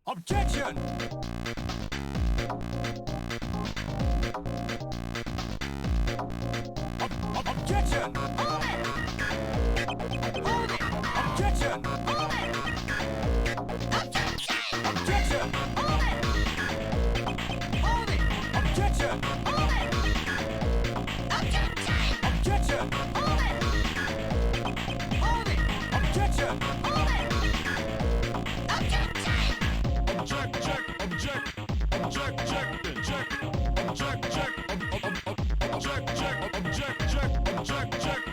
Objection! Objection! Hold it! Hold it! Objection! Hold it! Objection! Objection! Hold it! Hold it! Objection! Hold it! Objection! Objection! Hold it! Hold it! Objection! Hold it! Objection! Object, check,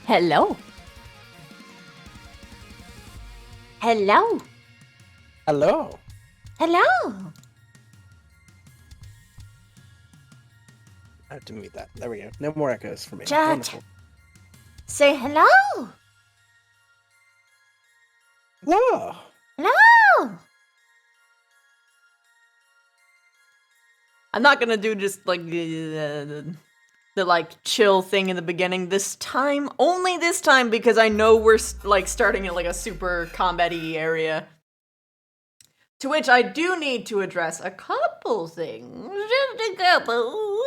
Hello. Hello. Hello. Hello. I have to mute that. There we go. No more echoes for me. Judge. Wonderful. Say hello. Hello. Hello. I'm not gonna do just like the like chill thing in the beginning this time. Only this time because I know we're like starting in like a super combat-y area. To which I do need to address a couple things. Just a couple.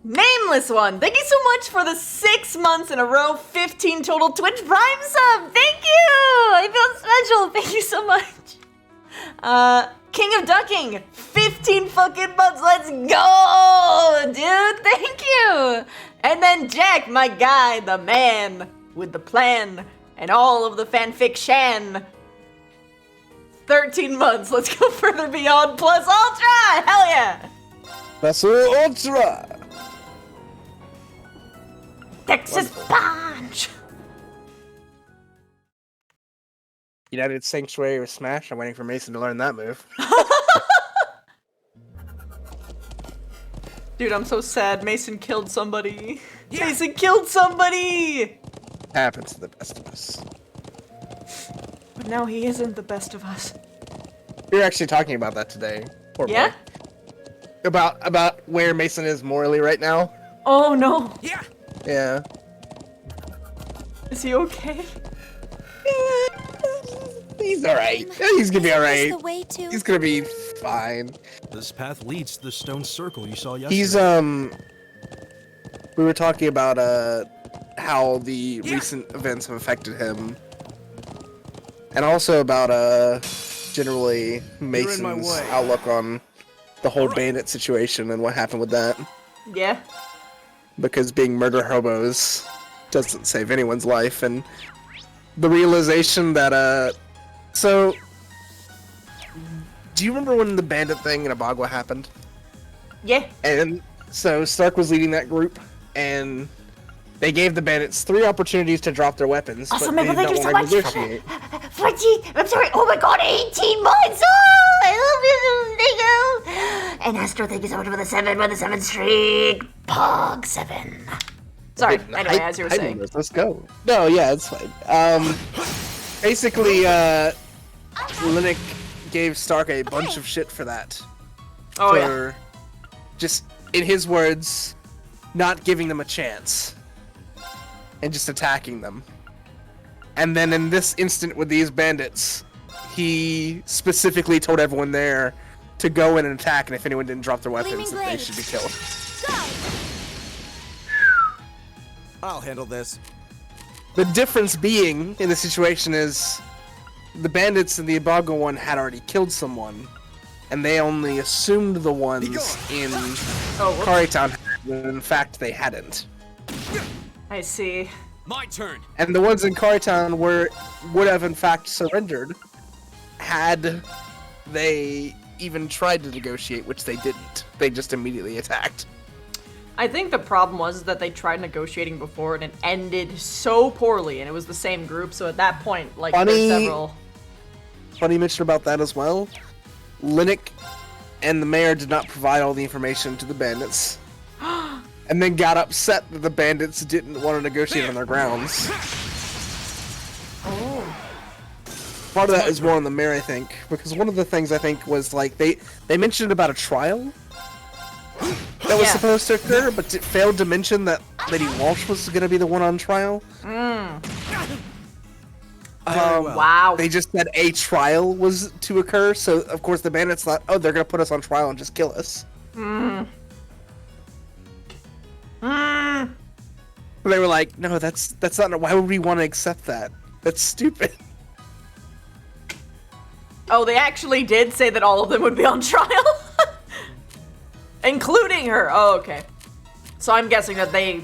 Nameless one, thank you so much for the 6 months in a row, 15 total Twitch Prime sub. Thank you. I feel special. Thank you so much. King of Ducking, 15 fucking months. Let's go, dude. Thank you. And then Jack, my guy, the man with the plan and all of the fanfiction. 13 months. Let's go further beyond plus ultra. Hell yeah. Vessel Ultra. Texas Punch! United Sanctuary with Smash. I'm waiting for Mason to learn that move. Dude, I'm so sad. Mason killed somebody. Yeah. Mason killed somebody! Happens to the best of us. But now he isn't the best of us. We were actually talking about that today. Poor yeah? boy. About where Mason is morally right now. Oh no. Yeah. Yeah. Is he okay? He's alright. He's gonna be alright. The way to... He's gonna be fine. This path leads to the stone circle you saw yesterday. He's we were talking about how the recent events have affected him. And also about generally Mason's outlook on the whole bandit situation and what happened with that. Yeah. Because being murder hobos doesn't save anyone's life, and the realization that so do you remember when the bandit thing in Abagua happened? Yeah. And so Stark was leading that group, and they gave the bandits 3 opportunities to drop their weapons, Also, but they thank don't you so want to much. negotiate. 14, I'm sorry, oh my god, 18 months! Oh, I love you, thank you! And Astro, thank you so much for the 7 streak. Pog 7. Sorry, anyway, as you were saying. Let's go. No, yeah, it's fine. Basically, Linux gave Stark a bunch of shit for that. Oh, for just, in his words, not giving them a chance. And just attacking them. And then in this instant with these bandits, he specifically told everyone there to go in and attack, and if anyone didn't drop their weapons, that they should be killed. I'll handle this. The difference being in the situation is the bandits in the Ibago one had already killed someone, and they only assumed the ones in Karitown had, when in fact they hadn't. I see. My turn. And the ones in Karitown would have in fact surrendered had they even tried to negotiate, which they didn't. They just immediately attacked. I think the problem was that they tried negotiating before and it ended so poorly, and it was the same group, so at that point, like, there's several... Funny you mentioned about that as well. Linux and the mayor did not provide all the information to the bandits. And then got upset that the bandits didn't want to negotiate on their grounds. Oh. Part of that is more on the mayor, I think, because one of the things I think was like they mentioned about a trial that was supposed to occur, but it failed to mention that Lady Walsh was going to be the one on trial. Wow. They just said a trial was to occur, so of course the bandits thought, oh, they're going to put us on trial and just kill us. They were like, no, that's not. Why would we want to accept that? That's stupid. Oh, they actually did say that all of them would be on trial? Including her. Oh, okay. So I'm guessing that they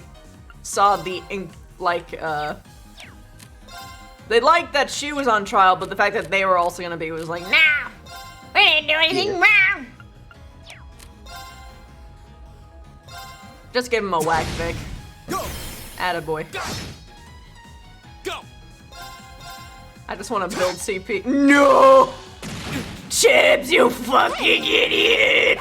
saw the, they liked that she was on trial, but the fact that they were also gonna be was like, nah! We didn't do anything wrong! Just give him a whack, Vic. Go! Attaboy. Go! I just want to build CP. No! Chips, you fucking idiot!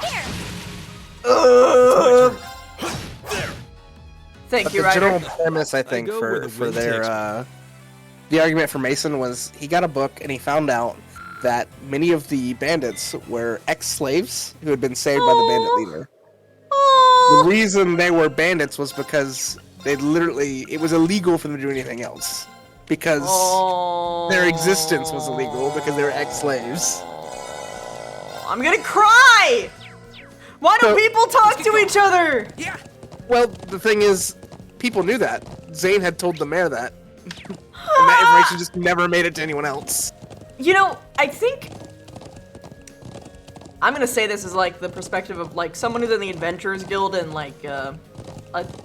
Thank But you, the general Ryder. premise, I think, go where the for wind their takes the argument for Mason was he got a book and he found out that many of the bandits were ex-slaves who had been saved by the bandit leader. The reason they were bandits was because it was illegal for them to do anything else. Because their existence was illegal because they were ex-slaves. I'm gonna cry! Why don't people talk to each other? Yeah! Well, the thing is, people knew that. Zane had told the mayor that. And that information just never made it to anyone else. You know, I think I'm gonna say this is like the perspective of like someone who's in the Adventurers Guild and like a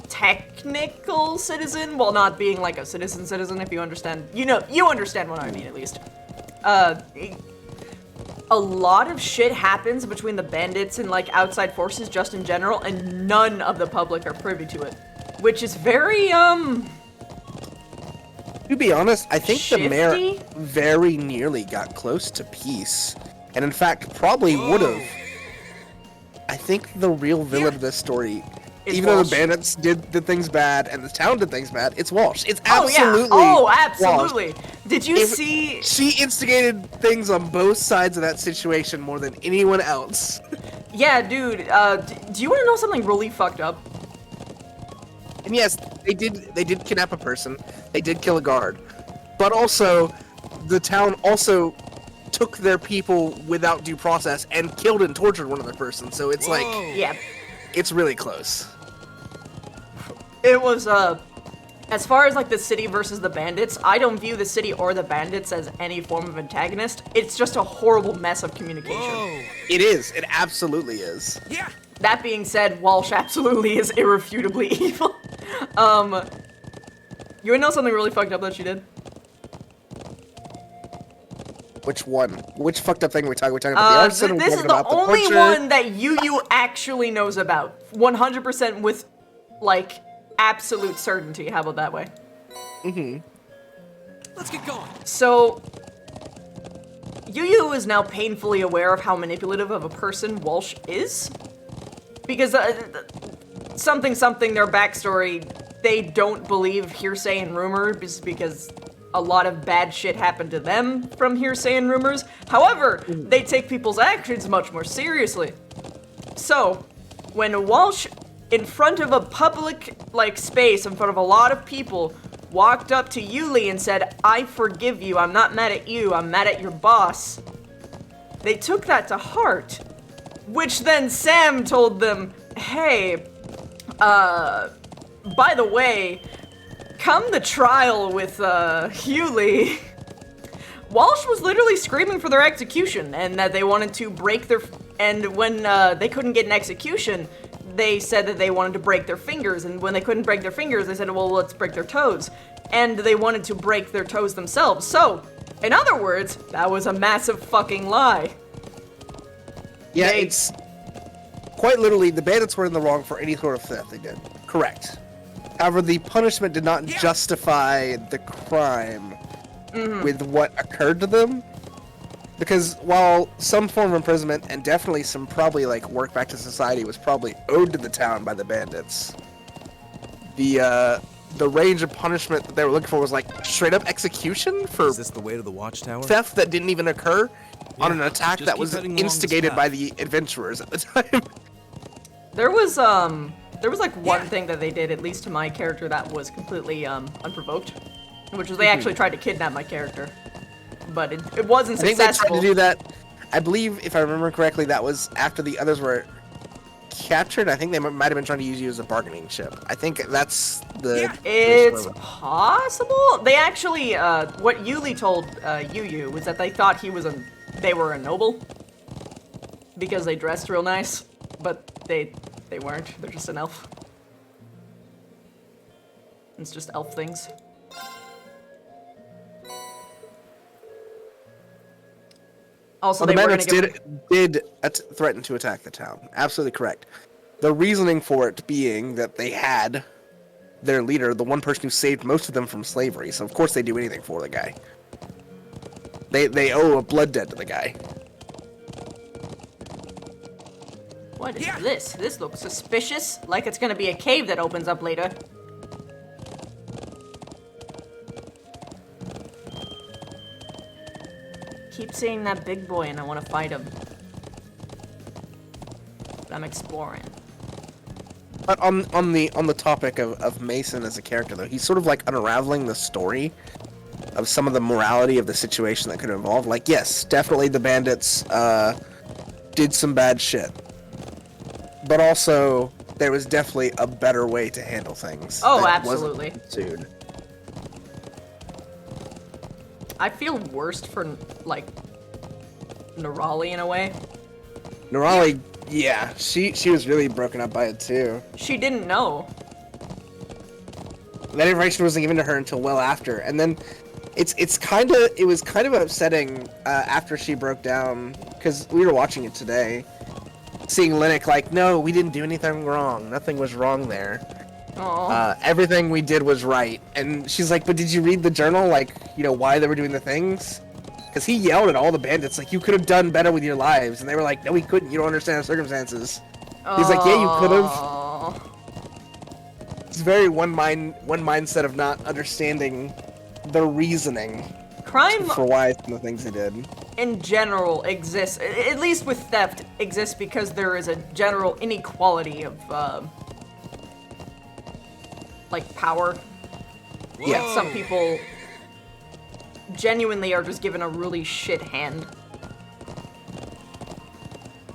technical citizen, while not being like a citizen, if you understand. You understand what I mean, at least. A lot of shit happens between the bandits and like outside forces just in general, and none of the public are privy to it, which is very To be honest, I think the mayor Shifty? very nearly got close to peace. And in fact, probably would have. I think the real villain of this story, It's even though Walsh. the bandits did things bad and the town did things bad, it's Walsh. It's Oh absolutely yeah. Oh, Walsh. absolutely. Did you If- see? She instigated things on both sides of that situation more than anyone else. Yeah, dude. Do you want to know something really fucked up? And yes, they did kidnap a person. They did kill a guard. But also, the town also took their people without due process and killed and tortured one other person. So it's like, Yeah. it's really close. It was as far as like the city versus the bandits, I don't view the city or the bandits as any form of antagonist. It's just a horrible mess of communication. It is. It absolutely is. Yeah! That being said, Walsh absolutely is irrefutably evil. You wanna know something really fucked up that she did? Which one? Which fucked up thing are we talking? We're talking about the arson. We're This is talking the about the only torture? one that Yu actually knows about. 100% with, like, absolute certainty. How about that way? Let's get going! So, Yu is now painfully aware of how manipulative of a person Walsh is. Because, something, their backstory, they don't believe hearsay and rumors because a lot of bad shit happened to them from hearsay and rumors. However, they take people's actions much more seriously. So, when Walsh, in front of a public, like, space, in front of a lot of people, walked up to Yuli and said, "I forgive you, I'm not mad at you, I'm mad at your boss," they took that to heart. Which then Sam told them, "Hey, by the way, come the trial with, Hewley, Walsh was literally screaming for their execution, and that they wanted to break their, and when, they couldn't get an execution, they said that they wanted to break their fingers, and when they couldn't break their fingers, they said, well, let's break their toes. And they wanted to break their toes themselves. So, in other words, that was a massive fucking lie. Yeah, They- it's quite literally the bandits were in the wrong for any sort of theft they did. Correct. However, the punishment did not justify the crime with what occurred to them. Because while some form of imprisonment and definitely some probably like work back to society was probably owed to the town by the bandits, the range of punishment that they were looking for was like straight up execution for Is this the way to the watchtower? theft that didn't even occur on an attack just that keep was heading along this instigated path. by the adventurers at the time. There was like one thing that they did, at least to my character, that was completely, unprovoked. Which was they actually tried to kidnap my character. But it wasn't I think they successful. tried to do that. I believe, if I remember correctly, that was after the others were captured. I think they might have been trying to use you as a bargaining chip. I think that's the. It's possible. They actually, what Yuli told Yu was that they thought they were a noble because they dressed real nice, but they weren't. They're just an elf. It's just elf things. Also, Well, the they were gonna bandits give. did threaten to attack the town. Absolutely correct. The reasoning for it being that they had their leader, the one person who saved most of them from slavery, so of course they do anything for the guy. They owe a blood debt to the guy. What is this? This looks suspicious, like it's gonna be a cave that opens up later. Keep seeing that big boy and I want to fight him. But I'm exploring. But on the topic of Mason as a character, though, he's sort of like unraveling the story of some of the morality of the situation that could have involved. Like, yes, definitely the bandits did some bad shit, but also there was definitely a better way to handle things. Oh, that absolutely. wasn't pursued. I feel worst for, like, Nerali in a way. Nerali, yeah, she was really broken up by it too. She didn't know. That information wasn't given to her until well after, and then it was kind of upsetting after she broke down, because we were watching it today, seeing Linux like, no, we didn't do anything wrong, nothing was wrong there. Everything we did was right. And she's like, but did you read the journal? Like, you know, why they were doing the things? Because he yelled at all the bandits, like, you could have done better with your lives. And they were like, no, we couldn't. You don't understand the circumstances. He's like, yeah, you could have. It's very one mindset of not understanding the reasoning Crime for why some of the things he did. in general exists, at least with theft, exists because there is a general inequality of, like, power. Yeah. Some people genuinely are just given a really shit hand.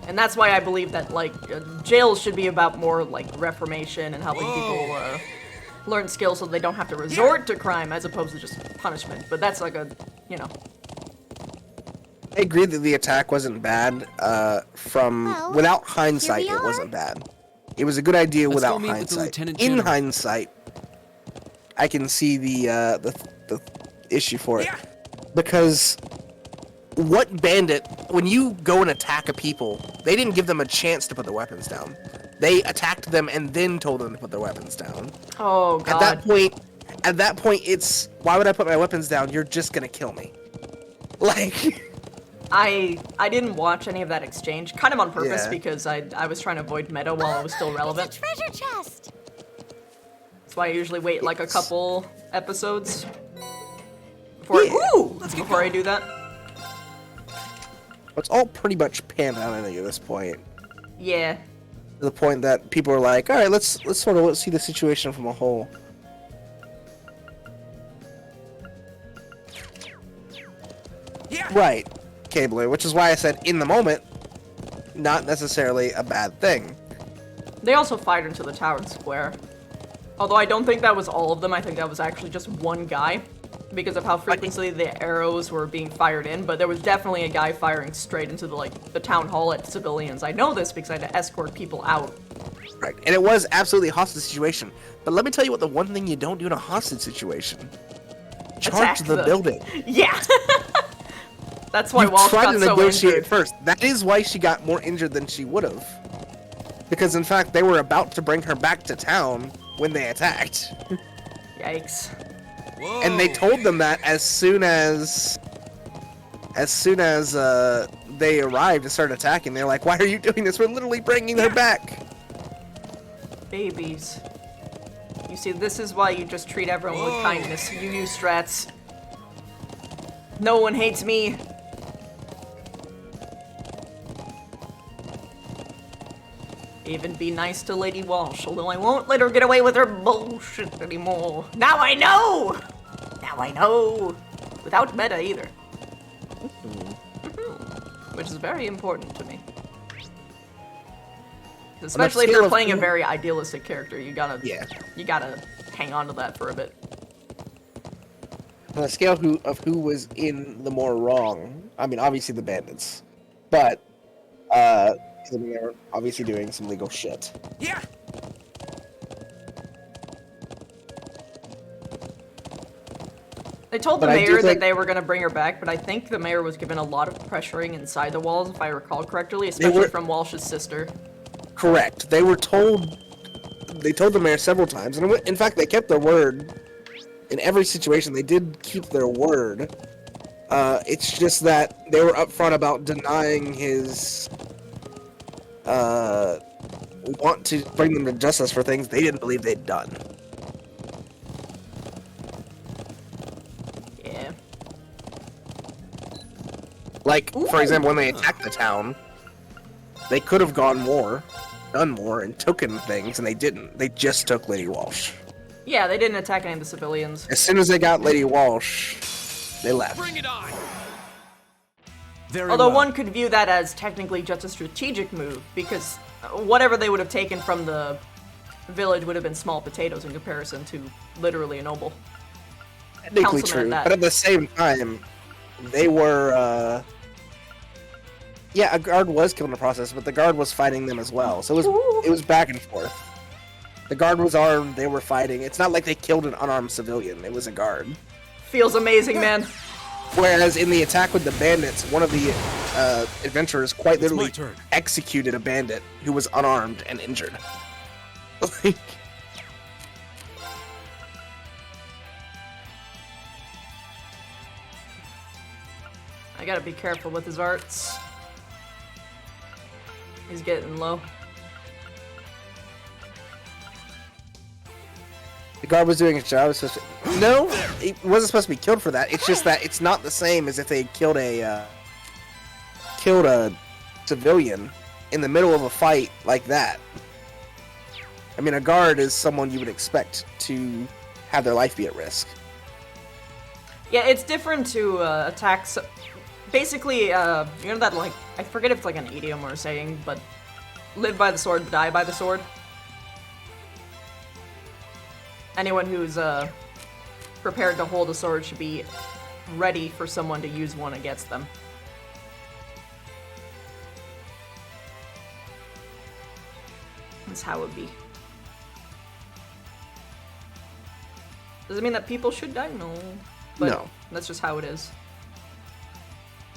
And that's why I believe that, like, jails should be about more, like, reformation and helping people, learn skills so they don't have to resort to crime as opposed to just punishment. But that's like a, you know. I agree that the attack wasn't bad. Without hindsight, here we it are. wasn't bad. It was a good idea Let's without go meet with the hindsight. Lieutenant In General. hindsight, I can see the issue for it. Because what bandit, when you go and attack a people, they didn't give them a chance to put their weapons down. They attacked them and then told them to put their weapons down. Oh, God. At that point, it's, why would I put my weapons down? You're just gonna kill me. Like... I didn't watch any of that exchange, kind of on purpose, Yeah. because I was trying to avoid meta while it was still relevant. Treasure chest. That's why I usually wait like a couple episodes before I do that. It's all pretty much panned out, I think, at this point. Yeah. To the point that people are like, all right, let's see the situation from a whole. Yeah. Right, Cabler, which is why I said in the moment, not necessarily a bad thing. They also fired into the town square. Although I don't think that was all of them, I think that was actually just one guy. Because of how frequently the arrows were being fired in, but there was definitely a guy firing straight into the town hall at civilians. I know this because I had to escort people out. Right, and it was absolutely a hostage situation. But let me tell you what the one thing you don't do in a hostage situation. Charge Attack the the- building. Yeah! That's why You Walsh try got to so negotiate injured. first. That is why she got more injured than she would have. Because in fact, they were about to bring her back to town when they attacked. Yikes. Whoa. And they told them that as soon as they arrived and started attacking, they're like, why are you doing this? We're literally bringing her back. Babies. You see, this is why you just treat everyone with Whoa. kindness. You use strats. No one hates me. Even be nice to Lady Walsh, although I won't let her get away with her bullshit anymore. Now I know! Now I know! Without meta either. Which is very important to me. Especially if scale you're of playing a who- very idealistic character, you gotta Yeah. you gotta hang on to that for a bit. On the scale of who was in the more wrong, I mean, obviously the bandits. But, I mean, they were obviously doing some legal shit. Yeah. They told the But I do mayor that think- they were going to bring her back, but I think the mayor was given a lot of pressuring inside the walls, if I recall correctly, especially were- from Walsh's sister. Correct. They were told. They told the mayor several times, and in fact, they kept their word. In every situation, they did keep their word. It's just that they were upfront about denying his want to bring them to justice for things they didn't believe they'd done. Yeah. Like, for example, when they attacked the town, they could have done more, and taken things, and they didn't. They just took Lady Walsh. Yeah, they didn't attack any of the civilians. As soon as they got Lady Walsh, they left. Bring it on! Very Although well. one could view that as technically just a strategic move, because whatever they would have taken from the village would have been small potatoes in comparison to literally a noble. Technically Councilman true, at that. but at the same time, they were, yeah, a guard was killed in the process, but the guard was fighting them as well, so it was back and forth. The guard was armed, they were fighting. It's not like they killed an unarmed civilian, it was a guard. Feels amazing, man. Whereas in the attack with the bandits, one of the adventurers quite It's my literally turn. executed a bandit who was unarmed and injured. Like, I gotta be careful with his arts. He's getting low. the guard was doing his job. It was supposed to... No, it wasn't supposed to be killed for that. It's just that it's not the same as if they killed a civilian in the middle of a fight like that. I mean, a guard is someone you would expect to have their life be at risk. Yeah, it's different to attack. Basically, you know that, like, I forget if it's like an idiom or a saying, but live by the sword, die by the sword. Anyone who's prepared to hold a sword should be ready for someone to use one against them. That's how it would be. Does it mean that people should die? No. But No. that's just how it is.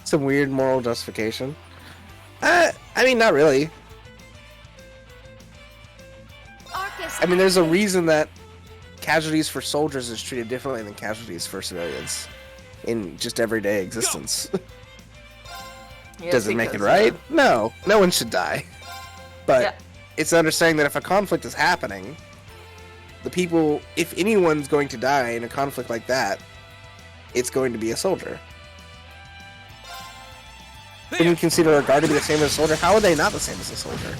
Some weird moral justification. I mean, not really. Arcus, I mean, there's a reason that casualties for soldiers is treated differently than casualties for civilians in just everyday existence. Yeah, Does it make it because, right? No. No one should die. But Yeah. it's understanding that if a conflict is happening, the people, if anyone's going to die in a conflict like that, it's going to be a soldier. When you consider a guard to be the same as a soldier, how are they not the same as a soldier?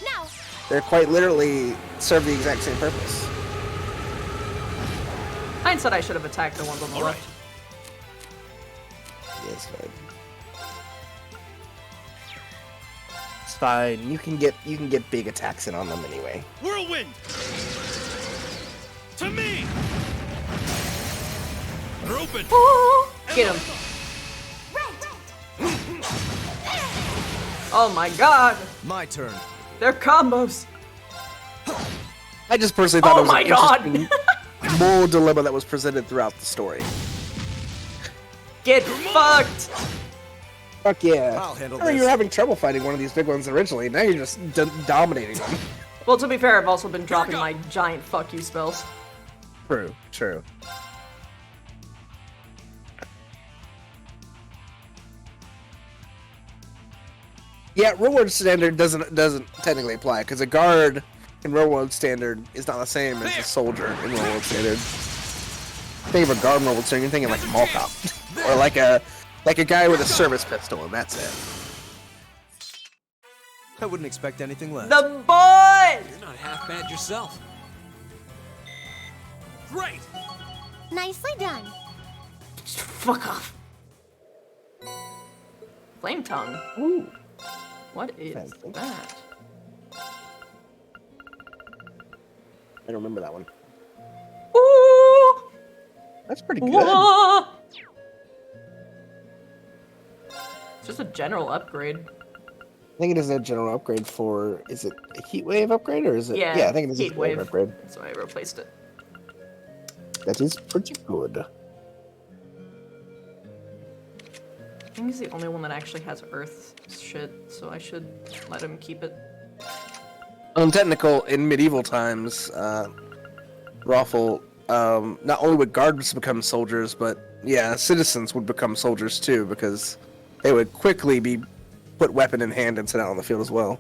now. They're quite literally serve the exact same purpose. Hindsight, I should have attacked the ones on the All left. Yes, fine. It's fine. You can get big attacks in on them anyway. Whirlwind! To me! They're open! Ooh, get him. Oh my god, My turn. they're combos. I just personally thought Oh it was my an god. interesting moral dilemma that was presented throughout the story. Get fucked. Fuck yeah. I'll handle I mean, you this. were having trouble fighting one of these big ones originally. Now you're just dominating them. Well, to be fair, I've also been dropping my giant fuck you spells. True. True. Yeah, real world standard doesn't technically apply because a guard in real world standard is not the same as a soldier in real world standard. Think of a guard in real world standard, you're thinking like mall cop or like a guy with a service pistol, and that's it. I wouldn't expect anything less. The boys! You're not half bad yourself. Great! Nicely done. Fuck off. Flame tongue. Ooh. What is Fancy. that? I don't remember that one. Ooh! That's pretty good. Whoa! It's just a general upgrade. I think it is a general upgrade for. Is it a heat wave upgrade or is it? Yeah, I think it is a heat heat wave wave. upgrade. That's why I replaced it. That is pretty good. think he's the only one that actually has Earth shit, so I should let him keep it. Technical, in medieval times, Raffle, not only would guards become soldiers, but yeah, citizens would become soldiers too, because they would quickly be put weapon in hand and sent out on the field as well.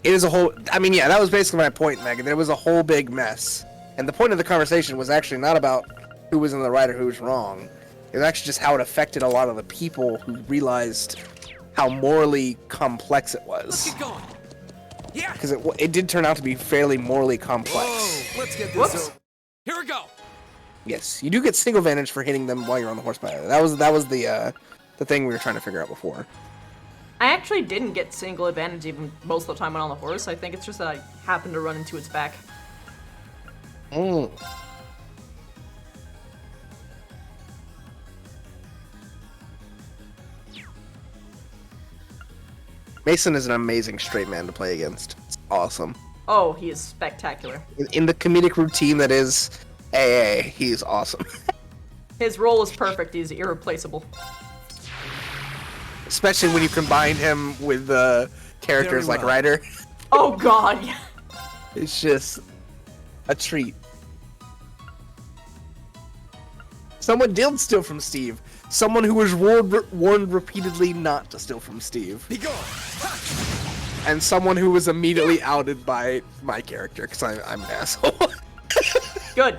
It is a whole, I mean, yeah, that was basically my point, Megan. There was a whole big mess. And the point of the conversation was actually not about who was in the right or who was wrong. It was actually just how it affected a lot of the people who realized how morally complex it was. Let's get going. Yeah. Because it did turn out to be fairly morally complex. Whoa, let's get this Whoops. over. Here we go. Yes, you do get single advantage for hitting them while you're on the horse. By the way. That was the thing we were trying to figure out before. I actually didn't get single advantage even most of the time when on the horse. I think it's just that I happened to run into its back. Mm. Mason is an amazing straight man to play against. It's awesome. Oh, he is spectacular. In the comedic routine that is AA, he's awesome. His role is perfect. He's irreplaceable. Especially when you combine him with characters Very like well. Ryder. Oh god, yeah. It's just a treat. Someone did steal from Steve. Someone who was warned repeatedly not to steal from Steve. Be gone. And someone who was immediately outed by my character, because I'm an asshole. Good.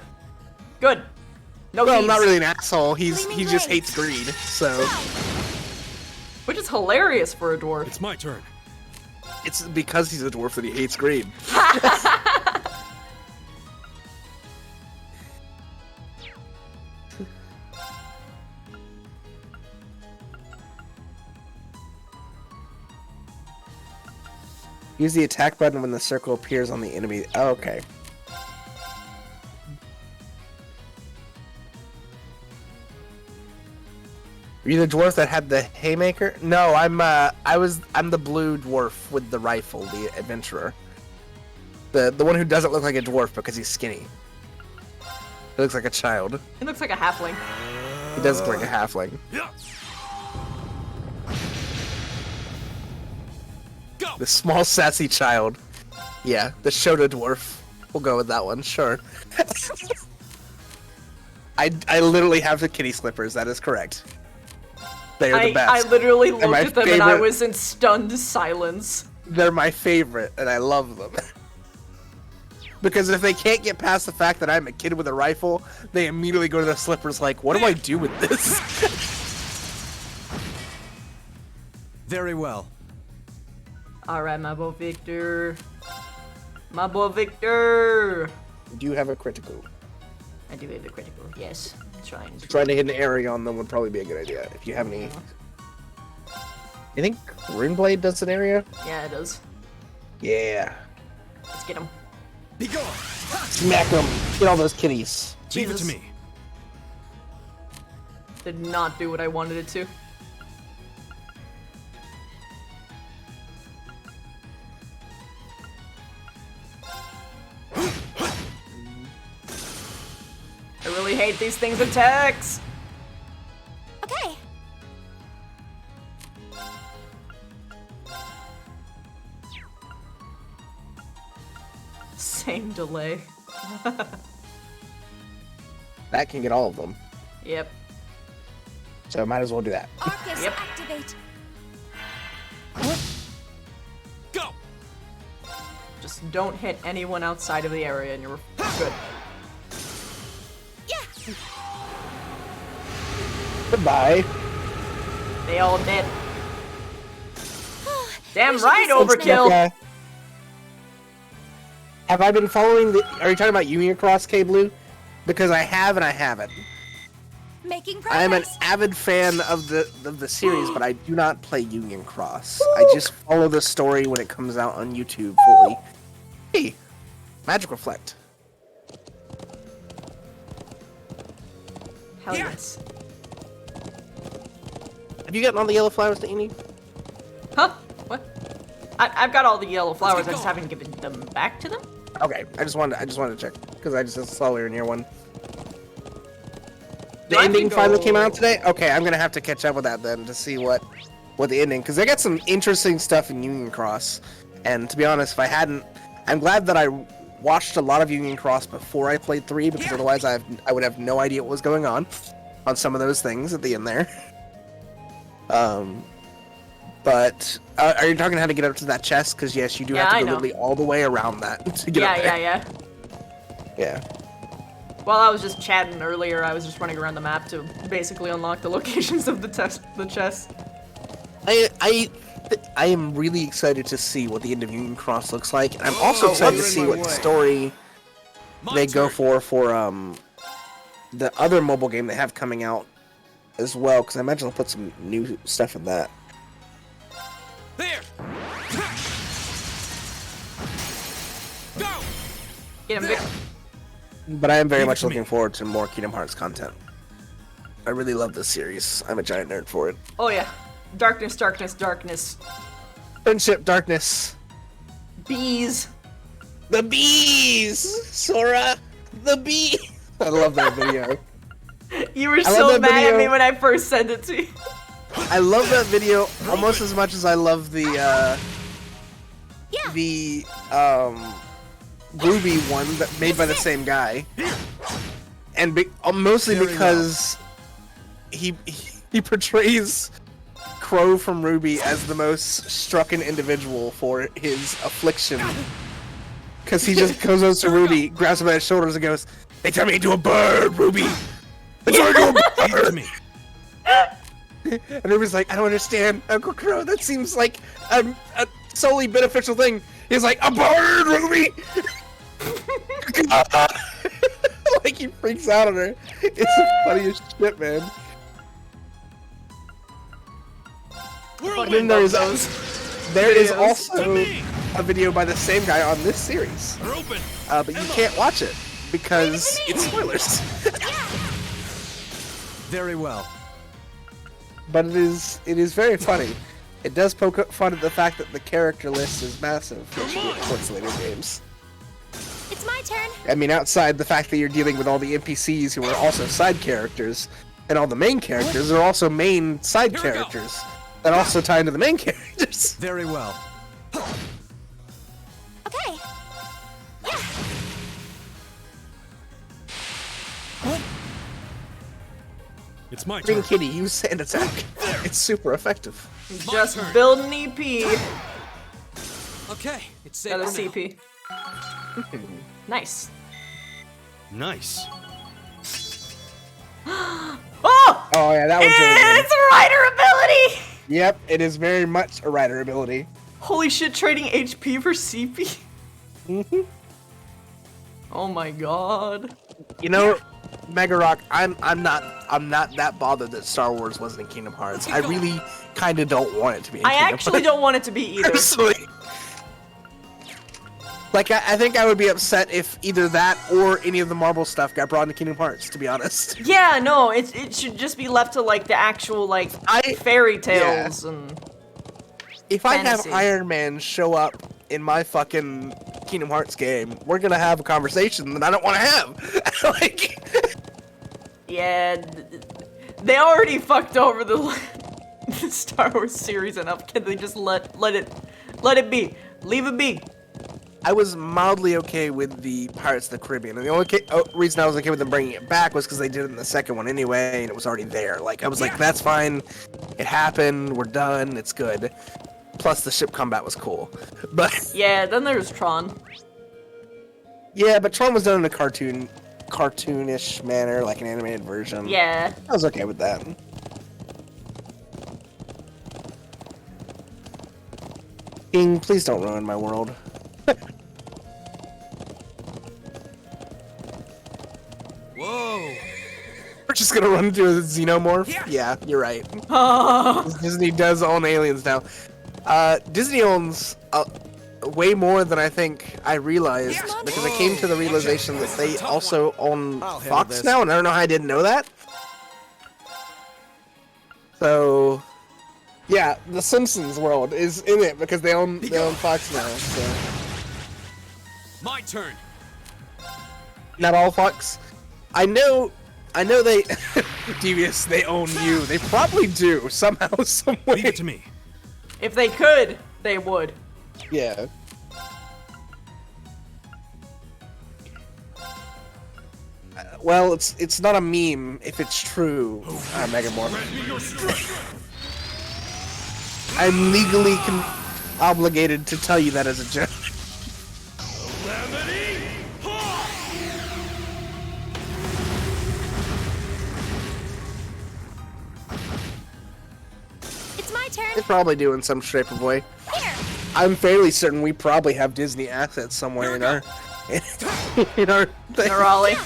Good. No Well, I'm keys. not really an asshole. He Gleaming just blade. hates greed, so... Which is hilarious for a dwarf. It's my turn. It's because he's a dwarf that he hates greed. Use the attack button when the circle appears on the enemy. Oh, okay. Are you the dwarf that had the haymaker? No, I'm the blue dwarf with the rifle, the adventurer. The one who doesn't look like a dwarf because he's skinny. He looks like a child. He looks like a halfling. He does look like a halfling. Yeah. Go. The small sassy child. Yeah, the Shota dwarf. We'll go with that one, sure. I literally have the kitty slippers, that is correct. They are the best. I literally They're looked my at them and I favorite. was in stunned silence. They're my favorite, and I love them. Because if they can't get past the fact that I'm a kid with a rifle, they immediately go to the slippers like, what do I do with this? Very well. Alright, my boy Victor. My boy Victor! Do you have a critical? I do have the critical, yes. Trying to. Trying to hit an area on them would probably be a good idea, if you have any... You think Runeblade does an area? Yeah, it does. Yeah. Let's get him. Be gone. Smack them. Get all those kitties. Leave it Jesus. to me. Did not do what I wanted it to. I really hate these things' attacks. Okay. Same delay. That can get all of them. Yep. So might as well do that. Arcus Yep. activate. Go. Just don't hit anyone outside of the area and you're good. Yeah. Goodbye. They all did. Damn We should right, just overkill. Okay. Have I been following the... Are you talking about Union Cross, K-Blue? Because I have and I haven't. Making I am an progress. avid fan of the series, but I do not play Union Cross. I just follow the story when it comes out on YouTube fully. Hey, Magic Reflect. Hell Yeah. yes. Have you gotten all the yellow flowers that you need? Huh? What? I've got all the yellow flowers. get I just going. haven't given them back to them. Okay, I just wanted to check because I just saw we were near one. The ending finally came out today? Okay, I'm gonna have to catch up with that then to see what the ending, because they got some interesting stuff in Union Cross. And to be honest, if I hadn't, I'm glad that I watched a lot of Union Cross before I played 3, because otherwise I would have no idea what was going on some of those things at the end there. But are you talking how to get up to that chest? Because yes, you do have to go literally all the way around that to get up there. Yeah. While I was just chatting earlier, I was just running around the map to basically unlock the locations of the chest. I am really excited to see what the end of Union Cross looks like, and I'm also excited to see what the story they go for the other mobile game they have coming out as well, because I imagine they'll put some new stuff in that. There. Go. Get him, Vic. But I am very much looking forward to more Kingdom Hearts content. I really love this series. I'm a giant nerd for it. Oh yeah. Darkness, darkness, darkness. Friendship, darkness. Bees. The bees! Sora! The bee! I love that video. You were so mad at me when I first sent it to you. I love that video almost as much as I love the Ruby one that made by the same guy, and mostly because he portrays Crow from Ruby as the most strucken individual for his affliction, because he just goes over to Ruby, grabs him by his shoulders, and goes, "They turned me into a bird, Ruby. They turned me into a bird." And Ruby's like, "I don't understand, Uncle Crow. That seems like a solely beneficial thing." He's like, "A bird, Ruby." Like he freaks out on her. It's the funniest shit, man. And then there is also a video by the same guy on this series, but you can't watch it because it's spoilers. Very well. But it is very funny. It does poke fun at the fact that the character list is massive, which you get in towards later games. It's my turn. I mean, outside the fact that you're dealing with all the NPCs who are also side characters, and all the main characters are also main side characters that also tie into the main characters. Very well. Okay. Yeah. It's my Green turn. Kitty, use Sand Attack. It's super effective. Just build an EP. Okay, it's safe Got a for now. CP. Nice. Nice. Oh! Oh yeah, that one's really good. It's a rider ability! Yep, it is very much a rider ability. Holy shit, trading HP for CP? Mm-hmm. Oh my god. You know, Mega Rock, I'm not that bothered that Star Wars wasn't in Kingdom Hearts. I really kind of don't want it to be in I Kingdom actually Hearts. don't want it to be either. Personally. Like, I think I would be upset if either that or any of the Marvel stuff got brought into Kingdom Hearts, to be honest. Yeah, no, it should just be left to, like, the actual, like, fairy tales and If I have fantasy. Iron Man show up in my fucking Kingdom Hearts game, we're gonna have a conversation that I don't want to have. Like, Yeah, they already fucked over the Star Wars series enough. Can they just let it be? Leave it be. I was mildly okay with the Pirates of the Caribbean, and the only reason I was okay with them bringing it back was because they did it in the second one anyway, and it was already there. Like, I was like, that's fine. It happened. We're done. It's good. Plus, the ship combat was cool. But Yeah, then there's Tron. yeah, but Tron was done in a cartoonish manner, like an animated version. Yeah. I was okay with that. King, please don't ruin my world. Whoa. We're just gonna run into a xenomorph? Yeah, you're right. Disney does own aliens now. Disney owns way more than I think I realized, because I came to the realization that they also own Fox now, and I don't know how I didn't know that. So, yeah, the Simpsons world is in it because they own Fox now. So. My turn. Not all Fox. I know they Devious, they own you. They probably do, somehow, some way. Leave it to me. If they could, they would. Yeah. Well, it's not a meme if it's true, Megamorph. I'm legally obligated to tell you that as a joke. It's my turn. They probably do in some shape or way. Here. I'm fairly certain we probably have Disney assets somewhere in our in our thing. Raleigh.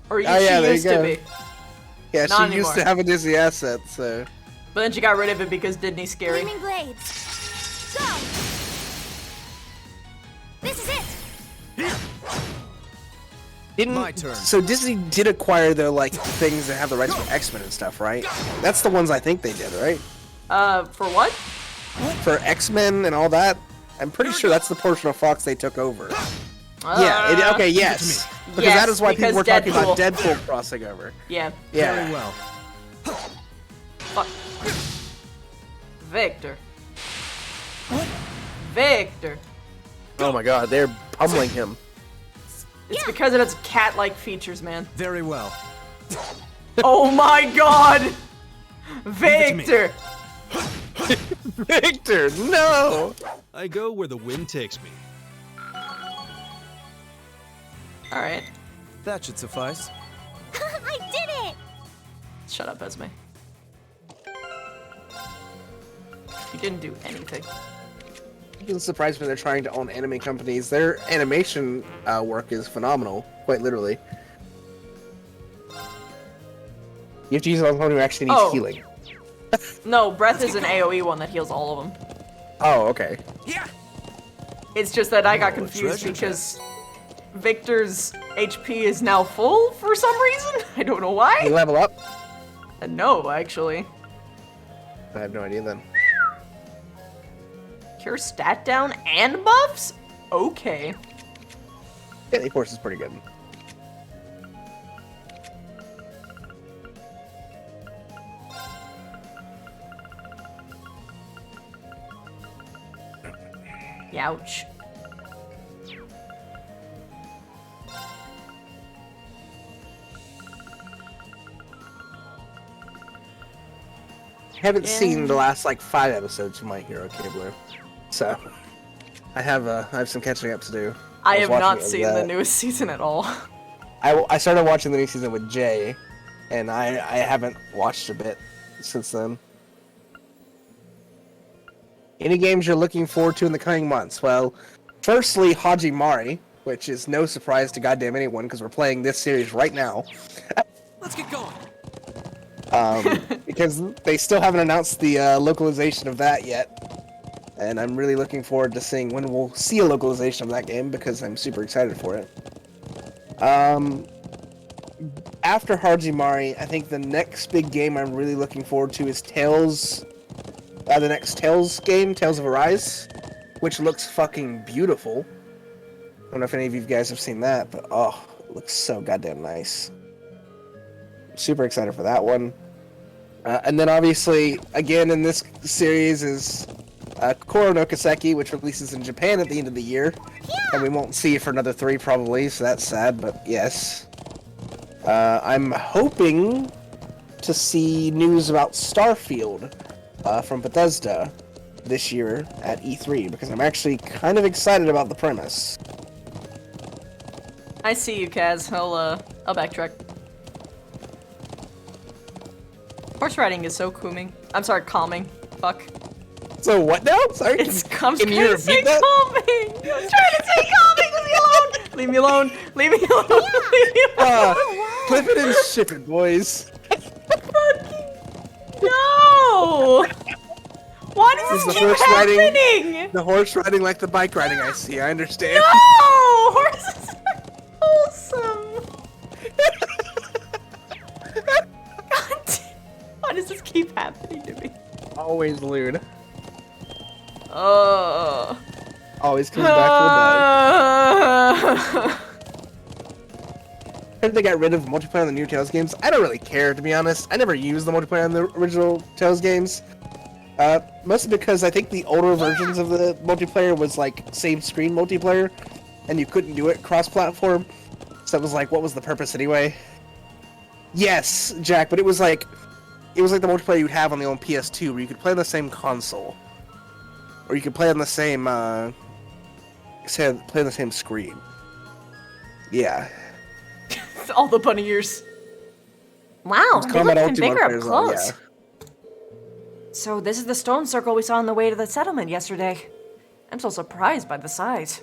Or Oh, yeah, she there used you to go. be. Yeah, Not she used anymore. to have a Disney asset, so. But then she got rid of it because Disney's scary. Gleaming blades. Go. This is it. Didn't, My turn. So Disney did acquire the like things that have the rights for X-Men and stuff, right? That's the ones I think they did, right? For what? For X-Men and all that. I'm pretty sure that's the portion of Fox they took over. Yeah. Okay. Yes. Because Yes, that is why people because were talking about Deadpool. Deadpool crossing over. Yeah. Yeah. Very well. Fuck. Victor. Victor. Oh my God, they're pummeling him. It's because it has cat-like features, man. Very well. Oh my God! it to me. Victor! Victor, no! I go where the wind takes me. Alright. That should suffice. I did it. Shut up, Esme. You didn't do anything. It doesn't surprise me they're trying to own anime companies. Their animation work is phenomenal, quite literally. You have to use it on someone who actually needs Oh. healing. No, Breath is an AoE one that heals all of them. Oh, okay. Yeah. It's just that I got Oh, a confused treasure because Victor's HP is now full for some reason. I don't know You why. level up? No, actually. I have no idea then. Cure stat down and buffs? Okay. Yeah, the course is pretty good. Ouch. I haven't seen the last like 5 episodes of My Hero Cabler, so I have some catching up to do. I was have watching not it with seen the that. newest season at all. I started watching the new season with Jay, and I haven't watched a bit since then. Any games you're looking forward to in the coming months? Well, firstly, Hajimari, which is no surprise to goddamn anyone because we're playing this series right now. Let's get going. Because they still haven't announced the localization of that yet. And I'm really looking forward to seeing when we'll see a localization of that game because I'm super excited for it. After Hajimari, I think the next big game I'm really looking forward to is Tales, the next Tales game, Tales of Arise, which looks fucking beautiful. I don't know if any of you guys have seen that, but oh, it looks so goddamn nice. Super excited for that one. And then obviously, again in this series is Kokoro no Kaseki, which releases in Japan at the end of the year. And we won't see it for another 3 probably, so that's sad, but yes. I'm hoping to see news about Starfield from Bethesda this year at E3, because I'm actually kind of excited about the premise. I see you, Kaz. I'll backtrack. Horse riding is so calming. I'm sorry, calming. Fuck. So what now? Sorry? It's I'm Can you trying to say repeat that? calming. I'm trying to say calming. Leave me alone. Leave me alone. Leave me alone. Leave me alone. Clip it and ship it, boys. No. Why does This is this the keep horse riding. happening? The horse riding like the bike riding, I see. I understand. No. Horses are wholesome. God damn. Why does this keep happening to me? Always lewd. Always Always comes back to the bag. heard they got rid of multiplayer on the new Tales games. I don't really care, to be honest. I never used the multiplayer on the original Tales games. Mostly because I think the older versions of the multiplayer was like same screen multiplayer, and you couldn't do it cross-platform. So it was like, what was the purpose anyway? Yes, Jack, but it was like the multiplayer you'd have on the old PS2, where you could play on the same console, or you could play on the same play on the same screen. Yeah. All the bunny ears. Wow, It's they look Combat even Ultimate bigger up multiplayer as well, close. yeah. So this is the stone circle we saw on the way to the settlement yesterday. I'm so surprised by the size.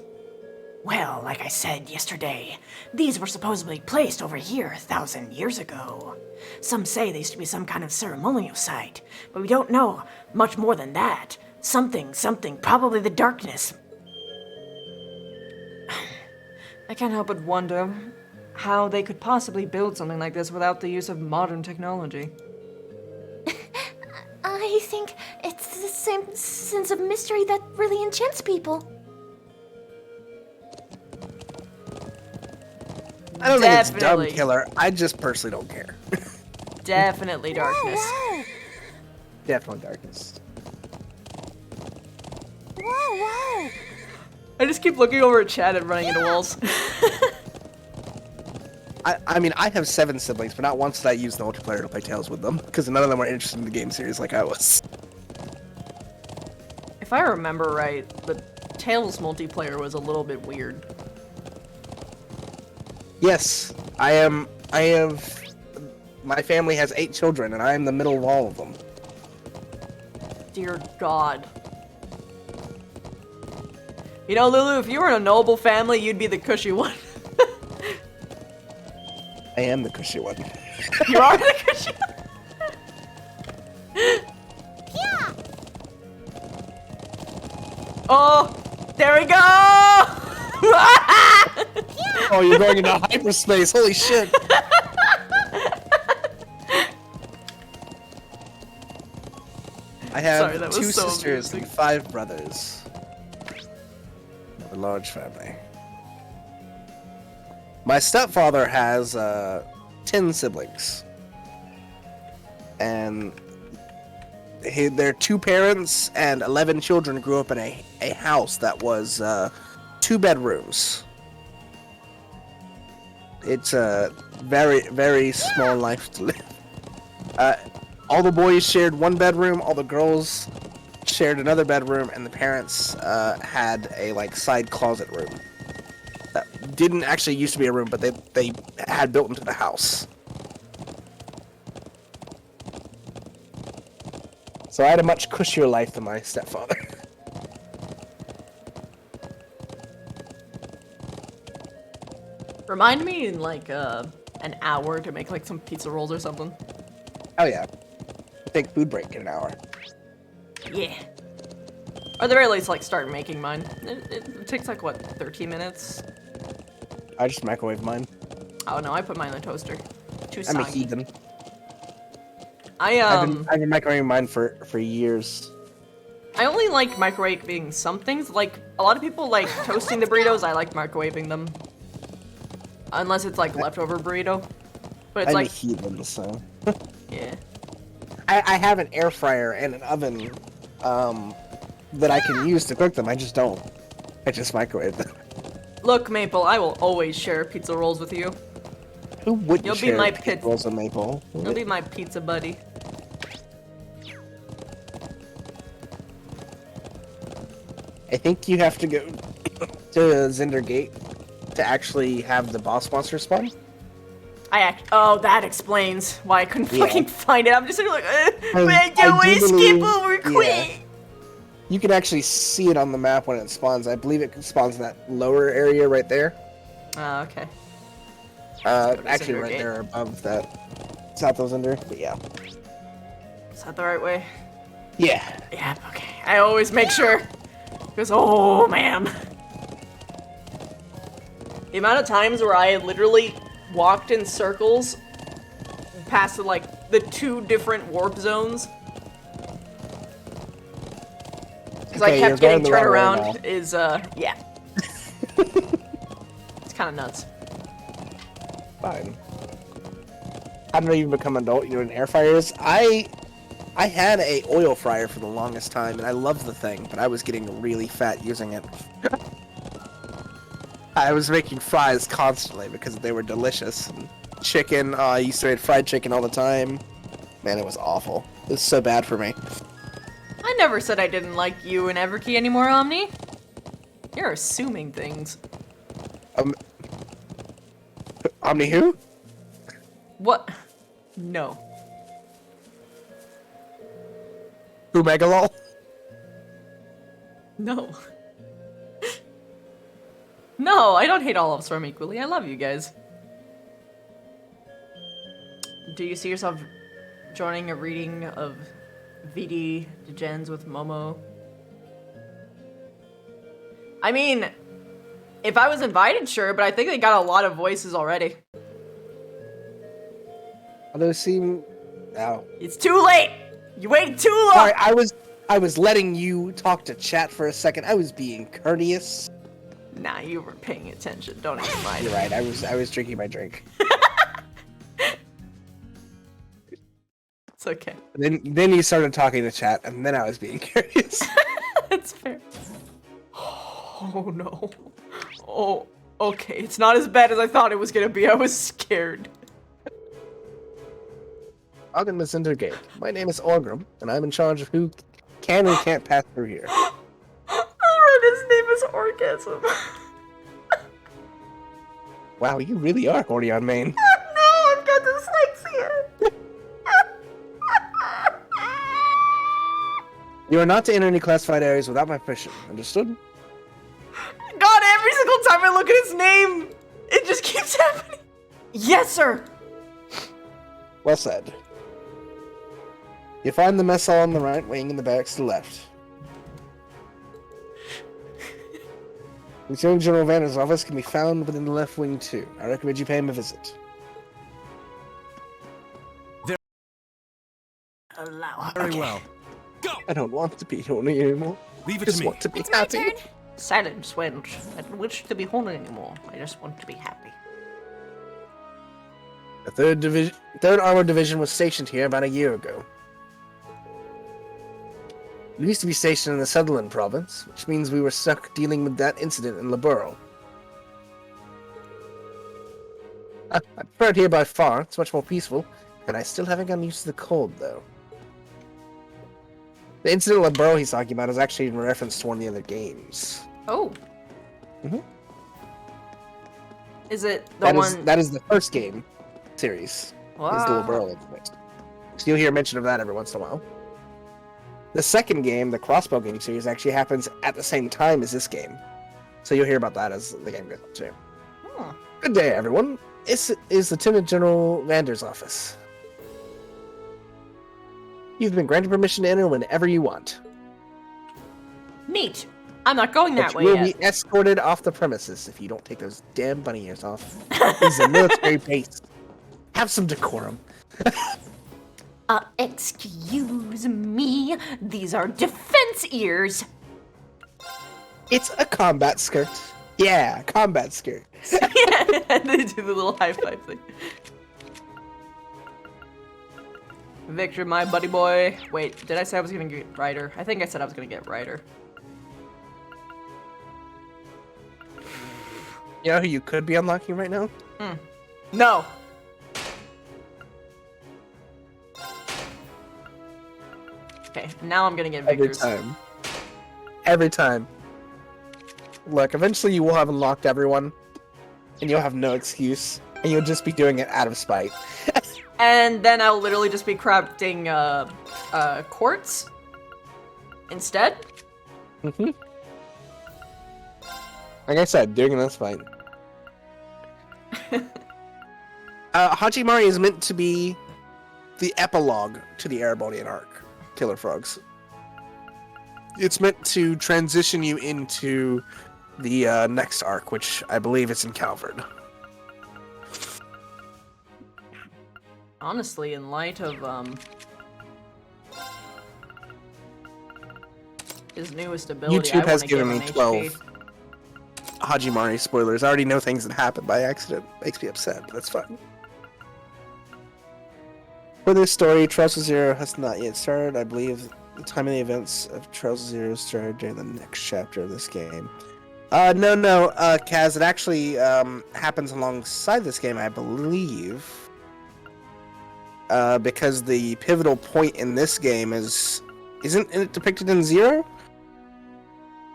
Well, like I said yesterday, these were supposedly placed over here 1,000 years ago. Some say they used to be some kind of ceremonial site, but we don't know much more than that. Something, probably the darkness. I can't help but wonder how they could possibly build something like this without the use of modern technology. I think it's the same sense of mystery that really enchants people. I don't think it's dumb, Definitely. Killer. I just personally don't care. Definitely darkness. Whoa, Definitely darkness. whoa, whoa, whoa. I just keep looking over at Chad and running into walls. I mean, I have 7 siblings, but not once did I use the multiplayer to play Tales with them, because none of them were interested in the game series like I was. If I remember right, the Tales multiplayer was a little bit weird. Yes, my family has 8 children, and I am the middle of all of them. Dear God. You know, Lulu, if you were in a noble family, you'd be the cushy one. I am the cushy one. You are the cushy one? Yeah. Oh, there we go! Oh, you're going into hyperspace, holy shit! I have Sorry, that was 2 so sisters amusing. and 5 brothers. A large family. My stepfather has 10 siblings, and their 2 parents and 11 children grew up in a house that was 2 bedrooms. It's a very, very small life to live. All the boys shared 1 bedroom, all the girls shared another bedroom, and the parents had a like side closet room that didn't actually used to be a room, but they had built into the house. So I had a much cushier life than my stepfather. Remind me in like an hour to make like some pizza rolls or something. Oh yeah. Take food break in an hour. Yeah. Or at the very least, like start making mine. It takes like what, 13 minutes? I just microwave mine. Oh no, I put mine in the toaster. Too I'm a soggy. heathen. I I've been microwaving mine for years. I only like microwaving some things. Like a lot of people like toasting the burritos. I like microwaving them. Unless it's like leftover burrito. But it's I'm like a heathen, so. yeah. I have an air fryer and an oven that I can use to cook them. I just don't. I just microwave them. Look, Maple, I will always share pizza rolls with you. Who wouldn't You'll be share my pizza pit- rolls and maple? You'll be my pizza buddy. I think you have to go to Zinder Gate to actually have the boss monster spawn. Oh, that explains why I couldn't Yeah. fucking find it. I'm just like, I I do don't want to skip believe- over yeah. quick. You can actually see it on the map when it spawns. I believe it spawns in that lower area right there. Oh, okay. Actually Zinder right Gate. there above that South of Zinder, but yeah. Is that the right way? Yeah. Yeah, okay. I always make sure. Because, oh, man. The amount of times where I literally walked in circles past, like, the 2 different warp zones. Because I Okay, you're kept getting going the turned wrong way around now. is, yeah. It's kind of nuts. fine. How did I even become an adult? You know, in air fryers? I had a oil fryer for the longest time, and I loved the thing, but I was getting really fat using it. I was making fries constantly because they were delicious. And chicken, I used to eat fried chicken all the time. Man, it was awful. It was so bad for me. I never said I didn't like you and Everkey anymore, Omni. You're assuming things. Omni who? What? No. Who Megalol? No. No, I don't hate all of Storm equally. I love you guys. Do you see yourself joining a reading of VD Degens with Momo? I mean, if I was invited, sure, but I think they got a lot of voices already. Those seem... Ow. It's too late! You waited too long! Sorry, I was letting you talk to chat for a second. I was being courteous. Nah, you were paying attention. Don't even mind. You're right. I was drinking my drink. It's okay. Then you started talking to chat, and then I was being curious. That's fair. Oh no. Oh, okay. It's not as bad as I thought it was gonna be. I was scared. Welcome to Center Gate. My name is Orgrim, and I'm in charge of who can and can't pass through here. I read his name is Orgasm. Wow, you really are horny on main. No, I've got dyslexia. You are not to enter any classified areas without my permission. Understood? God, every single time I look at his name, it just keeps happening. Yes, sir. Well said. You find the mess hall on the right wing and the barracks to the left. Lieutenant General Vander's office can be found within the left wing too. I recommend you pay him a visit. Very well. Go! I don't want to be horny anymore. Leave I it just to me. want to be happy. Silence, wench. I don't wish to be horny anymore. I just want to be happy. The third Armored Division was stationed here about a year ago. We used to be stationed in the Sutherland province, which means we were stuck dealing with that incident in Laburo. I prefer it here by far. It's much more peaceful, and I still haven't gotten used to the cold, though. The incident in Laburo he's talking about is actually in reference to one of the other games. Oh. Mhm. Is it the one? That is the first game series. Wow. Is the Laburo next. So you'll hear mention of that every once in a while. The second game, the Crossbow game series, actually happens at the same time as this game. So you'll hear about that as the game goes on too. Huh. Good day, everyone. This is Lieutenant General Vander's office. You've been granted permission to enter whenever you want. Neat. I'm not going that But way you will yet. be escorted off the premises if you don't take those damn bunny ears off. This is a military base. Have some decorum. Excuse me. These are defense ears. It's a combat skirt. Yeah, combat skirt. Yeah, and they do the little high five thing. Victor, my buddy boy. Wait, did I say I was gonna get Ryder? I think I said I was gonna get Ryder. You know who you could be unlocking right now? No. Okay, now I'm gonna get Victor's. Every time. Look, eventually you will have unlocked everyone, and you'll have no excuse, and you'll just be doing it out of spite. And then I'll literally just be crafting quartz instead. Mm-hmm. Like I said, doing it out of spite. Hachimari is meant to be the epilogue to the Erebonian arc, Killer Frogs. It's meant to transition you into the next arc, which I believe is in Calvard. Honestly, in light of his newest ability, YouTube I has wanna given give me him 12. HP. Hajimari spoilers. I already know things that happened by accident. Makes me upset, but that's fine. For this story, Trials of Zero has not yet started. I believe the time of the events of Trials of Zero started during the next chapter of this game. No, Kaz, it actually happens alongside this game, I believe. Because the pivotal point in this game isn't it depicted in Zero?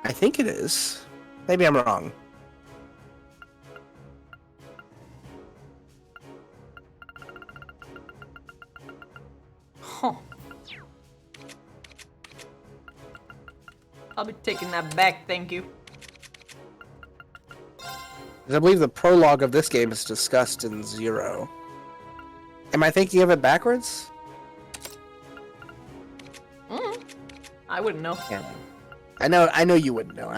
I think it is. Maybe I'm wrong. Huh. I'll be taking that back, thank you. I believe the prologue of this game is discussed in Zero. Am I thinking of it backwards? I wouldn't know. Yeah. I know you wouldn't know.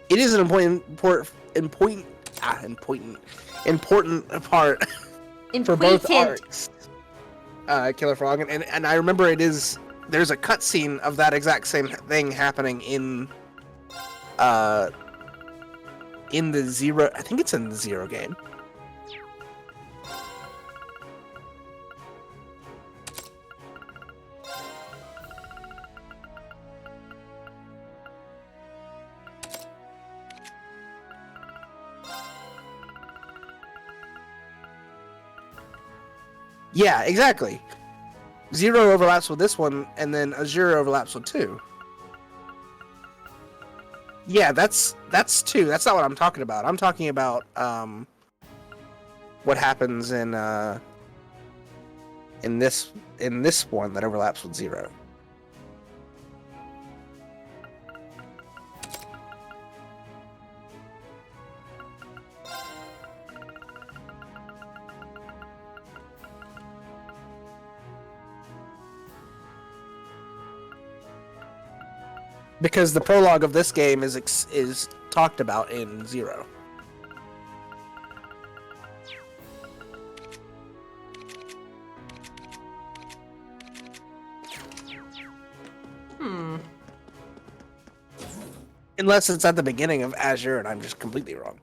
It is an important part for both arcs. Killer Frog, and I remember there's a cutscene of that exact same thing happening in the Zero. I think it's in the Zero game. Yeah, exactly. Zero overlaps with this one, and then Azure overlaps with 2. Yeah, that's 2. That's not what I'm talking about. I'm talking about what happens in this one that overlaps with 0. Because the prologue of this game is talked about in 0. Unless it's at the beginning of Azure and I'm just completely wrong.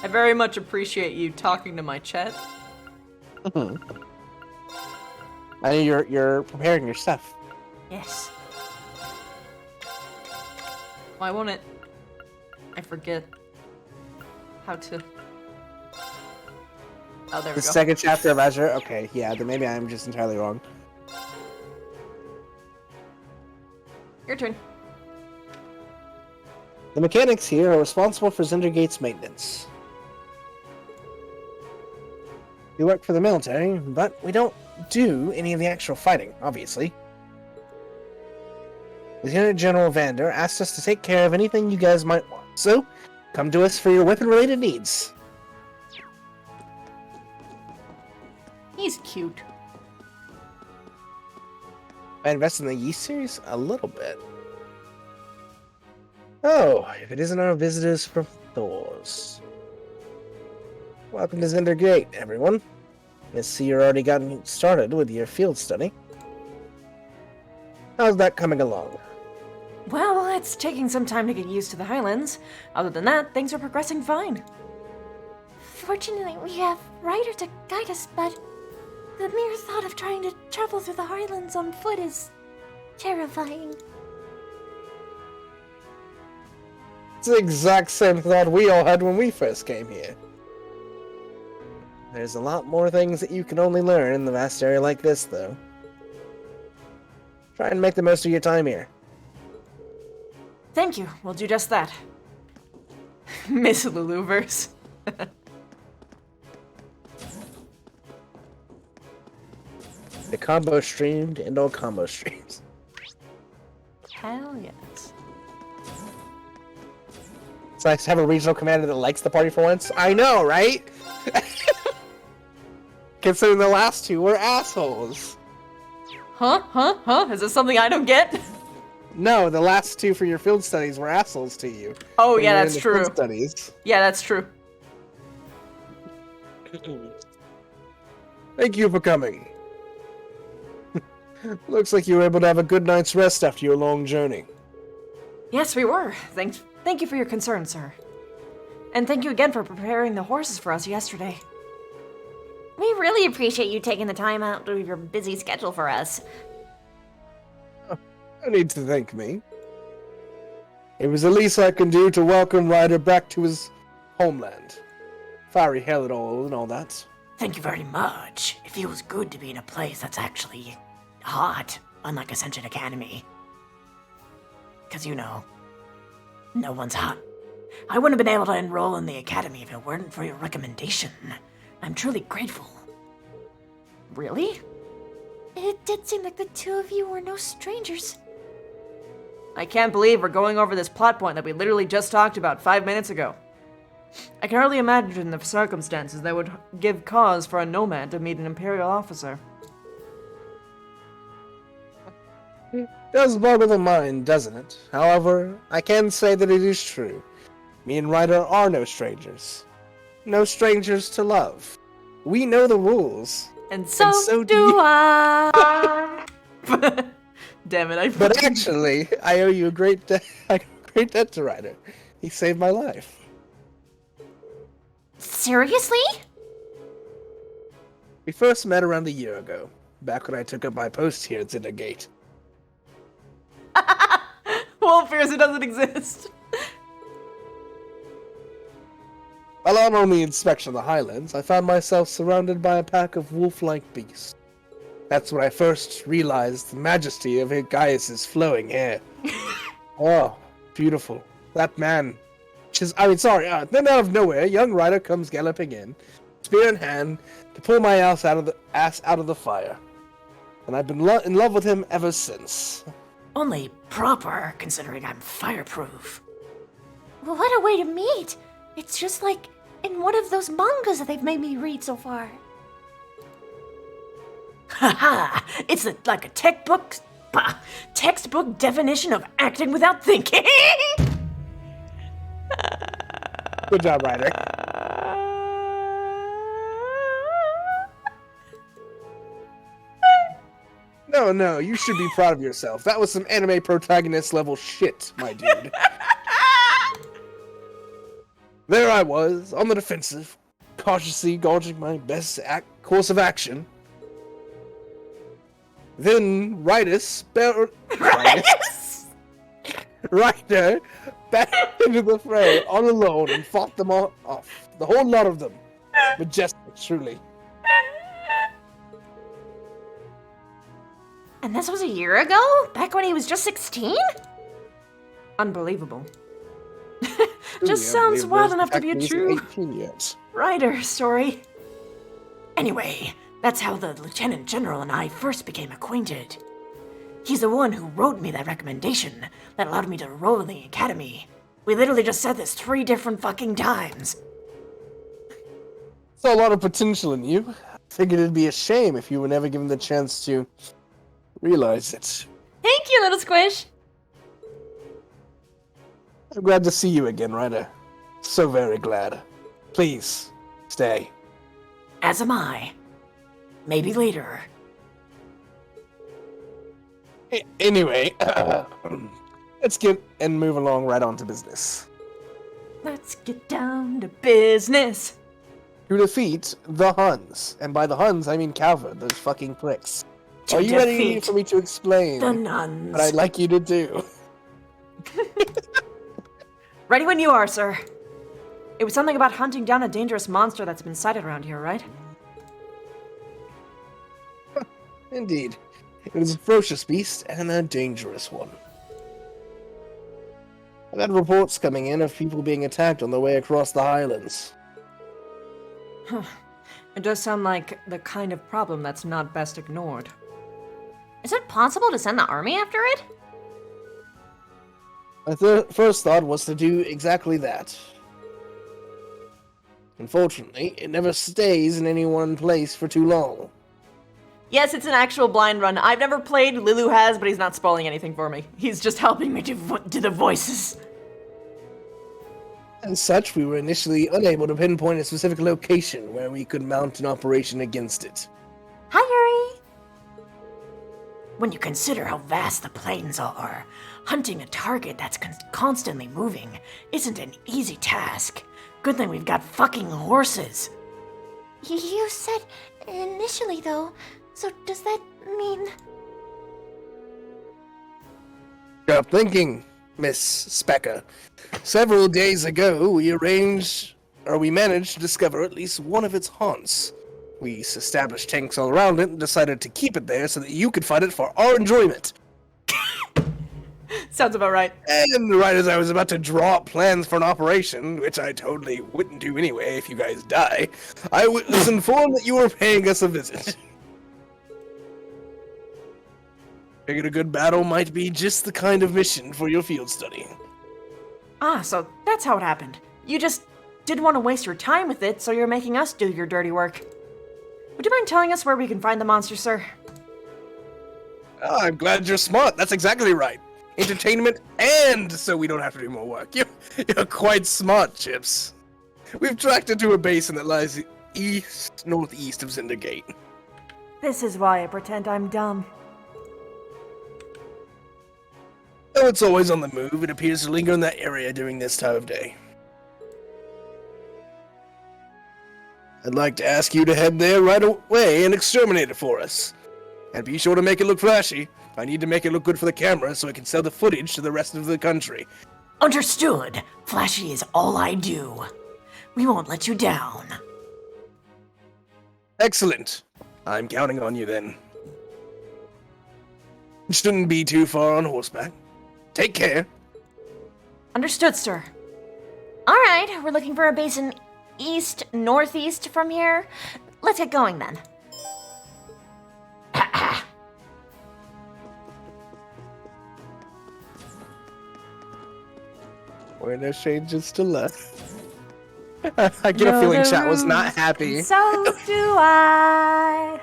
I very much appreciate you talking to my chat. I know you're preparing your stuff. Yes. Why won't it? I forget how to. Oh, there we The go. second chapter of Azure? Okay, yeah, then maybe I'm just entirely wrong. Your turn. The mechanics here are responsible for Zendergate's maintenance. We work for the military, but we don't do any of the actual fighting, obviously. Lieutenant General Vander asked us to take care of anything you guys might want, so come to us for your weapon-related needs. He's cute. I invest in the Yeast series? A little bit. Oh, if it isn't our visitors from Thor's. Welcome to Zendergate, everyone. I see you're already gotten started with your field study. How's that coming along? Well, it's taking some time to get used to the Highlands. Other than that, things are progressing fine. Fortunately, we have Ryder to guide us, but the mere thought of trying to travel through the Highlands on foot is terrifying. It's the exact same thought we all had when we first came here. There's a lot more things that you can only learn in the vast area like this, though. Try and make the most of your time here. Thank you. We'll do just that. Miss Luluverse. The combo streamed and all combo streams. Hell yes. It's nice to have a regional commander that likes the party for once. I know, right? considering the last two were assholes. Huh? Is this something I don't get? No, the last two for your field studies were assholes to you. Oh, when yeah, you were in that's the true. Field studies. Yeah, that's true. Thank you for coming. Looks like you were able to have a good night's rest after your long journey. Yes, we were. Thank you for your concern, sir. And thank you again for preparing the horses for us yesterday. We really appreciate you taking the time out of your busy schedule for us. No need to thank me. It was the least I can do to welcome Ryder back to his homeland. Fiery hell and all that. Thank you very much. It feels good to be in a place that's actually hot, unlike Ascension Academy. 'Cause you know, no one's hot. I wouldn't have been able to enroll in the academy if it weren't for your recommendation. I'm truly grateful. Really? It did seem like the two of you were no strangers. I can't believe we're going over this plot point that we literally just talked about 5 minutes ago. I can hardly imagine the circumstances that would give cause for a nomad to meet an Imperial officer. Does boggle the mind, doesn't it? However, I can say that it is true. Me and Ryder are no strangers. No strangers to love. We know the rules. And so do you. I. Damn it, But actually, I owe you a great debt to Ryder. He saved my life. Seriously? We first met around a year ago, back when I took up my post here at Zindergate. Wolf fears it doesn't exist. While on the inspection of the Highlands, I found myself surrounded by a pack of wolf-like beasts. That's when I first realized the majesty of Gaius's flowing hair. Oh, beautiful. That man. Then out of nowhere, young Ryder comes galloping in, spear in hand, to pull my ass out of the fire. And I've been in love with him ever since. Only proper, considering I'm fireproof. Well, what a way to meet! It's just like in one of those mangas that they've made me read so far. Haha! It's like a textbook definition of acting without thinking! Good job, Ryder. No, you should be proud of yourself. That was some anime protagonist level shit, my dude. There I was, on the defensive, cautiously gauging my best course of action. Then Ryder back into the fray on alone and fought them all off. The whole lot of them. Majestic, truly. And this was a year ago? Back when he was just 16? Unbelievable. Just sounds wild enough to be a true 18 yet. Ryder story. Anyway, that's how the Lieutenant General and I first became acquainted. He's the one who wrote me that recommendation that allowed me to enroll in the academy. We literally just said this 3 different fucking times. Saw a lot of potential in you. Figured it'd be a shame if you were never given the chance to realize it. Thank you, little squish. I'm glad to see you again, Ryder. So very glad. Please, stay. As am I. Maybe later. Anyway, let's get and move along right on to business. Let's get down to business. To defeat the Huns. And by the Huns, I mean Calvin, those fucking pricks. To Are you ready defeat for me to explain the nuns. what I'd like you to do? Ready when you are, sir. It was something about hunting down a dangerous monster that's been sighted around here, right? Indeed. It is a ferocious beast and a dangerous one. I've had reports coming in of people being attacked on their way across the Highlands. It does sound like the kind of problem that's not best ignored. Is it possible to send the army after it? My first thought was to do exactly that. Unfortunately, it never stays in any one place for too long. Yes, it's an actual blind run. I've never played, Lilu has, but he's not spoiling anything for me. He's just helping me do the voices. As such, we were initially unable to pinpoint a specific location where we could mount an operation against it. Hi, Yuri. When you consider how vast the plains are, hunting a target that's constantly moving isn't an easy task. Good thing we've got fucking horses. You said initially, though, so does that mean... Stop thinking, Miss Specker. Several days ago, we managed to discover at least one of its haunts. We established tanks all around it and decided to keep it there so that you could find it for our enjoyment. Sounds about right. And right as I was about to draw up plans for an operation, which I totally wouldn't do anyway if you guys die, I was informed that you were paying us a visit. Figured a good battle might be just the kind of mission for your field study. Ah, so that's how it happened. You just didn't want to waste your time with it, so you're making us do your dirty work. Would you mind telling us where we can find the monster, sir? Oh, I'm glad you're smart. That's exactly right. Entertainment, and so we don't have to do more work. You're quite smart, Chips. We've tracked it to a basin that lies northeast of Zindergate. This is why I pretend I'm dumb. Though it's always on the move, it appears to linger in that area during this time of day. I'd like to ask you to head there right away and exterminate it for us. And be sure to make it look flashy. I need to make it look good for the camera so I can sell the footage to the rest of the country. Understood. Flashy is all I do. We won't let you down. Excellent. I'm counting on you then. Shouldn't be too far on horseback. Take care. Understood, sir. Alright, we're looking for a basin northeast from here. Let's get going then. Where no changes to left. I get a feeling chat was not happy. So do I.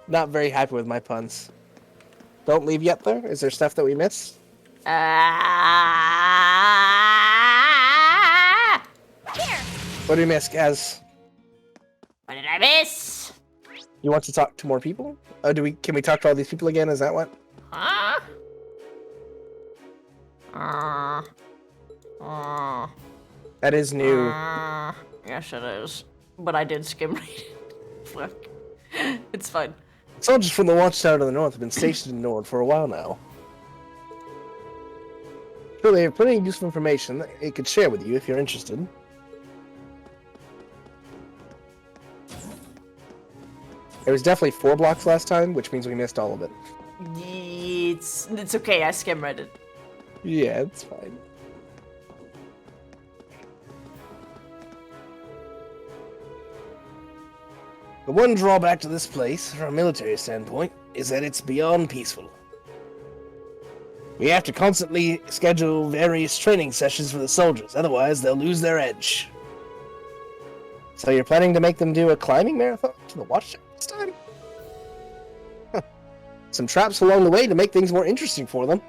Not very happy with my puns. Don't leave yet, though? Is there stuff that we missed? Here. What did we miss, Gaz? What did I miss? You want to talk to more people? Oh, can we talk to all these people again? Is that what? Huh? That is new. Yes, it is. But I did skim read it. Fuck. It's fine. Soldiers from the Watchtower to the north have been stationed in Nord for a while now. Sure, they have plenty of useful information that it could share with you if you're interested. There was definitely 4 blocks last time, which means we missed all of it. It's okay, I skim read it. Yeah, it's fine. The one drawback to this place, from a military standpoint, is that it's beyond peaceful. We have to constantly schedule various training sessions for the soldiers, otherwise they'll lose their edge. So you're planning to make them do a climbing marathon to the Watchtower this time? Huh. Some traps along the way to make things more interesting for them.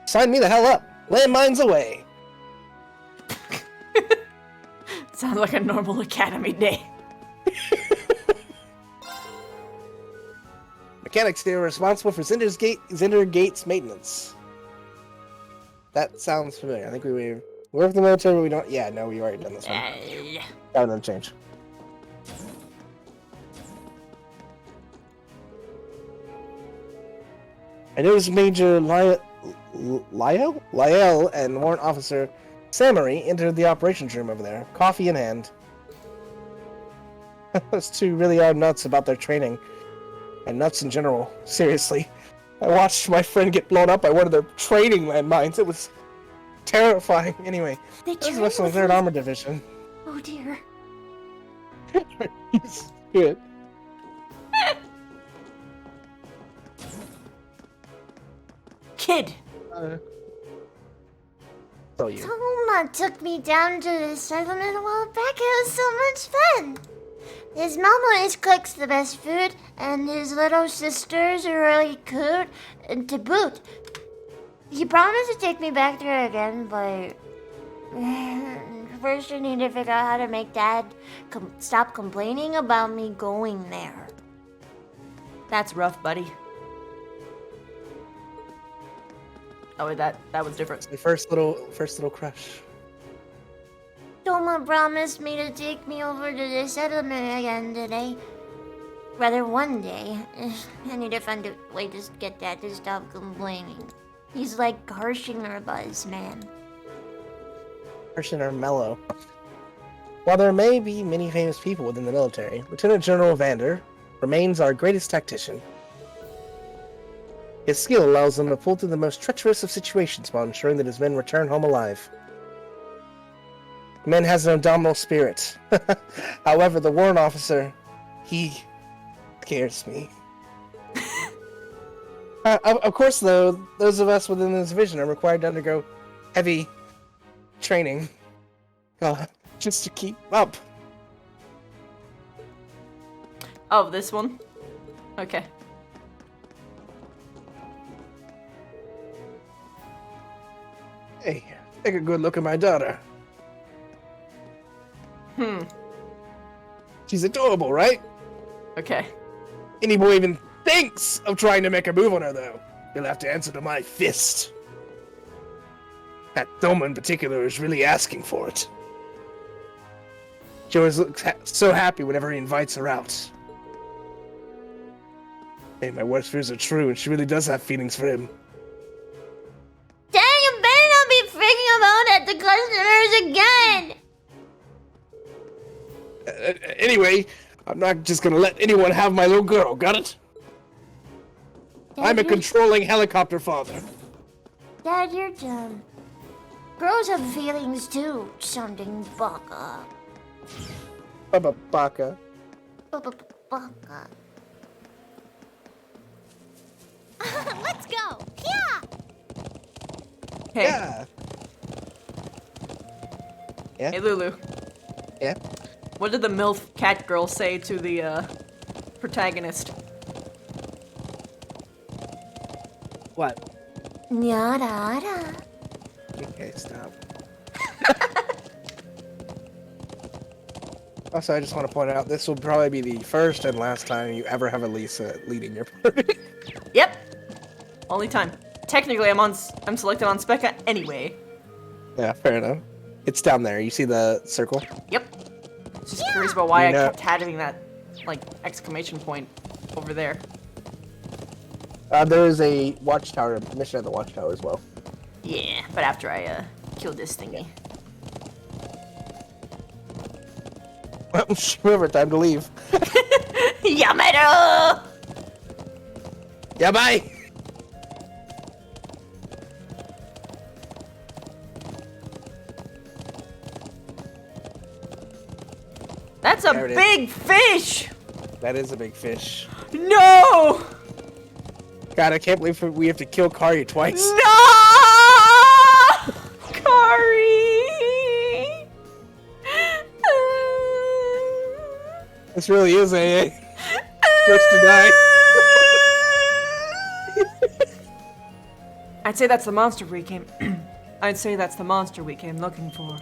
Sign me the hell up. Landmines away. Sounds like a normal academy day. Mechanics here are responsible for Zindergate's maintenance. That sounds familiar. I think we work for the military, but we don't. Yeah, no, we already done this one. That one change. I noticed Major Lyell and Warrant Officer Samari entered the operations room over there, coffee in hand. Those two really are nuts about their training. And nuts in general. Seriously. I watched my friend get blown up by one of their training landmines. It was terrifying. Anyway, They this is train Western with 3rd them? Armor Division. Oh dear. He's good. Kid! So you. Toma took me down to the settlement a while back. It was so much fun. His mom always cooks the best food, and his little sisters are really cute. And to boot, he promised to take me back there again, but first I need to figure out how to make Dad stop complaining about me going there. That's rough, buddy. Oh, wait, that was different. The first little crush. Toma promised me to take me over to the settlement again today. Rather, one day. I need to find a way to get Dad to stop complaining. He's like Harshinger Buzz, man. Harshinger mellow. While there may be many famous people within the military, Lieutenant General Vander remains our greatest tactician. His skill allows him to pull through the most treacherous of situations while ensuring that his men return home alive. The man has an indomitable spirit. However, the warrant officer, he scares me. Of course, though, those of us within this division are required to undergo heavy training just to keep up. Oh, this one? Okay. Hey, take a good look at my daughter. She's adorable, right? Okay. Any boy even thinks of trying to make a move on her, though, he'll have to answer to my fist. That Thoma in particular is really asking for it. She always looks so happy whenever he invites her out. Hey, my worst fears are true, and she really does have feelings for him. Dang, you better not be freaking about at the customers again! Anyway, I'm not just gonna let anyone have my little girl, got it? I'm a controlling helicopter father. Dad, you're dumb. Girls have feelings too, sounding baka. Baka. Baka. Let's go! Yeah! Hey. Yeah. Yeah? Hey, Lulu. Yeah? What did the MILF cat girl say to the, protagonist? What? Nyada. Okay, stop. Also, I just want to point out, this will probably be the first and last time you ever have Elisa leading your party. Yep. Only time. Technically, I'm selected on Specca anyway. Yeah, fair enough. It's down there. You see the circle? Yep. Just curious about why I know- kept having that, like, exclamation point over there. There is a watchtower mission at the watchtower as well. Yeah, but after I, killed this thingy. Well, whatever, time to leave. Yamero! Yeah, bye! That's a There it is. big fish! That is a big fish. No! God, I can't believe we have to kill Kari twice. No! Kari! This really is AA. First to die. I'd say that's the monster we came. I'd say that's the monster we came looking for.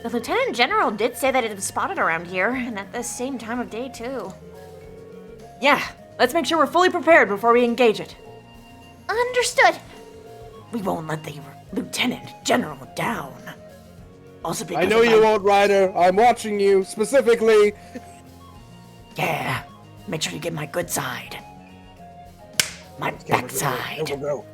The Lieutenant General did say that it was spotted around here, and at the same time of day, too. Yeah, let's make sure we're fully prepared before we engage it. Understood. We won't let the Lieutenant General down. Also because I know of you my- won't, Ryder. I'm watching you, specifically. Yeah, make sure you get my good side. My backside. Go.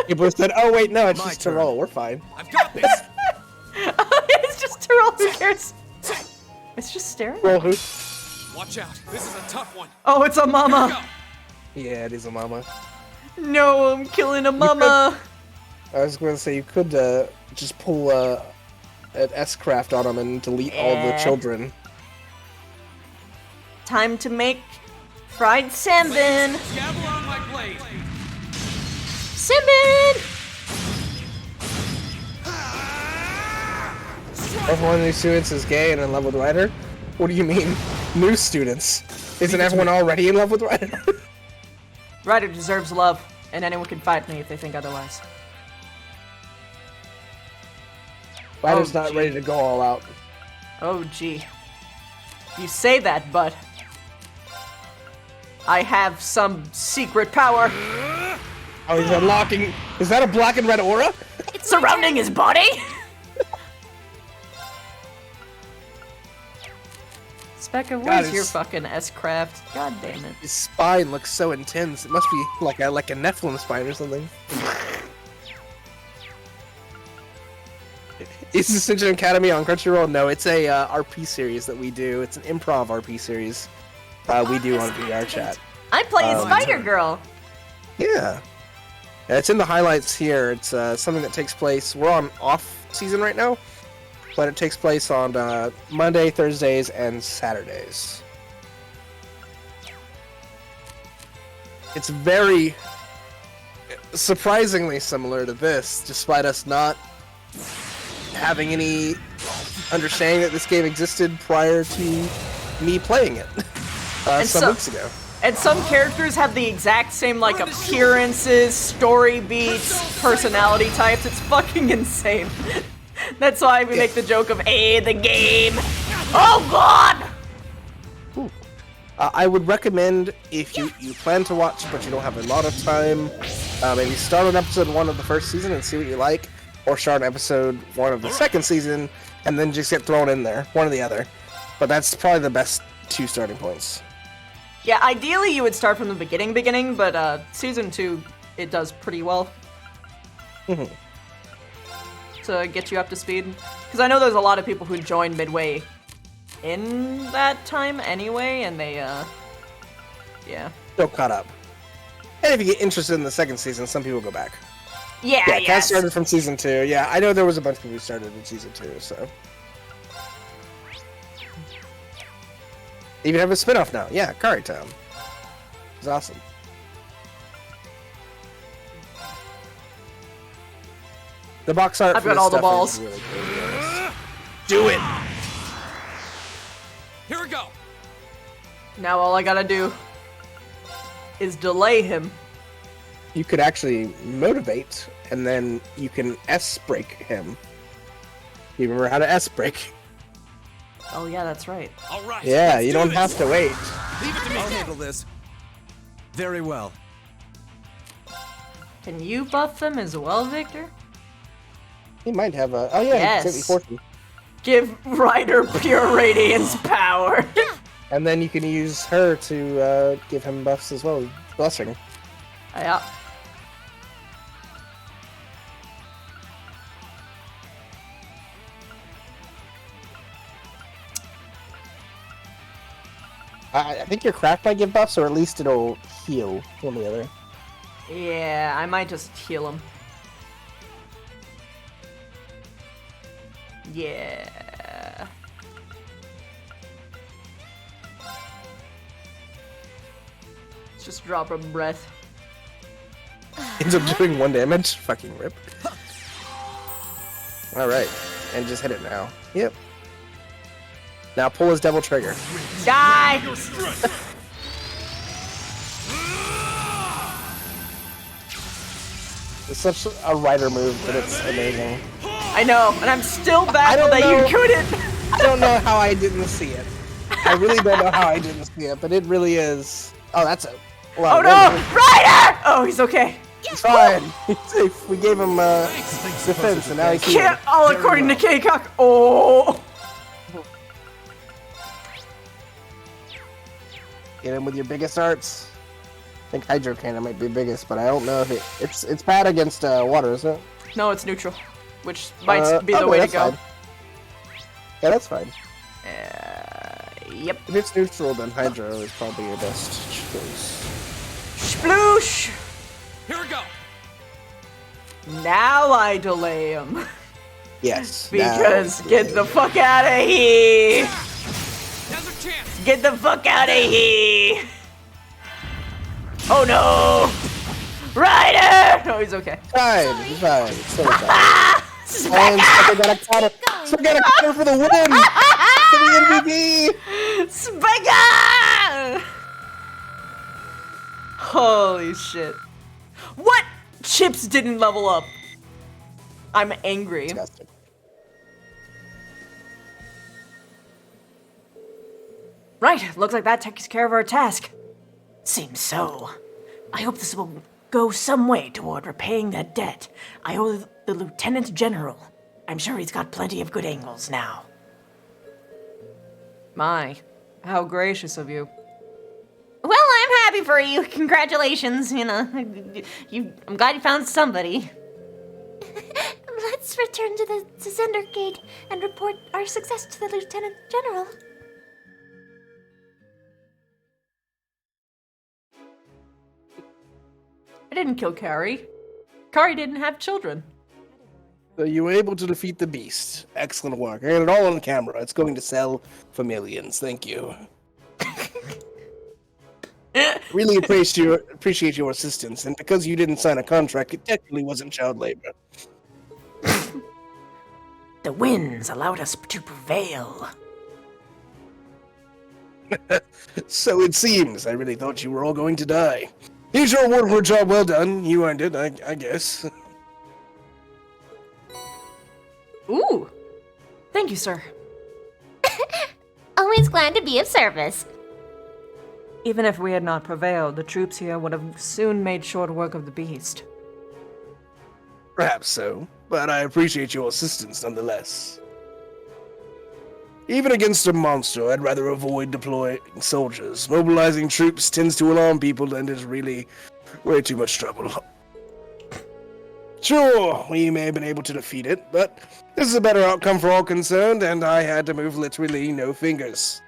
People said, "Oh wait, no, it's My just turn. Tyrol. We're fine." I've got this. It's just Tyrell, who cares? It's just staring. Roll who? Watch out. This is a tough one. Oh, it's a mama. Yeah, it is a mama. No, I'm killing a mama. I was going to say you could just pull an S-craft on them and delete all the Yeah. children. time to make fried salmon. Gavel on my blade. Salmon! Everyone in these students is gay and in love with Ryder? What do you mean? New students. Isn't everyone already in love with Ryder? Ryder deserves love, and anyone can fight me if they think otherwise. Ryder's Oh, not gee. ready to go all out. Oh, gee. You say that, but I have some secret power Oh, he's unlocking. Is that a black and red aura? surrounding his body. Specca, God, where's your it's- fucking S-craft? God damn it. His spine looks so intense. It must be like a Nephilim spine or something. Is Ascension Academy on Crunchyroll? No, it's a RP series that we do. It's an improv RP series we do on VR chat. I'm playing Spider-Girl. Yeah. It's in the highlights here. It's something that takes place. We're on off season right now, but it takes place on Monday, Thursdays, and Saturdays. It's very surprisingly similar to this, despite us not having any understanding that this game existed prior to me playing it some weeks ago. And some characters have the exact same, like, appearances, story beats, personality types. It's fucking insane. That's why we make the joke of, hey, the game. Oh, God! I would recommend, if you plan to watch but you don't have a lot of time, maybe start on episode 1 of the first season and see what you like, or start on episode 1 of the second season and then just get thrown in there, one or the other. But that's probably the best 2 starting points. Yeah, ideally you would start from the beginning, but season 2, it does pretty well. To get you up to speed. Because I know there's a lot of people who join midway in that time anyway, and they, yeah. Still caught up. And if you get interested in the second season, some people go back. Yeah, Yeah, Kat yes. started from season 2. Yeah, I know there was a bunch of people who started in season 2, so. Even have a spin-off now. Yeah, Kari Town. It's awesome. The box art I've for got this all the stuff balls. is really cool, to be honest. Do it! Here we go. Now all I gotta do is delay him. You could actually motivate, and then you can S-break him. You remember how to S-break? Oh yeah, that's right. All right. Yeah, let's you do don't this. have to wait. Leave it to me. I'll handle this. Very well. Can you buff them as well, Victor? He might have a... Oh yeah, Yes. he's fortune. Give Ryder pure radiance power. And then you can use her to give him buffs as well, blessing. Yeah. I think your craft might give buffs, or at least it'll heal one or the other. Yeah, I might just heal him. Yeah. Let's just drop a breath. Ends up doing 1 damage. Fucking rip. Alright. And just hit it now. Yep. Now pull his double trigger. Die! It's such a Rider move, but it's amazing. I know, and I'm still I baffled don't that know. you couldn't. I don't know how I didn't see it. I really don't know how I didn't see it, but it really is. Oh, that's a. Well, Oh no! Ryder! Oh, he's okay. He's fine. He's safe. We gave him defense, and now he Can't can't. all according to K-Cock. Oh! Get him with your biggest arts. I think Hydro Cannon might be biggest, but I don't know if it's bad against water, isn't it? No, it's neutral, which might be the okay, way to that's go. fine. Yeah, that's fine. Yep. If it's neutral, then Hydro is probably your best choice. Sploosh! Here we go. Now I delay him. Yes. Because get the fuck out of here! Now's our chance. Get the fuck out of here! Oh no! Ryder! No, he's okay. Fine. So fine. And Sucker got a counter. Sucker got a counter for the win! For the MVP! Spiker! Holy shit. What? Chips didn't level up. I'm angry. Disgusting. Right, looks like that takes care of our task. Seems so. I hope this will go some way toward repaying that debt. I owe the Lieutenant General. I'm sure he's got plenty of good angles now. My, how gracious of you. Well, I'm happy for you. Congratulations, you know. I'm glad you found somebody. Let's return to the Zender Gate and report our success to the Lieutenant General. I didn't kill Carrie. Carrie didn't have children. So you were able to defeat the beast. Excellent work. I got it all on camera. It's going to sell for millions. Thank you. Really appreciate your assistance, and because you didn't sign a contract, it technically wasn't child labor. The winds allowed us to prevail. So it seems. I really thought you were all going to die. Here's your award for a job well done. You earned it, I guess. Ooh. Thank you, sir. Always glad to be of service. Even if we had not prevailed, the troops here would have soon made short work of the beast. Perhaps so, but I appreciate your assistance nonetheless. Even against a monster, I'd rather avoid deploying soldiers. Mobilizing troops tends to alarm people and is really way too much trouble. Sure, we may have been able to defeat it, but this is a better outcome for all concerned, and I had to move literally no fingers.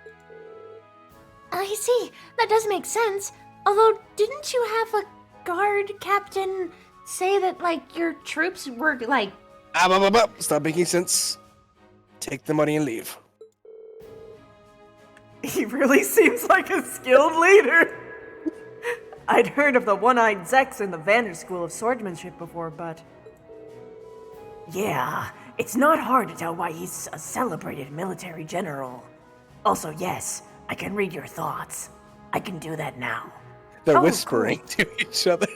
I see. That does make sense. Although, didn't you have a guard captain say that, like, your troops were, like... Stop making sense. Take the money and leave. He really seems like a skilled leader. I'd heard of the one-eyed Zex in the Vander School of Swordsmanship before, but... Yeah, it's not hard to tell why he's a celebrated military general. Also, yes, I can read your thoughts. I can do that now. They're Oh, whispering to each other.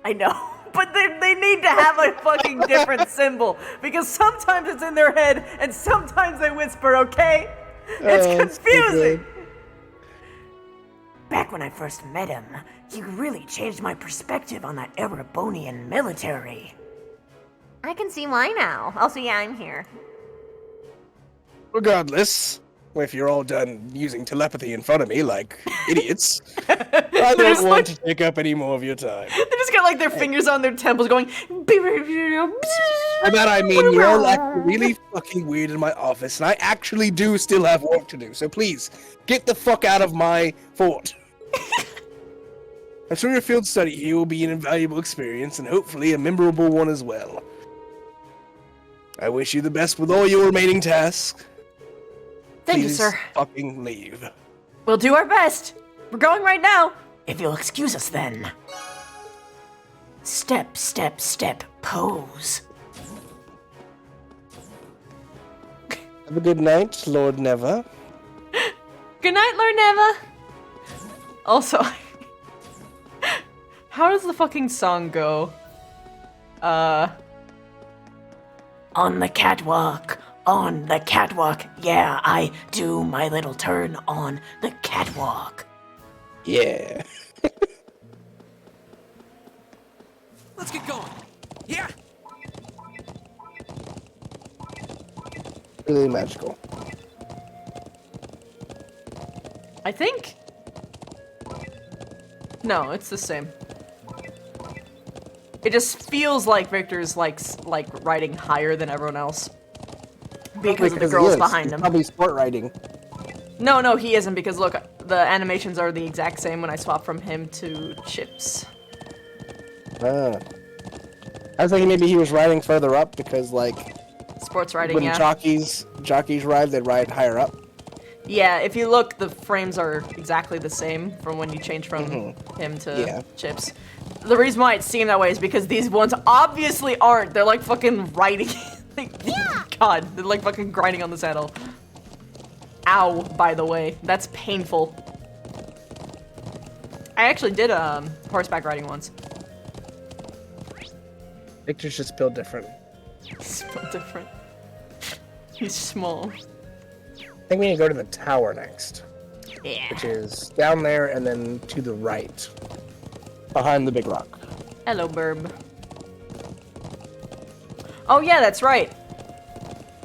I know, but they need to have a fucking different symbol, because sometimes it's in their head, and sometimes they whisper, okay? It's It's so confusing! good. Back when I first met him, he really changed my perspective on that Erebonian military. I can see why now. Also, yeah, I'm here. Regardless, if you're all done using telepathy in front of me like idiots, I There's don't want to take up any more of your time. They just got like their fingers on their temples going. By that I mean you're all acting really fucking weird in my office, and I actually do still have work to do, so please, get the fuck out of my fort. I'm sure your field study here will be an invaluable experience, and hopefully a memorable one as well. I wish you the best with all your remaining tasks. Thank you, Please sir. fucking leave. We'll do our best. We're going right now. If you'll excuse us then. Step, step, step, pose. Have a good night, Lord Neva. Good night, Lord Neva. Also, how does the fucking song go? On the catwalk, yeah, I do my little turn on the catwalk. Yeah. Let's get going. Yeah. Really magical. I think. No, it's the same. It just feels like Victor's like riding higher than everyone else because of the girls behind him. Probably sport riding. No, he isn't, because look, the animations are the exact same when I swap from him to Chips. Ah. I was thinking maybe he was riding further up because, like, Sports riding, when yeah. jockeys ride, they ride higher up. Yeah, if you look, the frames are exactly the same from when you change from him to Yeah. Chips. The reason why it seemed that way is because these ones obviously aren't. They're like fucking writing. Like, God, they're like fucking grinding on the saddle. Ow, by the way. That's painful. I actually did horseback riding once. Victor's just built different. It's built different. He's small. I think we need to go to the tower next, Yeah. which is down there and then to the right, behind the big rock. Hello, Burb. Oh yeah, that's right.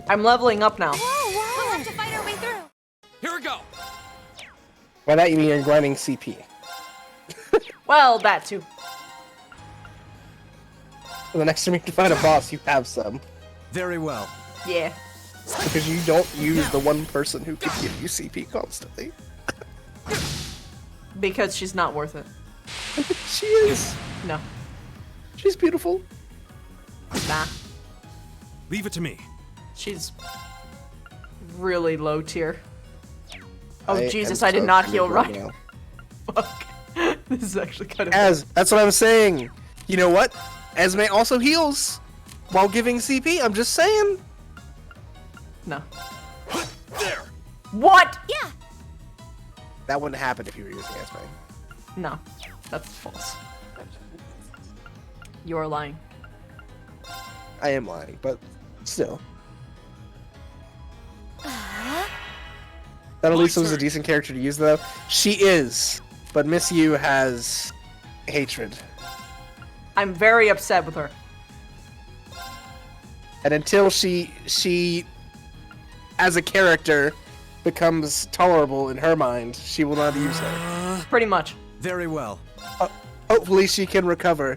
I'm leveling up now. We'll have to fight our way through. Here we go. By that you mean you're grinding CP. Well, that too. The next time you have to fight a boss, you have some. Very well. Yeah. Because you don't use the one person who can give you CP constantly. Because she's not worth it. She is. No. She's beautiful. Nah. Leave it to me. She's really low tier. Oh I Jesus, am I did so not screwed heal right. now. Fuck. This is actually kind of That's what I'm saying. You know what? Esme also heals while giving CP. I'm just saying. No. There. What? Yeah. That wouldn't happen if you were using Esme. No. That's false. You are lying. I am lying, but still. That Elisa was a decent character to use, though. She is, but Miss U has hatred. I'm very upset with her. And until she, as a character, becomes tolerable in her mind, she will not use her. Pretty much. Very well. Hopefully she can recover.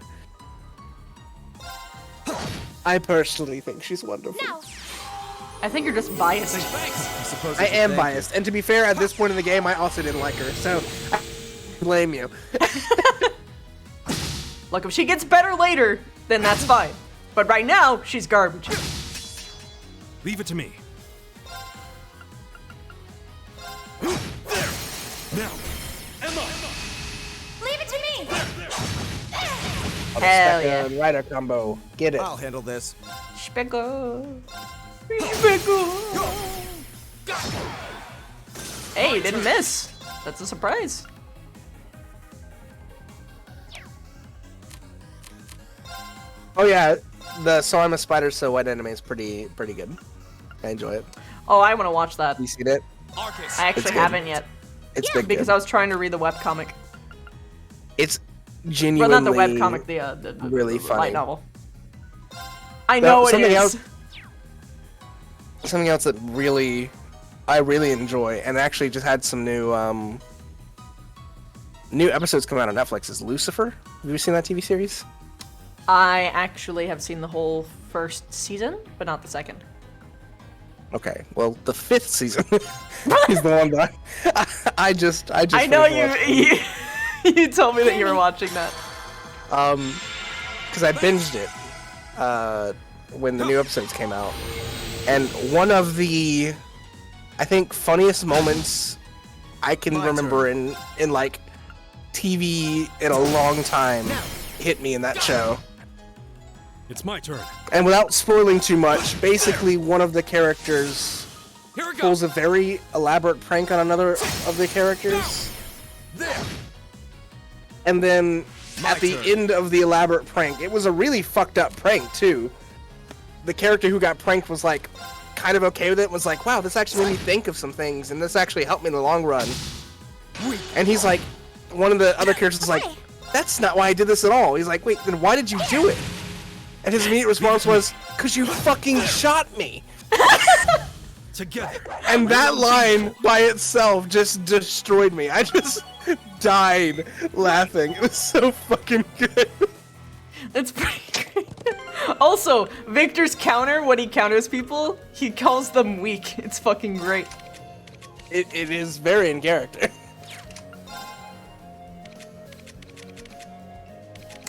I personally think she's wonderful. Now. I think you're just biased. I suppose I should am thank biased, and to be fair, at this point in the game, I also didn't like her, so I blame you. Look, if she gets better later, then that's fine. But right now, she's garbage. you. Leave it to me. There. Now. Emma. Leave it to me. Hell Specker yeah. and Rider combo. Get it. I'll handle this. Speckle. Speckle. Hey, you didn't miss. That's a surprise. Oh yeah, the So I'm a Spider So Wet anime is pretty good. I enjoy it. Oh, I want to watch that. You seen it? Arcus. I actually good. haven't yet. It's big Because I was trying to read the webcomic. It's Well, genuinely not the webcomic, the really the funny. light novel. I know it something is. else- Something else that I really enjoy, and actually just had some new episodes come out on Netflix, is Lucifer. Have you seen that TV series? I actually have seen the whole first season, but not the second. Okay, well, the 5th season is the one that I just I know finished watching. you told me that you were watching that. Because I binged it when the new episodes came out, and one of the, I think, funniest moments I can My remember in like TV in a long time hit me in that show. It's my turn. And without spoiling too much, basically one of the characters Here we go. pulls a very elaborate prank on another of the characters, There. and then My at the turn. end of the elaborate prank, it was a really fucked up prank too. The character who got pranked was like kind of okay with it, was like, wow, this actually made me think of some things, and this actually helped me in the long run. And he's like, one of the other characters is like, that's not why I did this at all. He's like, wait, then why did you do it? And his immediate response was, because you fucking shot me. Together. And that line by itself just destroyed me. I just died laughing. It was so fucking good. It's pretty great. Also, Victor's counter, when he counters people, he calls them weak. It's fucking great. It is very in character.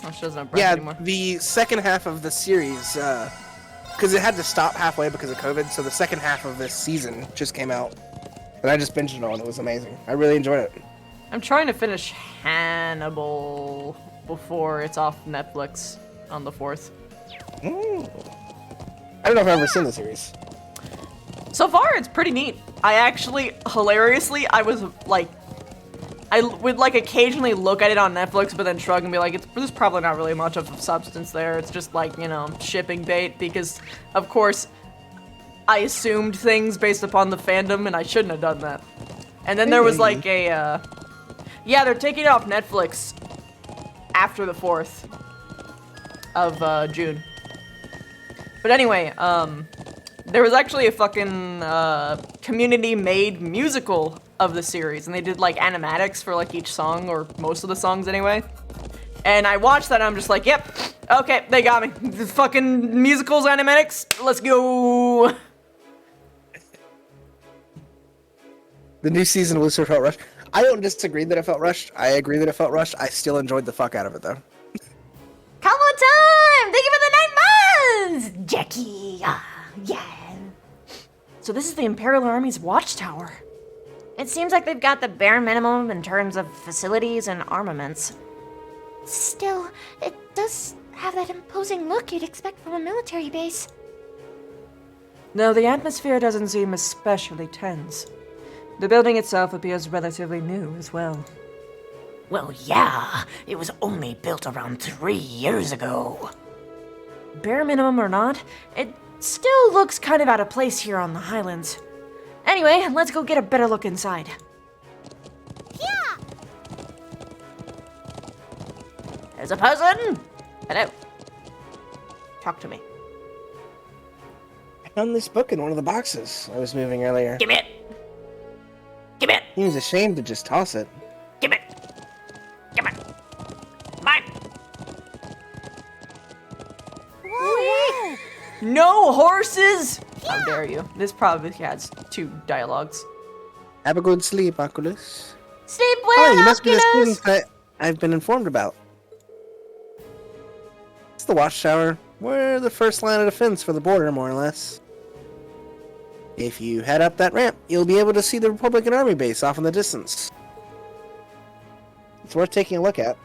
Oh, she doesn't have breath Yeah, anymore. the second half of the series, because it had to stop halfway because of COVID, so the second half of this season just came out. And I just binged it all, and it was amazing. I really enjoyed it. I'm trying to finish Hannibal before it's off Netflix on the 4th. I don't know if I've ever seen the series. So far, it's pretty neat. I actually, hilariously, I was like, I would like occasionally look at it on Netflix, but then shrug and be like, there's probably not really much of substance there. It's just like, you know, shipping bait because, of course, I assumed things based upon the fandom and I shouldn't have done that. And then there was like a, yeah, they're taking it off Netflix after the 4th of June. But anyway, there was actually a fucking community-made musical of the series, and they did like animatics for like each song, or most of the songs anyway. And I watched that and I'm just like, yep, okay, they got me. The fucking musicals, animatics, let's go. The new season of Lucifer felt rushed. I don't disagree that it felt rushed. I agree that it felt rushed. I still enjoyed the fuck out of it, though. Come on time! Thank you for the 9 months! Jackie! Yeah. So this is the Imperial Army's watchtower. It seems like they've got the bare minimum in terms of facilities and armaments. Still, it does have that imposing look you'd expect from a military base. No, the atmosphere doesn't seem especially tense. The building itself appears relatively new as well. Well, yeah, it was only built around 3 years ago. Bare minimum or not, it still looks kind of out of place here on the Highlands. Anyway, let's go get a better look inside. Yeah! There's a person! Hello. Talk to me. I found this book in one of the boxes I was moving earlier. Give me it! Give me it! Seems a shame to just toss it. Give it! Give it! Mine! Whoa! No horses! How dare you? This probably has 2 dialogues. Have a good sleep, Oculus. Sleep Oh, well, you must be the Oculus! student I've been informed about. It's the watchtower. We're the first line of defense for the border, more or less. If you head up that ramp, you'll be able to see the Republican Army base off in the distance. It's worth taking a look at.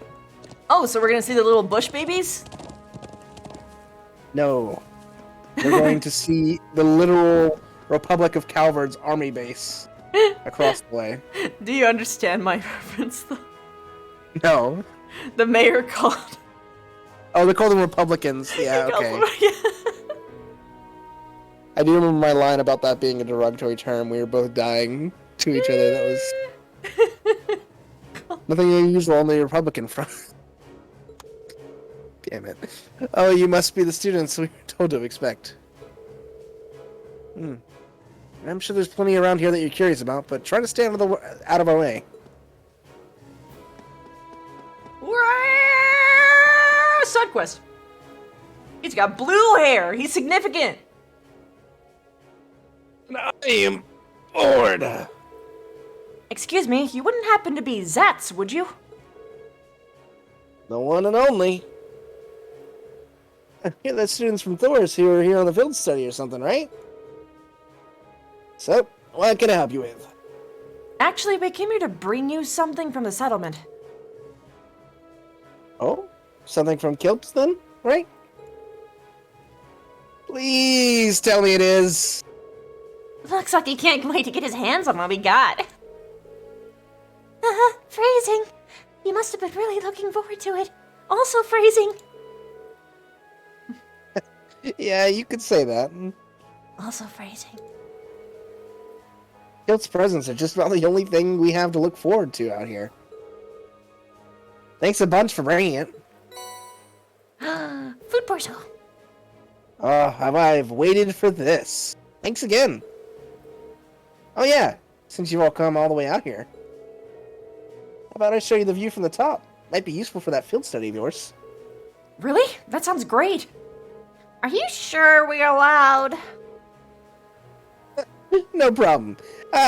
Oh, so we're gonna see the little bush babies? No. We're going to see the literal Republic of Calvard's army base across the way. Do you understand my reference though? No. The mayor called. Oh, they call them Republicans. Yeah, he called okay. them- yeah. I do remember my line about that being a derogatory term. We were both dying to each other. That was nothing unusual on the Republican front. Damn it. Oh, you must be the students we were told to expect. I'm sure there's plenty around here that you're curious about, but try to stay out of our way. Side quest. He's got blue hair. He's significant. I am bored. Excuse me, you wouldn't happen to be Zats, would you? The one and only. I hear that students from Thor's who are here on the field study or something, right? So, what can I help you with? Actually, we came here to bring you something from the settlement. Oh? Something from Kilps, then? Right? Please tell me it is. Looks like he can't wait to get his hands on what we got. Phrasing. You must have been really looking forward to it. Also phrasing. Yeah, you could say that. Also phrasing. Kilt's presents are just about the only thing we have to look forward to out here. Thanks a bunch for bringing it. Food parcel. I've waited for this. Thanks again. Oh yeah, since you've all come all the way out here. How about I show you the view from the top? Might be useful for that field study of yours. Really? That sounds great. Are you sure we're allowed? No problem.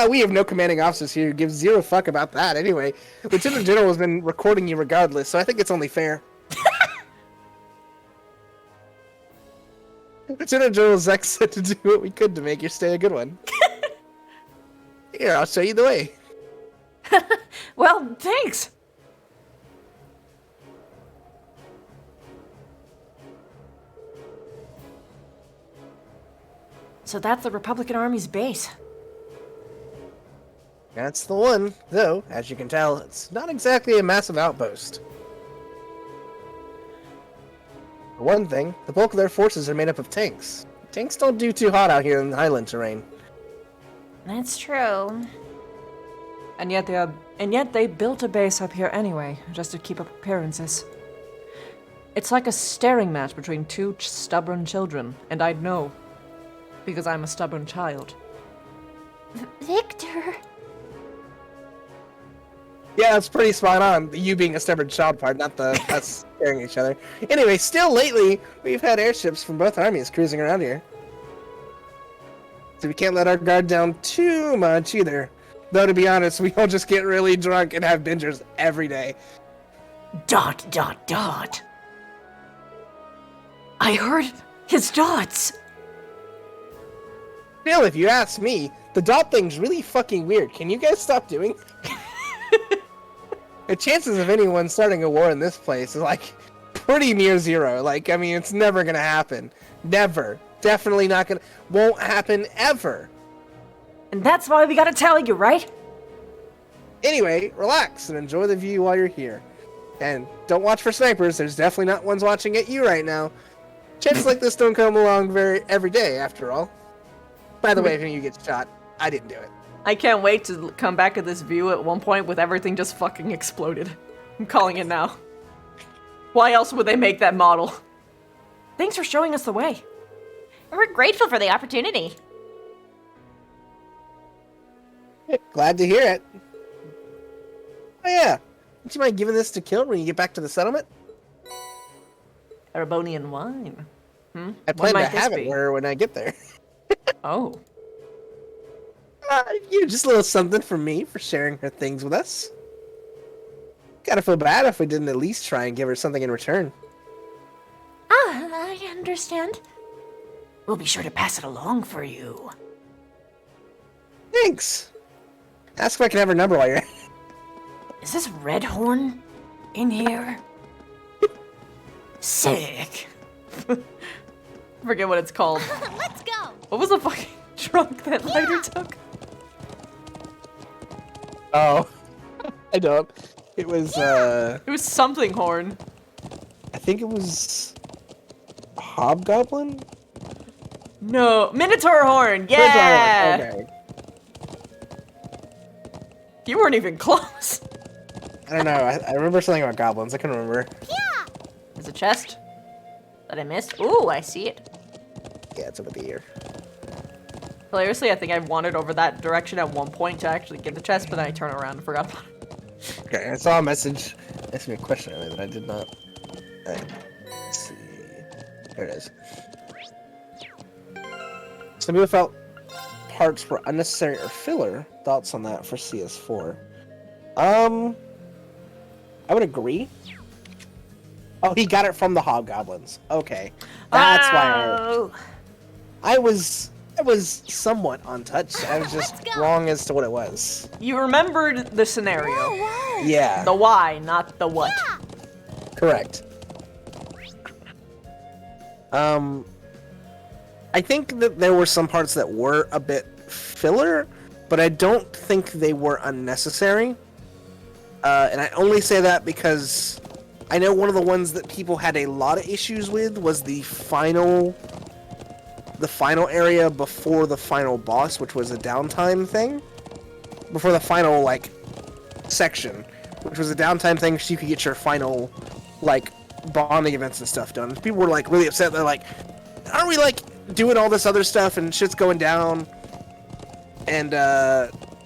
We have no commanding officers here who give zero fuck about that anyway. Lieutenant General has been recording you regardless, so I think it's only fair. Lieutenant General Zex said to do what we could to make your stay a good one. Here, I'll show you the way. Well, thanks. So that's the Republican Army's base. That's the one, though, as you can tell, it's not exactly a massive outpost. For one thing, the bulk of their forces are made up of tanks. Tanks don't do too hot out here in the highland terrain. That's true. And yet they built a base up here anyway, just to keep up appearances. It's like a staring match between two stubborn children, and I'd know. Because I'm a stubborn child. Victor. Yeah, that's pretty spot on. The you being a stubborn child part, not the us scaring each other. Anyway, still lately, we've had airships from both armies cruising around here. So we can't let our guard down too much either. Though, to be honest, we all just get really drunk and have bingers every day. ... I heard his dots. Still, if you ask me, the dot thing's really fucking weird. Can you guys stop doing it? The chances of anyone starting a war in this place is like pretty near zero. Like, I mean, it's never gonna happen. Never. Definitely not gonna. Won't happen ever. And that's why we gotta tell you, right? Anyway, relax and enjoy the view while you're here. And don't watch for snipers. There's definitely not ones watching at you right now. Chances like this don't come along every day, after all. By the way, if you get shot, I didn't do it. I can't wait to come back at this view at one point with everything just fucking exploded. I'm calling it now. Why else would they make that model? Thanks for showing us the way. We're grateful for the opportunity. Glad to hear it. Oh yeah, would you mind giving this to Kill when you get back to the settlement? Erebonian wine. I plan to might this have it be? when I get there. Oh. Just a little something from me for sharing her things with us. Gotta feel bad if we didn't at least try and give her something in return. Ah, I understand. We'll be sure to pass it along for you. Thanks. Ask if I can have her number while you're at it. Is this Redhorn in here? Sick. Forget what it's called. Let's go. What was the fucking drunk that lighter took? Oh, I don't. It was, It was something horn. I think it was Hobgoblin? No, Minotaur horn. Yeah. Okay. You weren't even close. I don't know. I remember something about goblins. I couldn't remember. There's a chest that I missed. Ooh, I see it. Yeah, it's over the ear. Hilariously, I think I wandered over that direction at one point to actually get the chest, but then I turned around and forgot about it. Okay, I saw a message asking me a question earlier that I did not. Alright, let's see. There it is. Some people felt parts were unnecessary or filler. Thoughts on that for CS4? I would agree. Oh, he got it from the hobgoblins. Okay, that's why I was somewhat untouched. I was just wrong as to what it was. You remembered the scenario. Yeah, The why, not the what. correct. I think that there were some parts that were a bit filler, but I don't think they were unnecessary. And I only say that because I know one of the ones that people had a lot of issues with was the final area before the final boss, which was a downtime thing. Before the final, like, section, which was a downtime thing so you could get your final, like, bonding events and stuff done. People were, like, really upset. They're like, aren't we, like, doing all this other stuff and shit's going down? And,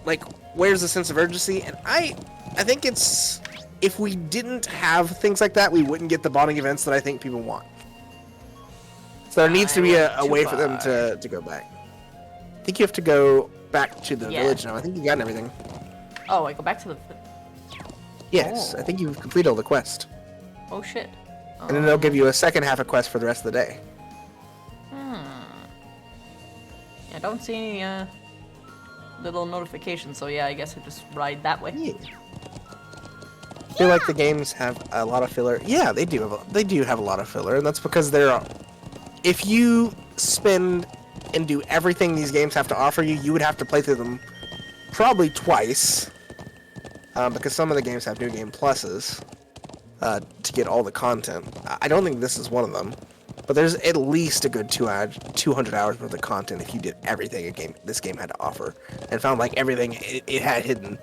like, where's the sense of urgency? And I think it's... If we didn't have things like that, we wouldn't get the bonding events that I think people want. So there needs to be a way for them to go back. I think you have to go back to the village now. I think you got everything. Oh, I go back to the... Yes, I think you've completed all the quest. Oh, shit. And then they'll give you a second half of quest for the rest of the day. I don't see any, little notification, so yeah, I guess I just ride that way. Yeah. I feel like the games have a lot of filler. Yeah, they do have a lot of filler, and that's because if you spend and do everything these games have to offer you, you would have to play through them probably twice, because some of the games have new game pluses to get all the content. I don't think this is one of them, but there's at least a good 200 hours worth of content if you did everything this game had to offer, and found like everything it had hidden.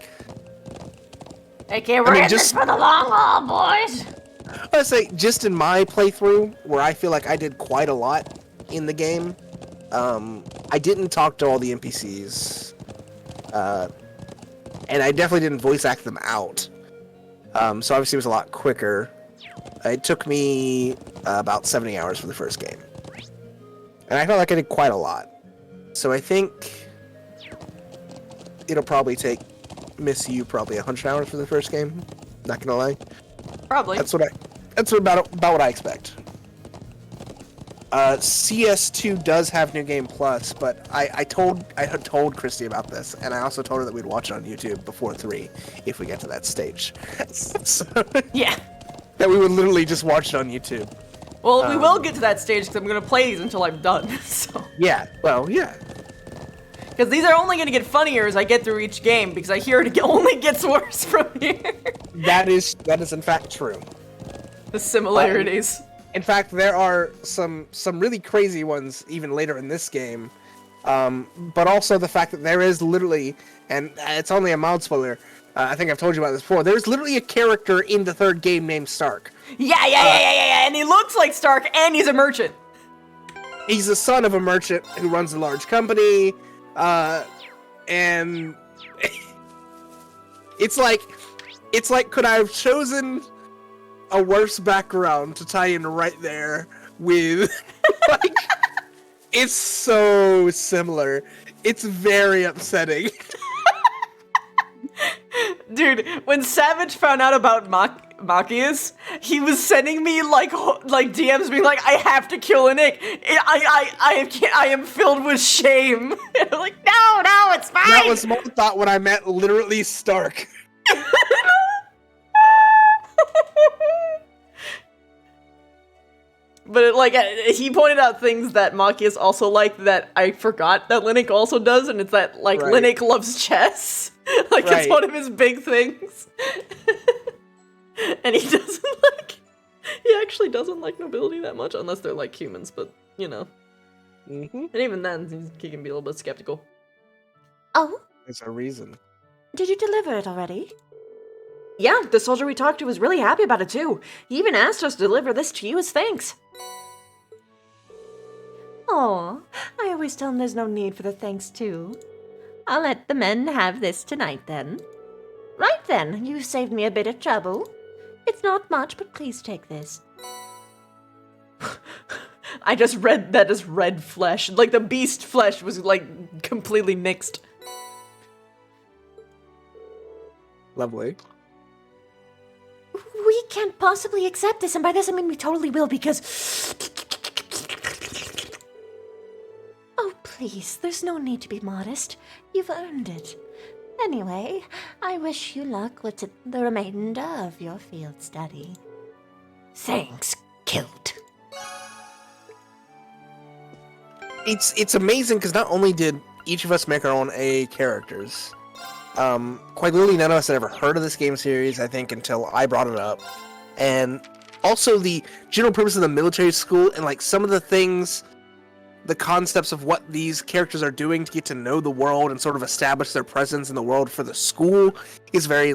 Okay, we're in this for the long haul, boys. I'd say just in my playthrough, where I feel like I did quite a lot in the game, I didn't talk to all the NPCs, and I definitely didn't voice act them out. So obviously it was a lot quicker. It took me about 70 hours for the first game. And I felt like I did quite a lot. So I think it'll probably take Miss You probably 100 hours for the first game. Not gonna lie. Probably. That's about what I expect. CS2 does have New Game Plus, but I had told Christy about this, and I also told her that we'd watch it on YouTube before 3 if we get to that stage. So, Yeah. that we would literally just watch it on YouTube. Well, we will get to that stage because I'm gonna play these until I'm done. So. Yeah. Well, yeah. Because these are only gonna get funnier as I get through each game, because I hear it only gets worse from here. That is in fact true. The similarities. In fact, there are some really crazy ones even later in this game, but also the fact that there is literally, and it's only a mild spoiler, I think I've told you about this before, there's literally a character in the third game named Stark. Yeah, and he looks like Stark, and he's a merchant. He's the son of a merchant who runs a large company, and it's like, could I have chosen a worse background to tie in right there with, like, it's so similar. It's very upsetting. Dude, when Savage found out about Machias, he was sending me like DMs being like, I have to kill a Nick. I am filled with shame. And I'm like, no, it's fine. That was my thought when I met literally Stark. But he pointed out things that Machias also liked that I forgot that Linux also does, and it's that Right. Linux loves chess. It's Right. one of his big things. And he actually doesn't like nobility that much, unless they're like humans, but you know. Mm-hmm. And even then, he can be a little bit skeptical. Oh, There's a reason. did you deliver it already? Yeah, the soldier we talked to was really happy about it too. He even asked us to deliver this to you as thanks. Oh, I always tell him there's no need for the thanks too. I'll let the men have this tonight then. Right then, you saved me a bit of trouble. It's not much, but please take this. I just read that as red flesh. Like the beast flesh was completely nixed. Lovely. We can't possibly accept this, and by this I mean we totally will, because... Oh, please, there's no need to be modest. You've earned it. Anyway, I wish you luck with the remainder of your field study. Thanks, Kilt. It's amazing because not only did each of us make our own AA characters, quite literally none of us had ever heard of this game series, I think, until I brought it up. And also the general purpose of the military school and some of the things, the concepts of what these characters are doing to get to know the world and sort of establish their presence in the world for the school is very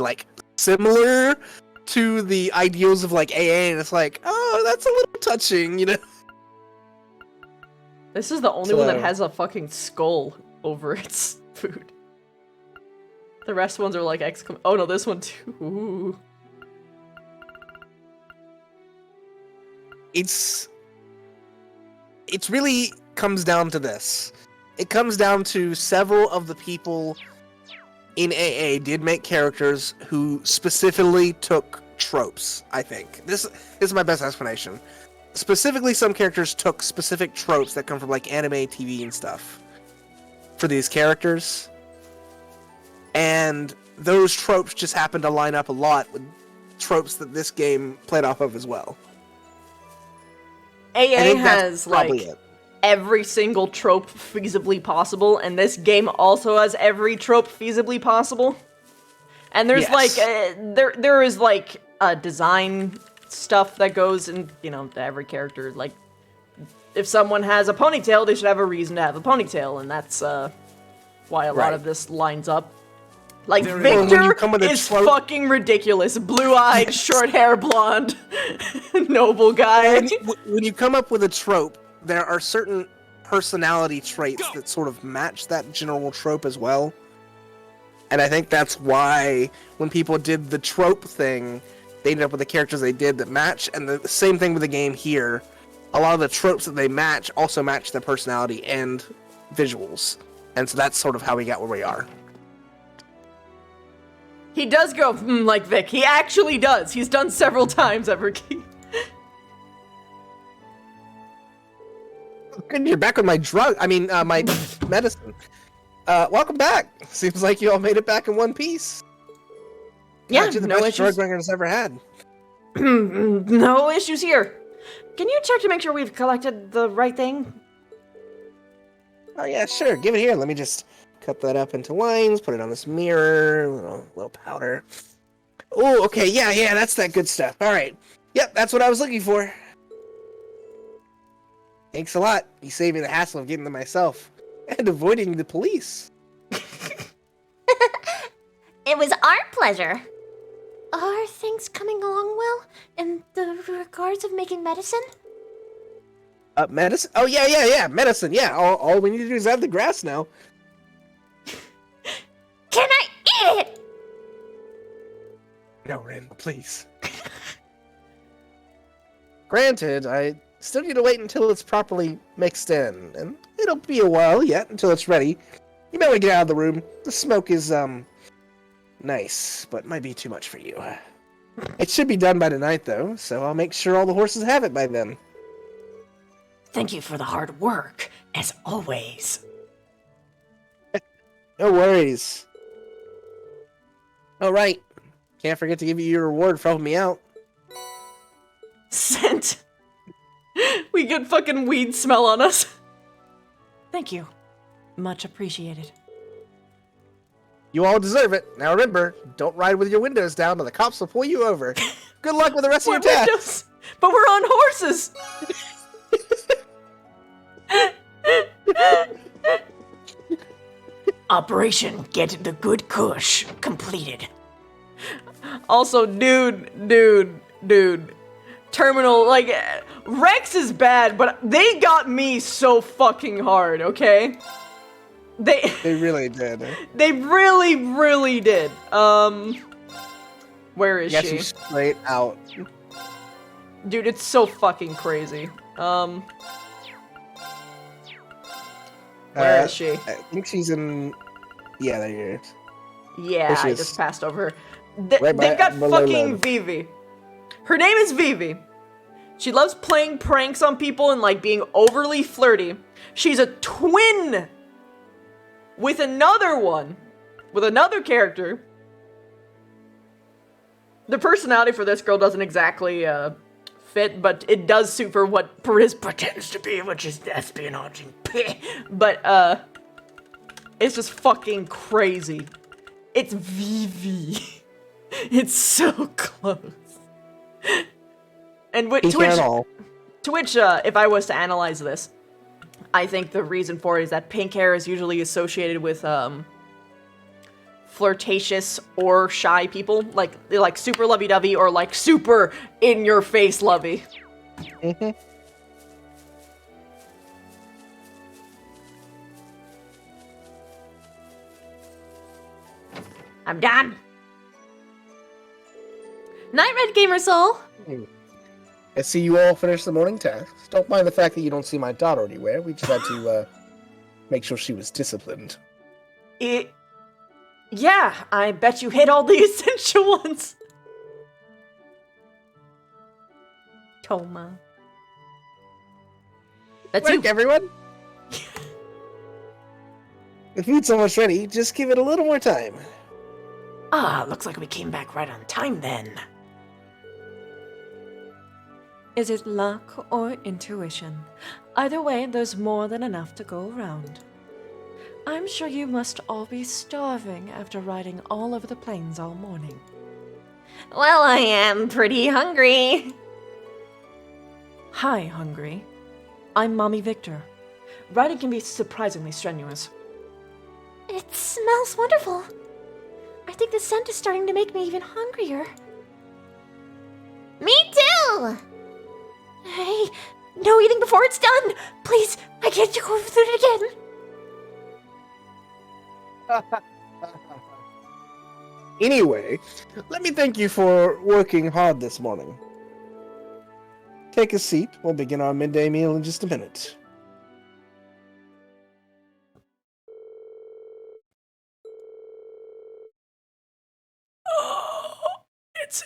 similar to the ideals of AA, and it's oh, that's a little touching, you know? This is the only one that has a fucking skull over its food. The rest ones are oh no, this one too. Ooh. It's really comes down to this. It comes down to several of the people in AA did make characters who specifically took tropes, I think. This is my best explanation. Specifically, some characters took specific tropes that come from anime, TV, and stuff for these characters. And those tropes just happen to line up a lot with tropes that this game played off of as well. I AA think that's has, probably like, it. every single trope feasibly possible, and this game also has every trope feasibly possible. And there's, Yes. like, there is, like, design stuff that goes in, you know, to every character. Like, if someone has a ponytail, they should have a reason to have a ponytail, and that's, why a lot Right. of this lines up. Like, There- Well, when you Victor come with a is trope- fucking ridiculous. Blue-eyed, short hair, blonde, noble guy. When you come up with a trope, there are certain personality traits that sort of match that general trope as well. And I think that's why when people did the trope thing, they ended up with the characters they did that match. And the same thing with the game here. A lot of the tropes that they match also match their personality and visuals. And so that's sort of how we got where we are. He does go, like Vic. He actually does. He's done several times, Everkey. Good, you're back with my my medicine. Welcome back. Seems like you all made it back in one piece. Yeah, God, you're the no best issues. drug runner's ever had. No issues here. Can you check to make sure we've collected the right thing? Oh yeah, sure. Give it here. Let me just cut that up into lines. Put it on this mirror. A little powder. Oh, okay. Yeah. That's that good stuff. All right. Yep, that's what I was looking for. Thanks a lot. You saved me the hassle of getting them myself and avoiding the police. It was our pleasure. Are things coming along well in the regards of making medicine? Medicine? Oh, yeah. Medicine. Yeah. All we need to do is have the grass now. Can I eat it? No, Rin, please. Granted, I still need to wait until it's properly mixed in, and it'll be a while yet until it's ready. You might want to get out of the room. The smoke is, nice, but might be too much for you. It should be done by tonight, though, so I'll make sure all the horses have it by then. Thank you for the hard work, as always. No worries. All right. Can't forget to give you your reward for helping me out. Scent. We get fucking weed smell on us. Thank you. Much appreciated. You all deserve it. Now remember, don't ride with your windows down or the cops will pull you over. Good luck with the rest of your We're task. windows, but we're on horses. Operation Get the Good Kush completed. Also, dude. Terminal, like, Rex is bad, but they got me so fucking hard, okay? They really did. They really did. Where is Got she? you straight out. Dude, it's so fucking crazy. Where is she? I think she's in... Yeah, there you are. Yeah, There she I is. just passed over her. Right They've got below fucking Lem. Vivi. Her name is Vivi. She loves playing pranks on people and, like, being overly flirty. She's a twin with another one, with another character. The personality for this girl doesn't exactly fit, but it does suit for what Periz pretends to be, which is espionage. But it's just fucking crazy. It's Vivi. It's so close. And Pink hair and all. to which, if I was to analyze this, I think the reason for it is that pink hair is usually associated with flirtatious or shy people, like super lovey-dovey or like super in-your-face lovey. Mm-hmm. I'm done. Night, Red Gamer Soul. I see you all finished the morning tasks. Don't mind the fact that you don't see my daughter anywhere. We just had to make sure she was disciplined. Yeah, I bet you hit all the essential ones. Toma. That's you. Work, everyone. The food's almost ready. Just give it a little more time. Ah, looks like we came back right on time then. Is it luck or intuition? Either way, there's more than enough to go around. I'm sure you must all be starving after riding all over the plains all morning. Well, I am pretty hungry. Hi, Hungry. I'm Mommy Victor. Riding can be surprisingly strenuous. It smells wonderful. I think the scent is starting to make me even hungrier. Me too! Hey, no eating before it's done! Please, I can't go through it again. Anyway, let me thank you for working hard this morning. Take a seat. We'll begin our midday meal in just a minute.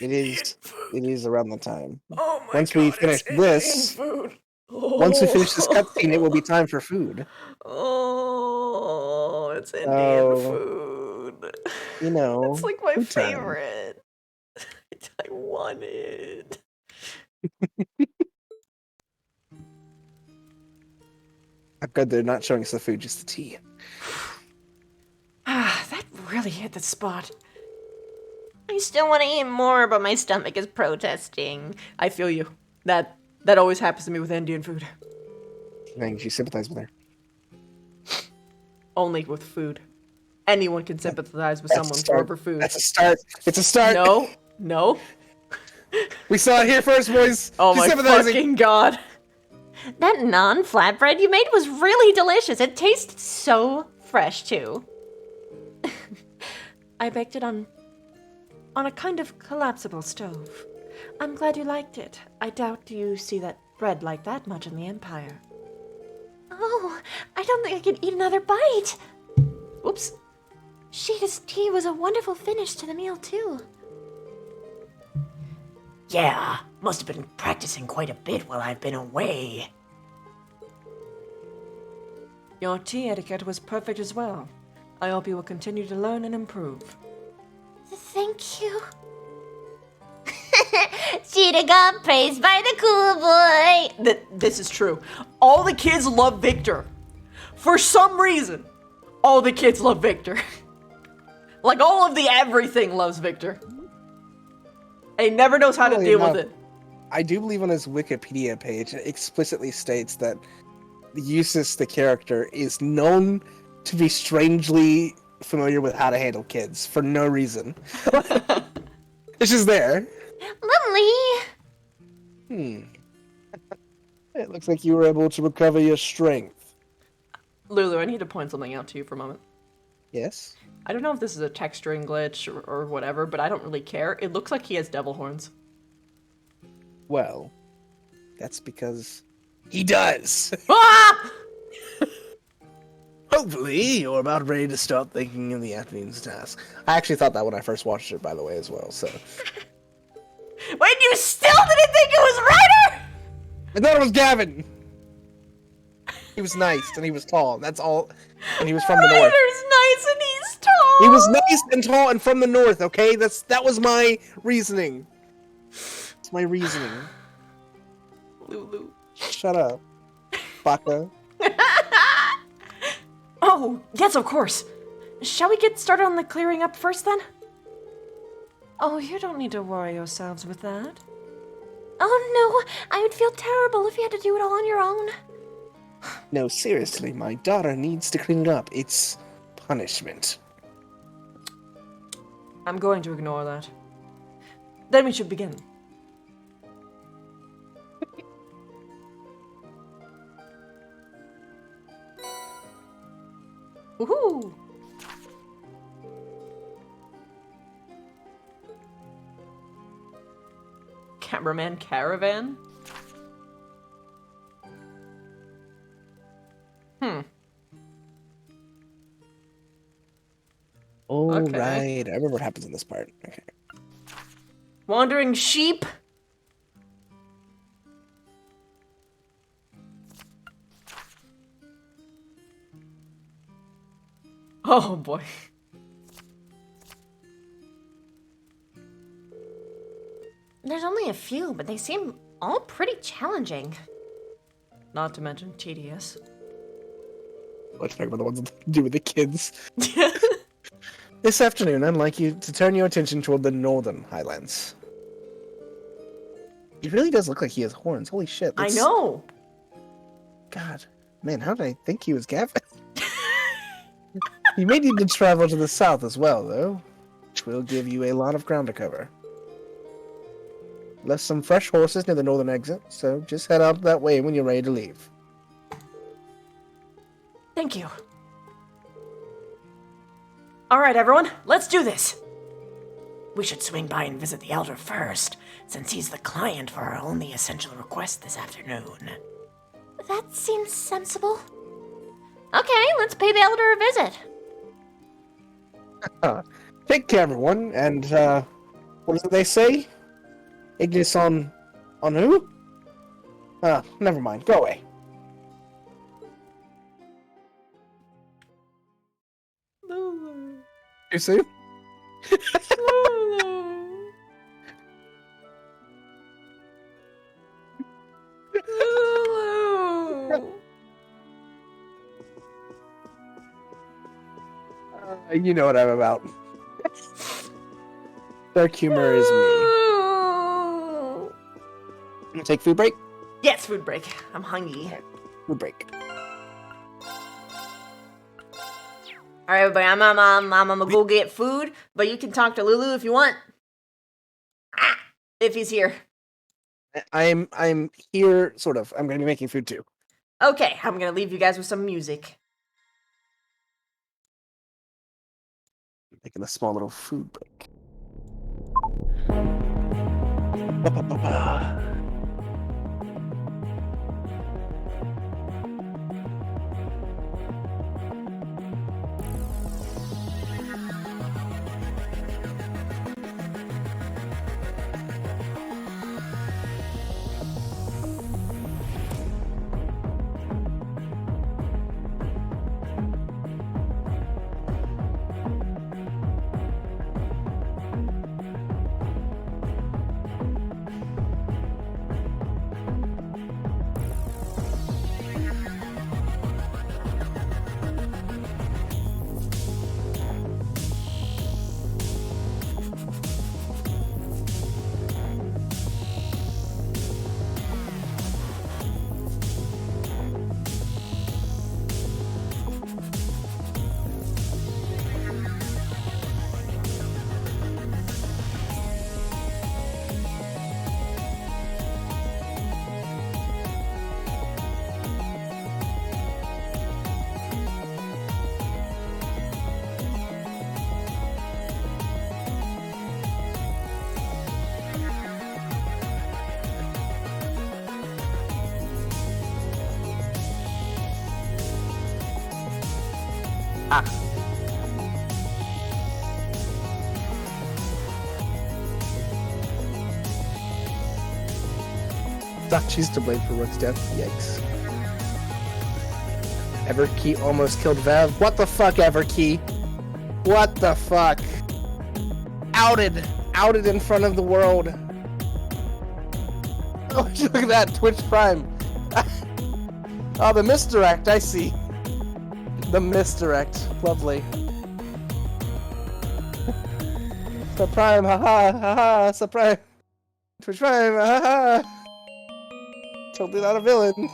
It is around the time. Oh my Once we God, finish it's this, Indian food. once we finish this cutscene, it will be time for food. Oh, it's Indian Oh. food. You know, It's like my food time. favorite. I want it. I'm glad they're not showing us the food, just the tea. Ah, that really hit the spot. I still want to eat more, but my stomach is protesting. I feel you. That always happens to me with Indian food. Thanks, you sympathize with her. Only with food. Anyone can sympathize with That's a someone start. for food. That's a start. It's a start. No. We saw it here first, boys. Oh She's my sympathizing. fucking god. That naan flatbread you made was really delicious. It tastes so fresh, too. I baked it on a kind of collapsible stove. I'm glad you liked it. I doubt you see that bread like that much in the Empire. Oh, I don't think I can eat another bite. Oops. Sheeta's tea was a wonderful finish to the meal, too. Yeah, must have been practicing quite a bit while I've been away. Your tea etiquette was perfect as well. I hope you will continue to learn and improve. Thank you. Cheetah got praised by the cool boy. This is true. All the kids love Victor. For some reason, all the kids love Victor. Like all of the everything loves Victor. And he never knows how to Really deal not. with it. I do believe on his Wikipedia page it explicitly states that Eustace, the character, is known to be strangely familiar with how to handle kids for no reason. It's just there. Lovely. It looks like you were able to recover your strength. Lulu, I need to point something out to you for a moment. Yes? I don't know if this is a texturing glitch or whatever, but I don't really care. It looks like he has devil horns. Well, that's because he does. Ah! Hopefully, you're about ready to start thinking of the afternoon's task. I actually thought that when I first watched it, by the way, as well, so... Wait, you still didn't think it was Ryder? I thought it was Gavin! He was nice, and he was tall, that's all. And he was from the north. Ryder's nice and he's tall. He was nice and tall and from the north, okay? That was my reasoning. It's my reasoning. Lulu. Shut up, Baka. Oh, yes, of course. Shall we get started on the clearing up first, then? Oh, you don't need to worry yourselves with that. Oh no, I would feel terrible if you had to do it all on your own. No, seriously, my daughter needs to clean it up. It's punishment. I'm going to ignore that. Then we should begin. Woohoo! Cameraman caravan? Oh, Okay. right. I remember what happens in this part. Okay. Wandering sheep? Oh boy. There's only a few, but they seem all pretty challenging. Not to mention tedious. Let's talk about the ones that do with the kids. This afternoon, I'd like you to turn your attention toward the northern highlands. He really does look like he has horns. Holy shit. I know! God. Man, how did I think he was Gavin? You may need to travel to the south as well, though, which will give you a lot of ground to cover. Left some fresh horses near the northern exit, so just head out that way when you're ready to leave. Thank you. Alright, everyone, let's do this. We should swing by and visit the Elder first, since he's the client for our only essential request this afternoon. That seems sensible. Okay, let's pay the Elder a visit. Take care, everyone, and, what is it they say? Ignis on who? Never mind. Go away. Too soon? You know what I'm about. Dark humor is me. Take food break? Yes, food break. I'm hungry. Food break. Alright, everybody, I'm gonna go get food, but you can talk to Lulu if you want. If he's here. I'm here, sort of. I'm gonna be making food too. Okay, I'm gonna leave you guys with some music. Taking a small little food break. Doc Cheese to blame for Rook's death. Yikes. Everkey almost killed Vav. What the fuck, Everkey? What the fuck? Outed. Outed in front of the world. Oh, look at that. Twitch Prime. Oh, the misdirect. I see. The misdirect. Lovely. Subprime. Haha. Haha. Subprime. Twitch Prime. Haha. Totally not a villain.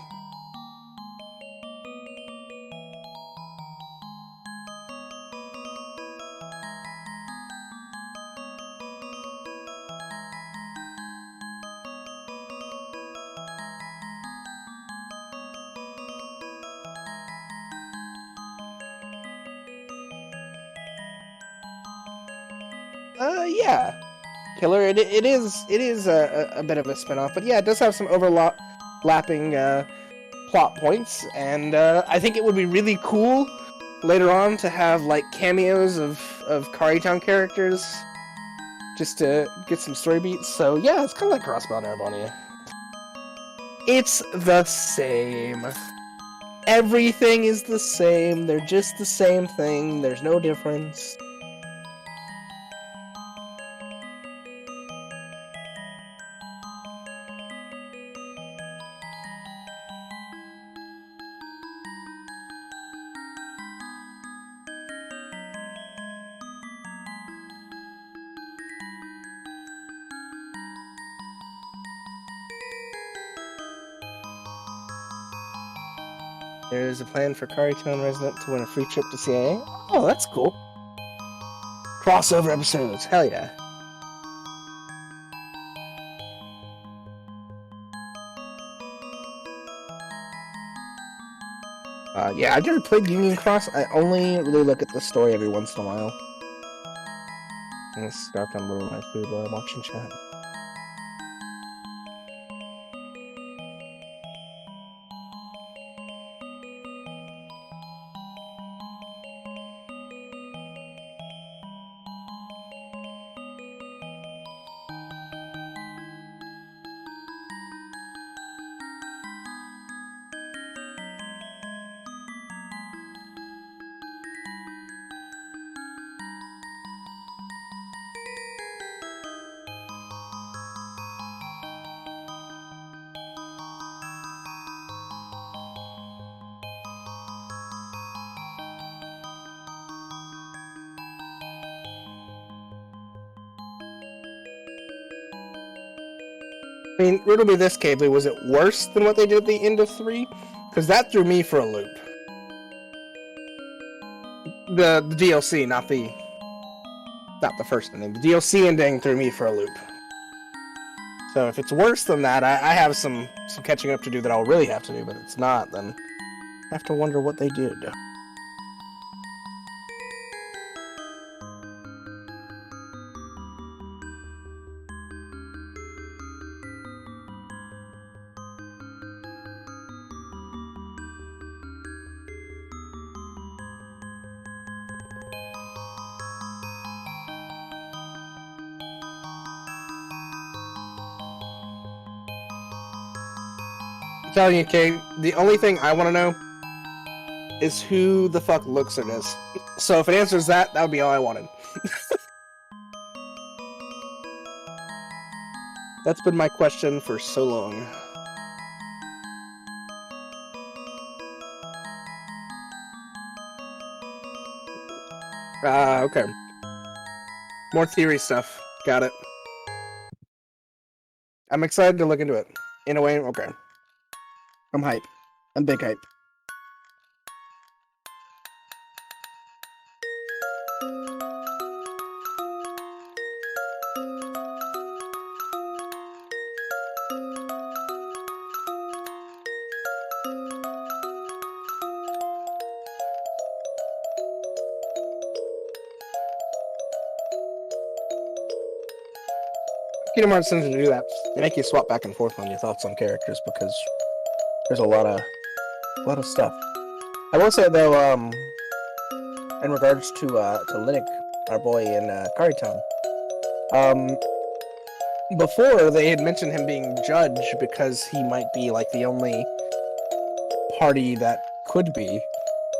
Yeah. Killer, it is a bit of a spin-off, but yeah, it does have some overlapping plot points, and I think it would be really cool later on to have like cameos of Karytown characters just to get some story beats. So yeah, it's kind of like Crossbow and Arabonia. It's the same. Everything is the same. They're just the same thing. There's no difference. There's a plan for Karitown resident to win a free trip to CIA. Oh, that's cool. Crossover episodes. Hell yeah. Yeah, I've never played Union Cross. I only really look at the story every once in a while. I'm gonna scarf down a little of my food while I'm watching chat. I mean, riddle me this, Cable. Was it worse than what they did at the end of 3? Because that threw me for a loop. The DLC, not the first ending. The DLC ending threw me for a loop. So if it's worse than that, I have some catching up to do that I'll really have to do, but if it's not, then I have to wonder what they did. I'm telling you, Kate, the only thing I want to know is who the fuck looks at this. So if it answers that, that would be all I wanted. That's been my question for so long. Okay. More theory stuff. Got it. I'm excited to look into it. In a way, okay. I'm hype. I'm big hype. Kingdom Hearts tends to do that. They make you swap back and forth on your thoughts on characters because there's a lot of stuff. I will say though, in regards to Linux, our boy in Karitown, before they had mentioned him being judge because he might be like the only party that could be,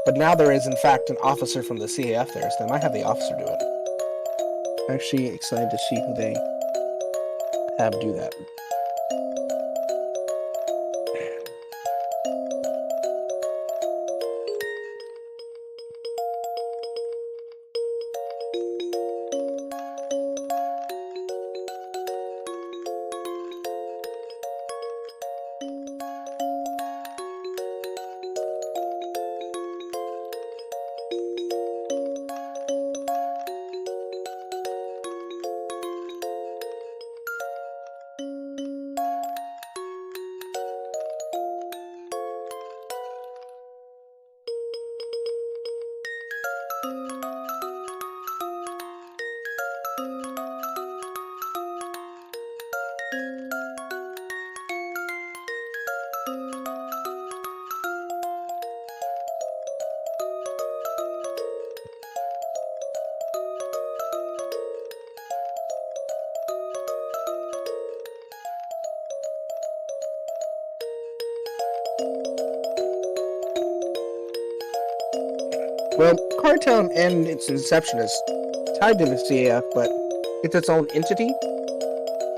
but now there is in fact an officer from the CAF there, so they might have the officer do it. I'm actually excited to see who they have do that. Well, Kartown and its inception is tied to the CAF, but it's its own entity,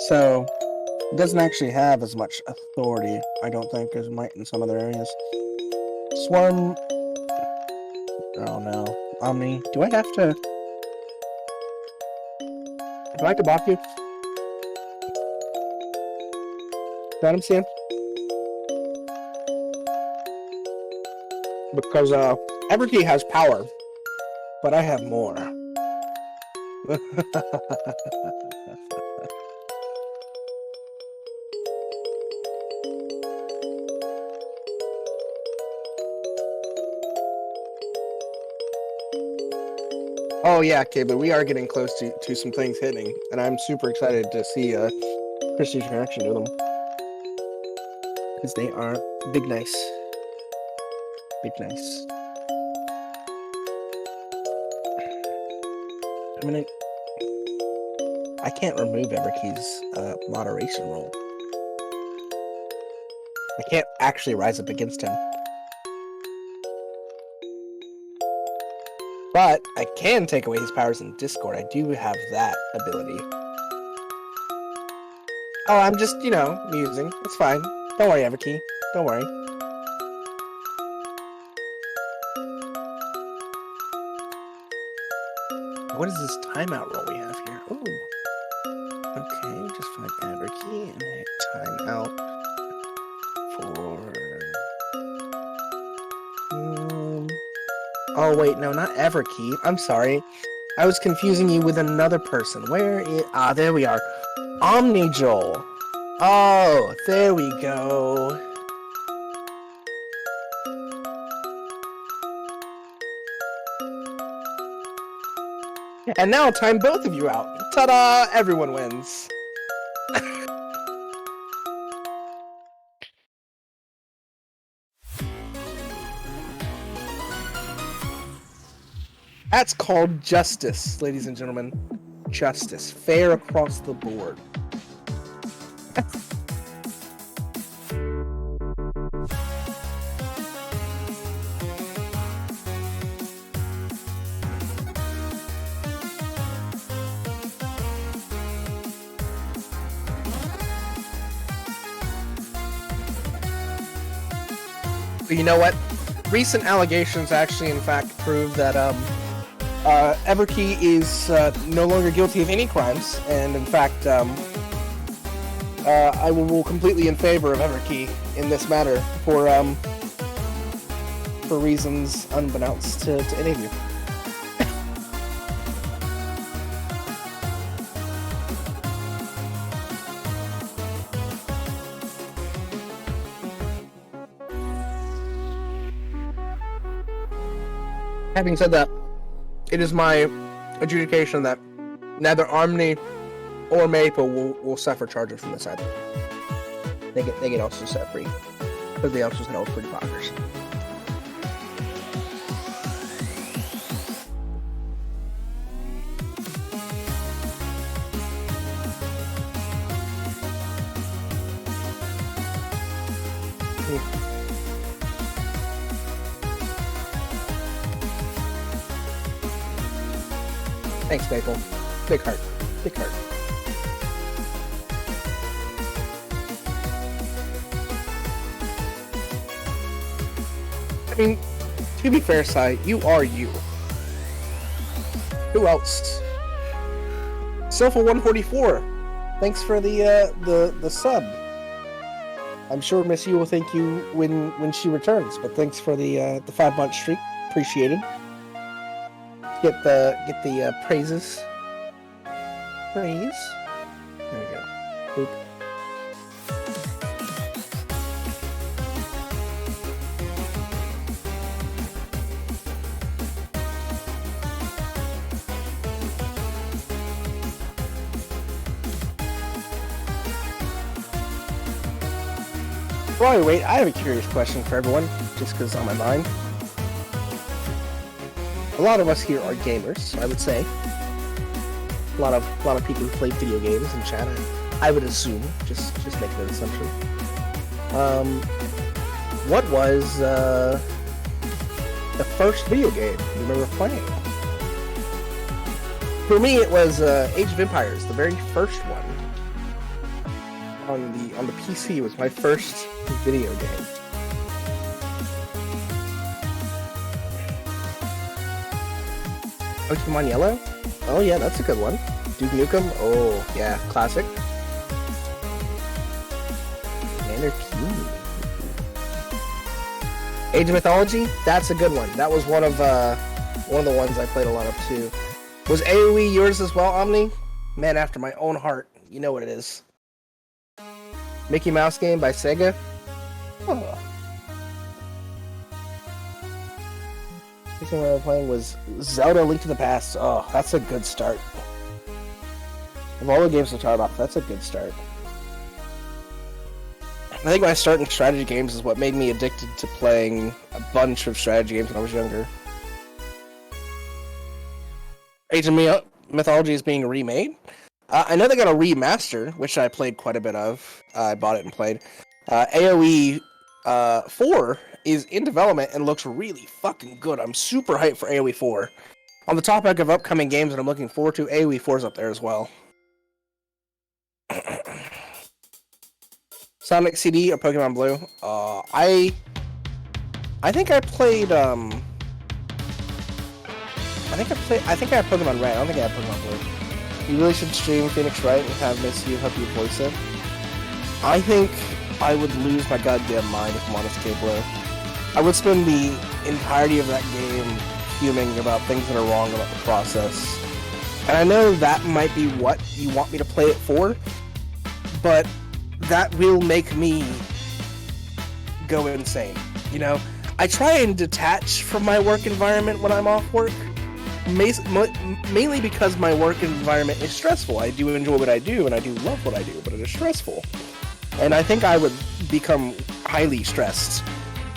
so it doesn't actually have as much authority, I don't think, as it might in some other areas. Swarm... Oh no. Omni, do I have to... Do I have to block you? Got him, Sam? Because Everkey has power, but I have more. Oh yeah, okay, but we are getting close to some things hitting, and I'm super excited to see Christy's reaction to them. Because they are big nice. Big nice. I can't remove Everkey's moderation role. I can't actually rise up against him. But I can take away his powers in Discord. I do have that ability. Oh, I'm just, musing. It's fine. Don't worry, Everkey. Don't worry. What is this timeout roll we have here? Ooh. Okay, just find Everkey and hit timeout for... Oh, wait, no, not Everkey. I'm sorry. I was confusing you with another person. Where is... Ah, there we are. Omnijol. Oh, there we go. And now I'll time both of you out. Ta-da! Everyone wins. That's called justice, ladies and gentlemen. Justice. Fair across the board. But you know what? Recent allegations actually, in fact, prove that Everkey is no longer guilty of any crimes, and in fact, I will rule completely in favor of Everkey in this matter for reasons unbeknownst to any of you. Having said that, it is my adjudication that neither Omni or Maple will suffer charges from this either. They get also set free, because they also held pretty poggers. Thanks, Maple. Big heart. Big heart. I mean, to be fair, Sai, you are you. Who else? Sofa144. Thanks for the sub. I'm sure Miss U will thank you when she returns, but thanks for the 5-month streak. Appreciated. Get the praises. Praise. There we go. Boop. While we wait, I have a curious question for everyone, just because it's on my mind. A lot of us here are gamers, I would say. A lot of people who play video games in chat. I would assume, just making an assumption. What was the first video game you remember playing? For me, it was Age of Empires, the very first one. On the PC was my first video game. Pokemon Yellow? Oh yeah, that's a good one. Duke Nukem? Oh yeah, classic. Commander Keen. Age of Mythology, that's a good one. That was one of the ones I played a lot of too. Was AoE yours as well, Omni? Man after my own heart. You know what it is. Mickey Mouse game by Sega. Oh. The thing I was playing was Zelda Link to the Past. Oh, that's a good start. Of all the games to start off, that's a good start. I think my start in strategy games is what made me addicted to playing a bunch of strategy games when I was younger. Age of Mythology is being remade. I know they got a remaster, which I played quite a bit of. I bought it and played. AoE 4 is in development and looks really fucking good. I'm super hyped for AoE 4. On the topic of upcoming games that I'm looking forward to, AoE 4 is up there as well. Sonic CD or Pokemon Blue? I think I played I think I have Pokemon Red. I don't think I have Pokemon Blue. You really should stream Phoenix Wright and have Miss You help you voice it. I think I would lose my goddamn mind if I'm honest, K-Blue. I would spend the entirety of that game fuming about things that are wrong about the process. And I know that might be what you want me to play it for, but that will make me go insane. You know, I try and detach from my work environment when I'm off work, mainly because my work environment is stressful. I do enjoy what I do, and I do love what I do, but it is stressful. And I think I would become highly stressed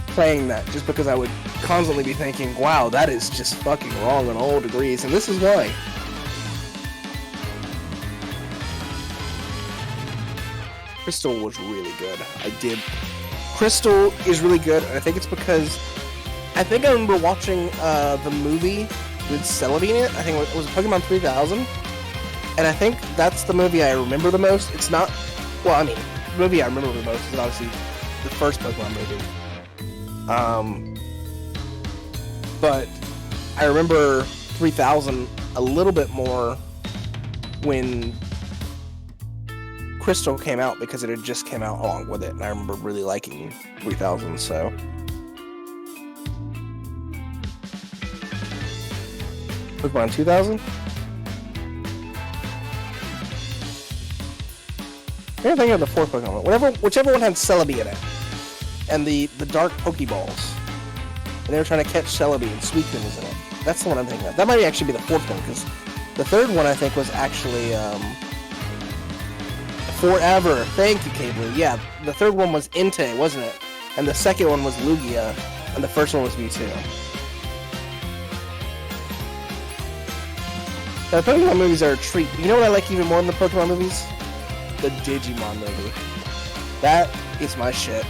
playing that, just because I would constantly be thinking, wow, that is just fucking wrong on all degrees, and this is why. Crystal was really good. Crystal is really good, and I think it's because I remember watching the movie with Celebi in it. I think it was Pokemon 3000, and I think that's the movie I remember the most. It's not, well, I mean, the movie I remember the most is obviously the first Pokemon movie. But I remember 3000 a little bit more when Crystal came out, because it had just came out along with it, and I remember really liking 3000, so. Pokemon 2000? I can't think of the fourth Pokemon. Whichever one had Celebi in it. And the dark Pokeballs. And they were trying to catch Celebi, and Suicune was in it. That's the one I'm thinking of. That might actually be the fourth one, because the third one I think was actually, Forever. Thank you, Cable. Yeah, the third one was Entei, wasn't it? And the second one was Lugia, and the first one was Mewtwo. The Pokemon movies are a treat. You know what I like even more than the Pokemon movies? The Digimon movie. That is my shit.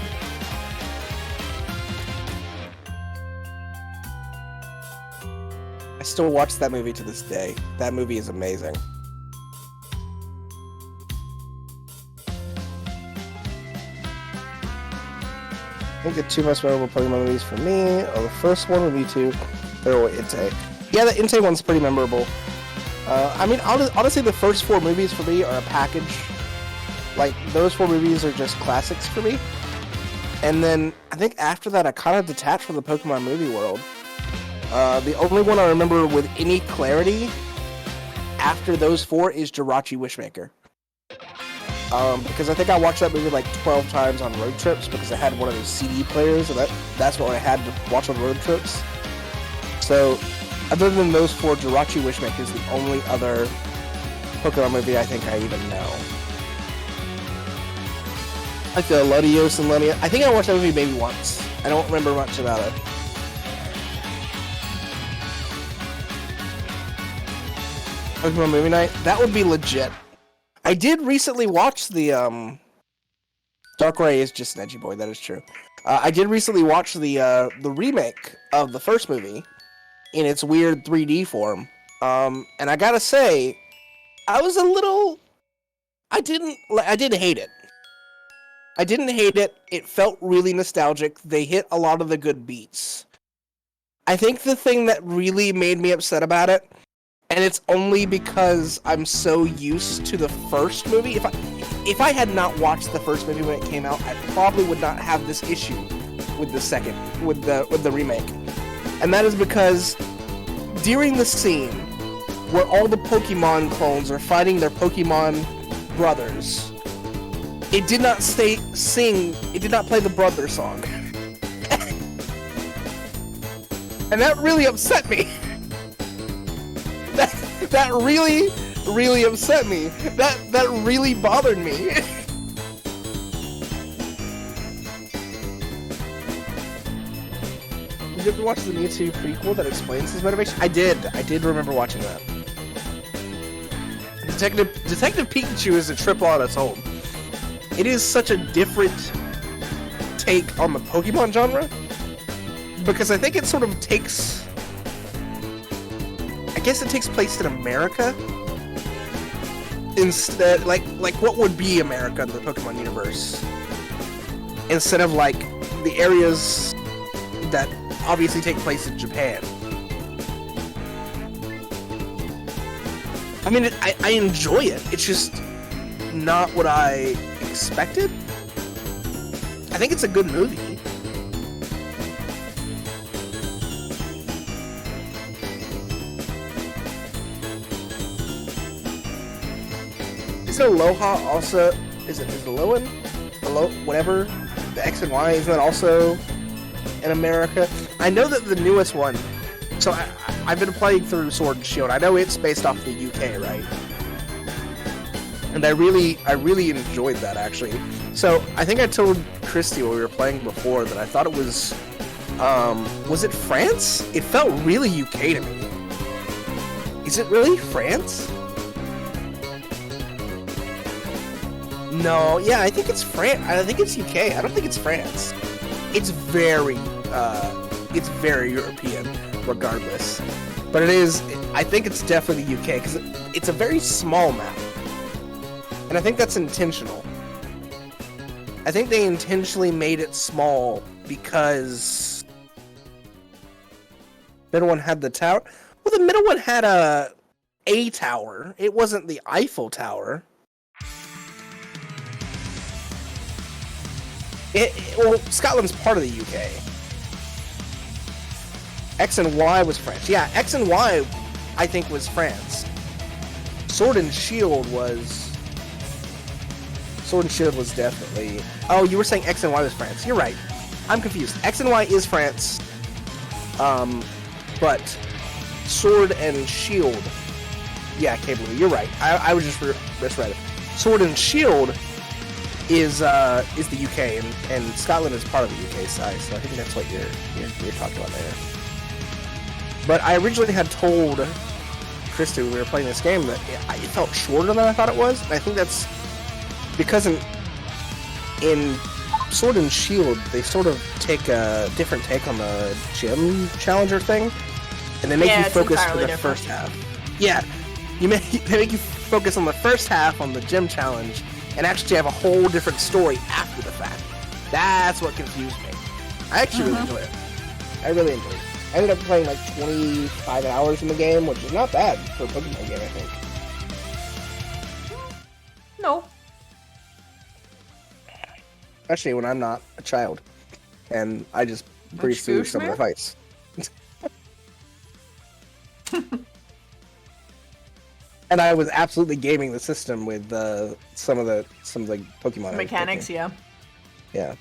I still watch that movie to this day. That movie is amazing. I think the two most memorable Pokemon movies for me are the first one with Mewtwo, third one Entei. Yeah, the Entei one's pretty memorable. I mean, honestly, the first four movies for me are a package. Like, those four movies are just classics for me. And then, I think after that, I kind of detached from the Pokemon movie world. The only one I remember with any clarity after those four is Jirachi Wishmaker. Because I think I watched that movie like 12 times on road trips, because I had one of those CD players, and that's what I had to watch on road trips. So, other than those four, Jirachi Wishmaker is the only other Pokemon movie I think I even know. Like the Latios and Latios. I think I watched that movie maybe once. I don't remember much about it. Pokemon Movie Night? That would be legit. I did recently watch the, Darkrai is just an edgy boy, that is true. I did recently watch the remake of the first movie in its weird 3D form. And I gotta say, I was a little... I didn't hate it. I didn't hate it. It felt really nostalgic. They hit a lot of the good beats. I think the thing that really made me upset about it, and it's only because I'm so used to the first movie. If I had not watched the first movie when it came out, I probably would not have this issue. with the remake, and that is because during the scene where all the Pokemon clones are fighting their Pokemon brothers, it did not play the brother song. And that really upset me. That really, really upset me. That really bothered me. Did you ever watch the Mewtwo prequel that explains his motivation? I did remember watching that. Detective Pikachu is a triple on its own. It is such a different take on the Pokemon genre, because I think it sort of takes... I guess it takes place in America. Instead, like what would be America in the Pokemon universe? Instead of, like, the areas that obviously take place in Japan. I mean, I enjoy it. It's just not what I expected. I think it's a good movie. Is Aloha also... Is Alolan? Whatever. The X and Y, is that also in America? I know that the newest one... So I've been playing through Sword and Shield. I know it's based off the UK, right? And I really enjoyed that, actually. So I think I told Christy when we were playing before that I thought it was... was it France? It felt really UK to me. Is it really France? No, yeah, I think it's France. I think it's UK. I don't think it's France. It's very European, regardless. But it is, I think it's definitely the UK, because it's a very small map. And I think that's intentional. I think they intentionally made it small because the middle one had the tower. Well, the middle one had a tower. It wasn't the Eiffel Tower. Well, Scotland's part of the UK. X and Y was France. Yeah, X and Y, I think, was France. Sword and Shield was definitely... Oh, you were saying X and Y was France. You're right. I'm confused. X and Y is France. But Sword and Shield... Yeah, Cable, you're right. I was just misread it. Sword and Shield is the UK, and Scotland is part of the UK side, so I think that's what you're talking about there. But I originally had told Christy when we were playing this game that it felt shorter than I thought it was, and I think that's because in Sword and Shield they sort of take a different take on the gym challenger thing, and they make you focus for the first half. Yeah, they make you focus on the first half on the gym challenge, and actually have a whole different story after the fact. That's what confused me. I actually really enjoyed it. I really enjoyed it. I ended up playing like 25 hours in the game, which is not bad for a Pokemon game, I think. No. Especially when I'm not a child, and I just breeze through some of the fights. And I was absolutely gaming the system with some of the Pokemon Mechanics, yeah. Yeah.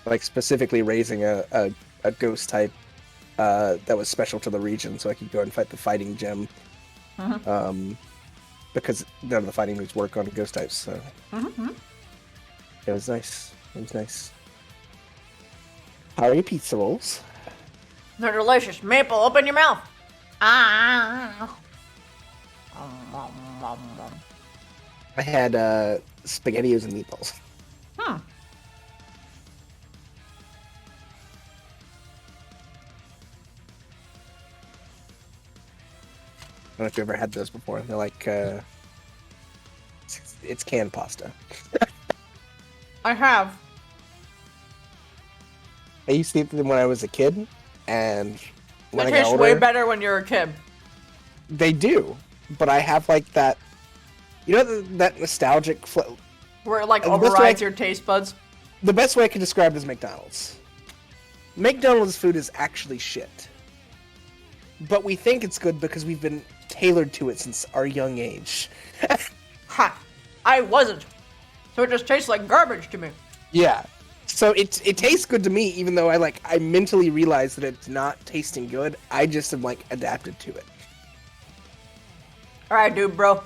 Like specifically raising a ghost type that was special to the region, so I could go and fight the fighting gym. Because none of the fighting moves work on ghost types, so it was nice. It was nice. How are your pizza rolls? They're delicious. Maple, open your mouth. Ah. I had SpaghettiOs and meatballs. Hmm. I don't know if you ever had those before. They're like, it's canned pasta. I have. I used to eat them when I was a kid, and when They I got taste older, way better when you're a kid. they do. But I have like that, you know, that nostalgic. Where it like And the best way overrides your taste buds. the best way I can describe it is McDonald's. McDonald's food is actually shit. But we think it's good because we've been tailored to it since our young age. Ha! I wasn't. So it just tastes like garbage to me. Yeah. So it tastes good to me, even though I mentally realize that it's not tasting good. I just am like adapted to it. Alright, dude, bro.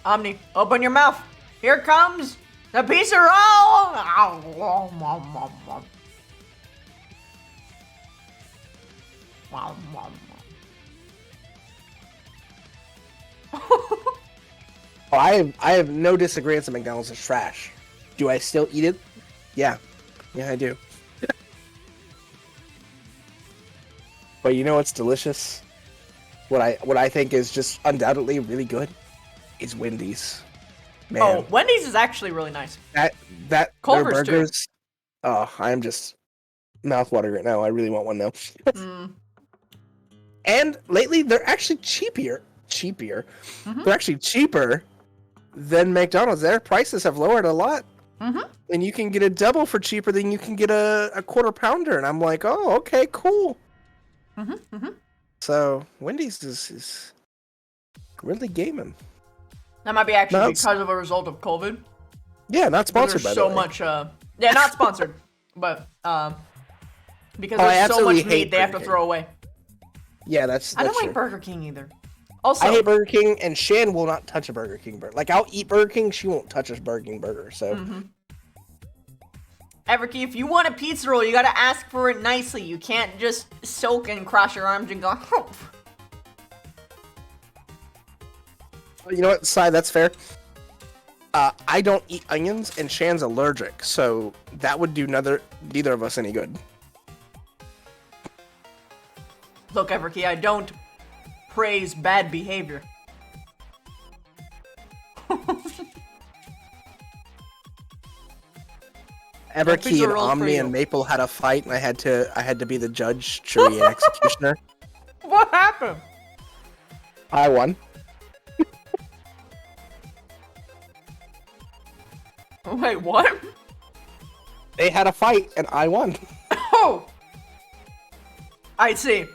Omni, open your mouth. Here comes the pizza roll! Oh, I have no disagreements that McDonald's is trash. Do I still eat it? Yeah. Yeah, I do. But you know what's delicious? What I think is just undoubtedly really good is Wendy's. Man, Oh, Wendy's is actually really nice. that their Culver's too. burgers. Oh, I'm just mouthwatering right now. I really want one now. And lately, they're actually cheaper. They're actually cheaper than McDonald's. Their prices have lowered a lot. And you can get a double for cheaper than you can get a quarter pounder. And I'm like, oh, okay, cool. So Wendy's is really gaming. That might be actually No, because of a result of COVID. Yeah, not sponsored There's by so the way. much, yeah, not sponsored, but because Oh, I there's so absolutely much hate meat they have to Burger King. throw away. Yeah, that's I don't true. like Burger King either. Also, I hate Burger King, and Shan will not touch a Burger King burger. Like, I'll eat Burger King, she won't touch a Burger King burger, so... Everkey, if you want a pizza roll, you gotta ask for it nicely. You can't just soak and cross your arms and go, humph. You know what, Sai, that's fair. I don't eat onions, and Shan's allergic, so that would do neither of us any good. Look, Everkey, I don't praise bad behavior. Everkey pizza and roll for Omni you. and Maple had a fight, and I had to be the judge, jury, and executioner. What happened? I won. Wait, what? They had a fight, and I won. Oh! I see.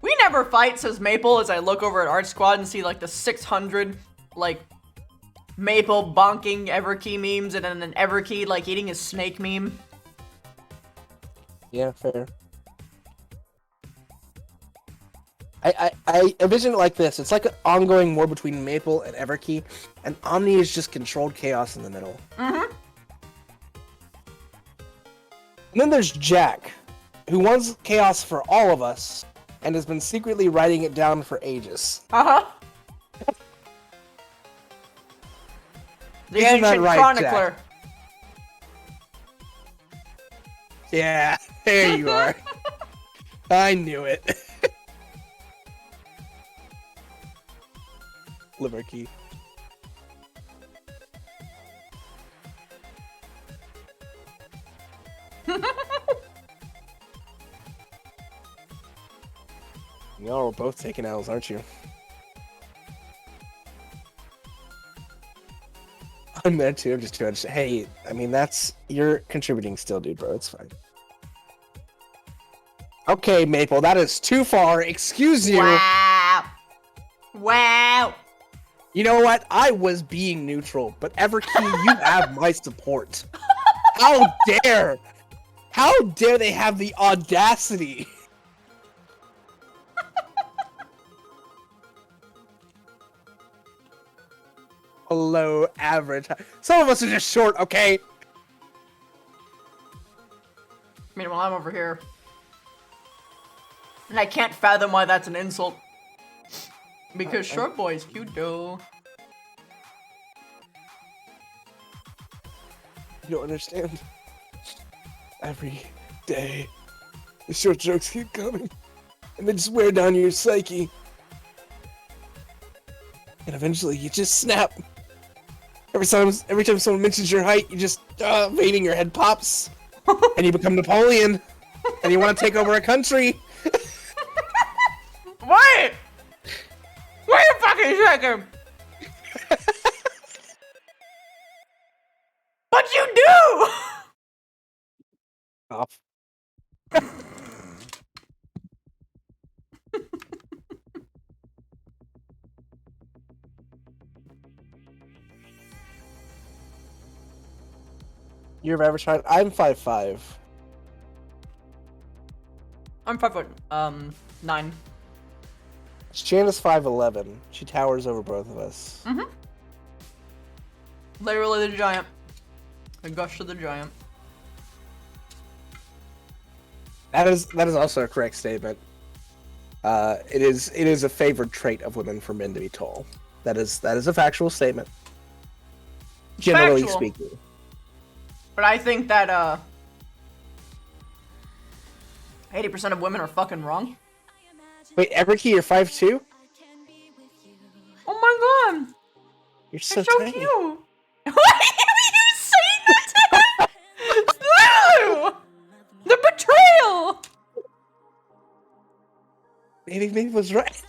We never fight, says Maple, as I look over at Art Squad and see like the 600, like, Maple bonking Everkey memes and then an Everkey, like, eating his snake meme. Yeah, fair. I envision it like this. It's like an ongoing war between Maple and Everkey, and Omni is just controlled chaos in the middle. And then there's Jack, who wants chaos for all of us, and has been secretly writing it down for ages. The Isn't that ancient right, chronicler. Yeah, there you are. I knew it. Liver key. Y'all are both taking L's, aren't you? I'm there too. I'm just trying to. Hey, I mean, you're contributing still, dude, bro. It's fine. Okay, Maple, that is too far. Excuse you. Wow. Wow. You know what? I was being neutral, but Everkey, you have my support. How dare? How dare they have the audacity? Below average. Some of us are just short, okay? Meanwhile, I'm over here. And I can't fathom why that's an insult. Because short boy is cute though. You don't understand. Every day, the short jokes keep coming, and they just wear down your psyche. And eventually, you just snap. Every time someone mentions your height, you just vein your head pops, and you become Napoleon, and you want to take over a country. Wait! Wait a fucking second! Off. Your average height? I'm 5'5". I'm 5'9". Janice 5'11". She towers over both of us. Literally the giant. The gush of the giant. That is also a correct statement. It is a favored trait of women for men to be tall. That is a factual statement. Generally Factual. speaking. But I think that 80% of women are fucking wrong. Wait, Everkey, you're 5'2"? Oh my god! You're so, So tiny. cute! Why are you saying that to her? No! The betrayal! Maybe was right.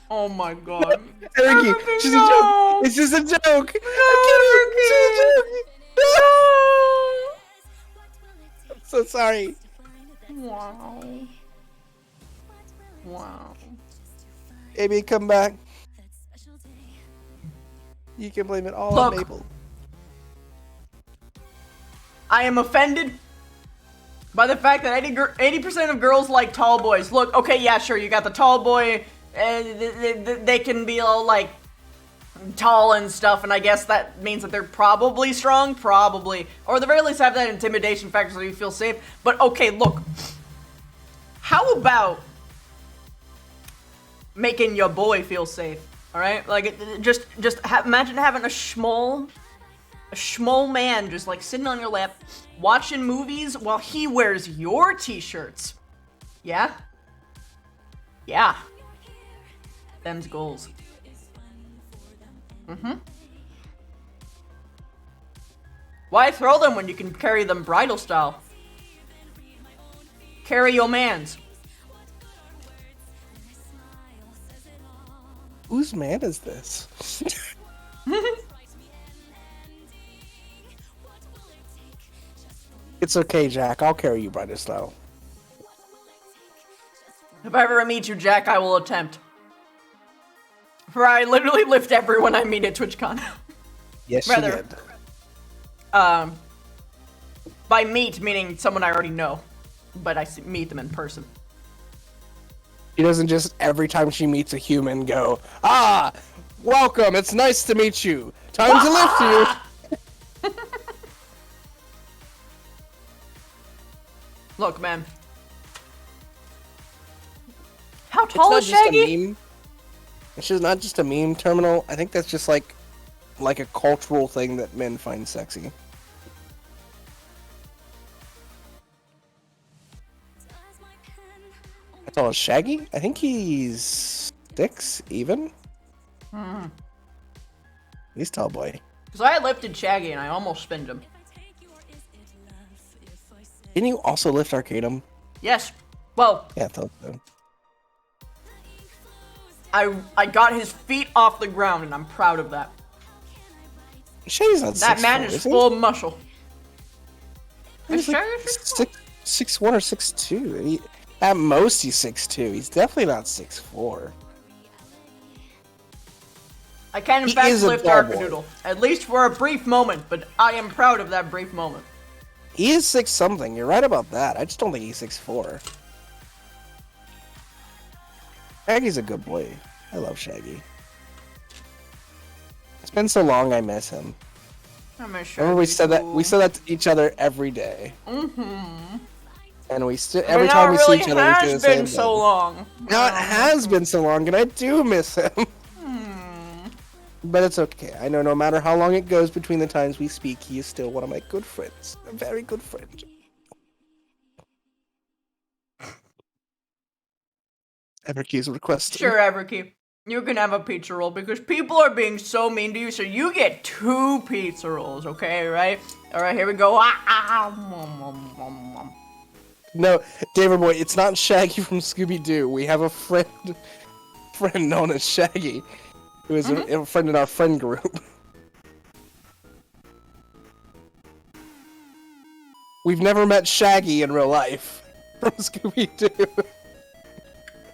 Oh my god. Everkey, it's just a joke. It's just a joke. I'm kidding. It's just a joke. No. I'm so sorry. Wow. Wow. Amy, come back. You can blame it all Look. on Mabel. I am offended by the fact that 80% of girls like tall boys. Look, okay, yeah, sure, you got the tall boy, they can be all, like, tall and stuff, and I guess that means that they're probably strong, probably. Or at the very least have that intimidation factor so you feel safe. But, okay, look. How about making your boy feel safe, alright? Like, imagine having a schmoll man just like sitting on your lap, watching movies while he wears your t-shirts. Yeah? Yeah. Them's goals. Why throw them when you can carry them bridal style? Carry your mans. Whose man is this? It's okay, Jack. I'll carry you by this now. If I ever meet you, Jack, I will attempt. For I literally lift everyone I meet at TwitchCon. Yes, Rather. you did. By meet, meaning someone I already know. But I meet them in person. She doesn't just every time she meets a human go, "Ah, welcome. It's nice to meet you. Time to lift you." Look, man. How tall is It's not just a Shaggy? meme. It's just not just a meme terminal. I think that's just like a cultural thing that men find sexy. How tall is Shaggy? I think he's 6 even. He's tall boy. Because I lifted Shaggy and I almost spinned him. Didn't you also lift Arcadum? Yes. Well, Yeah, I thought so. I got his feet off the ground and I'm proud of that. Shaggy's not 6'4", That man is he? full of muscle. He's Is like Shaggy 6'4"? 6'1" or 6'2". At most, he's 6'2". He's definitely not 6'4". I can in He fact is a lift tall boy. Arcadoodle. At least for a brief moment, but I am proud of that brief moment. He is 6 something. You're right about that. I just don't think he's 6'4". Shaggy's a good boy. I love Shaggy. It's been so long, I miss him. I miss Remember we Shaggy said that too. we said that to each other every day. And we But every now time we it really see each other, we say the has same been so thing. long. Now it has been so long, and I do miss him. But it's okay. I know no matter how long it goes between the times we speak, he is still one of my good friends. A very good friend. Everkey's requesting. Sure, Everkey. You can have a pizza roll because people are being so mean to you, so you get 2 pizza rolls, okay, right? Alright, here we go. No, David boy, it's not Shaggy from Scooby-Doo. We have a friend known as Shaggy, who is a friend in our friend group. We've never met Shaggy in real life from Scooby-Doo.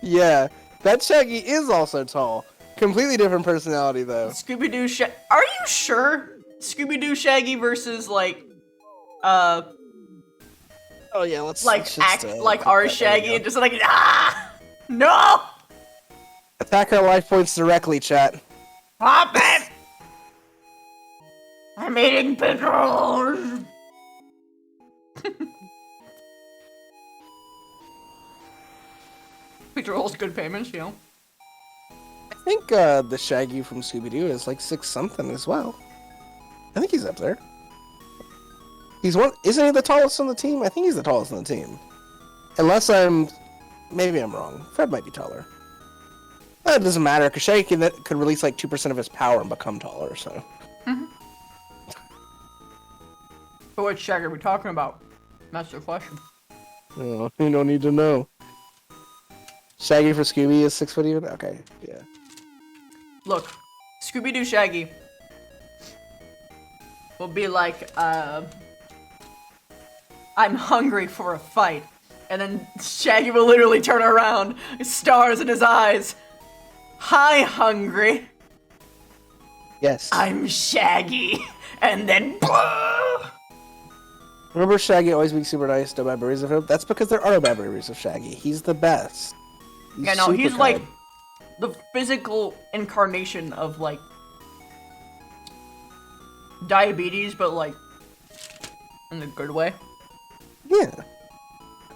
Yeah, that Shaggy is also tall. Completely different personality, though. Scooby-Doo Are you sure? Scooby-Doo Shaggy versus, like, Oh yeah, let's like, just, act like keep our that. There we Shaggy go. and just like, ah! No! Attack our life points directly, chat. Stop it! I'm eating pickles! Pizza rolls, good payments, you know. I think the Shaggy from Scooby-Doo is like 6-something as well. I think he's up there. He's one. Isn't he the tallest on the team? I think he's the tallest on the team. Maybe I'm wrong. Fred might be taller. It doesn't matter because Shaggy could release like 2% of his power and become taller. So. But which Shaggy are we talking about? That's the question. Oh, you don't need to know. Shaggy for Scooby is 6 foot even. Okay, yeah. Look, Scooby-Doo Shaggy will be like, I'm hungry for a fight. And then Shaggy will literally turn around, stars in his eyes. Hi, hungry. Yes. I'm Shaggy. And then, Remember Shaggy always being super nice, no bad memories of him? That's because there are no bad memories of Shaggy. He's the best. yeah, no, super he's kind. like the physical incarnation of like diabetes, but like in a good way. Yeah.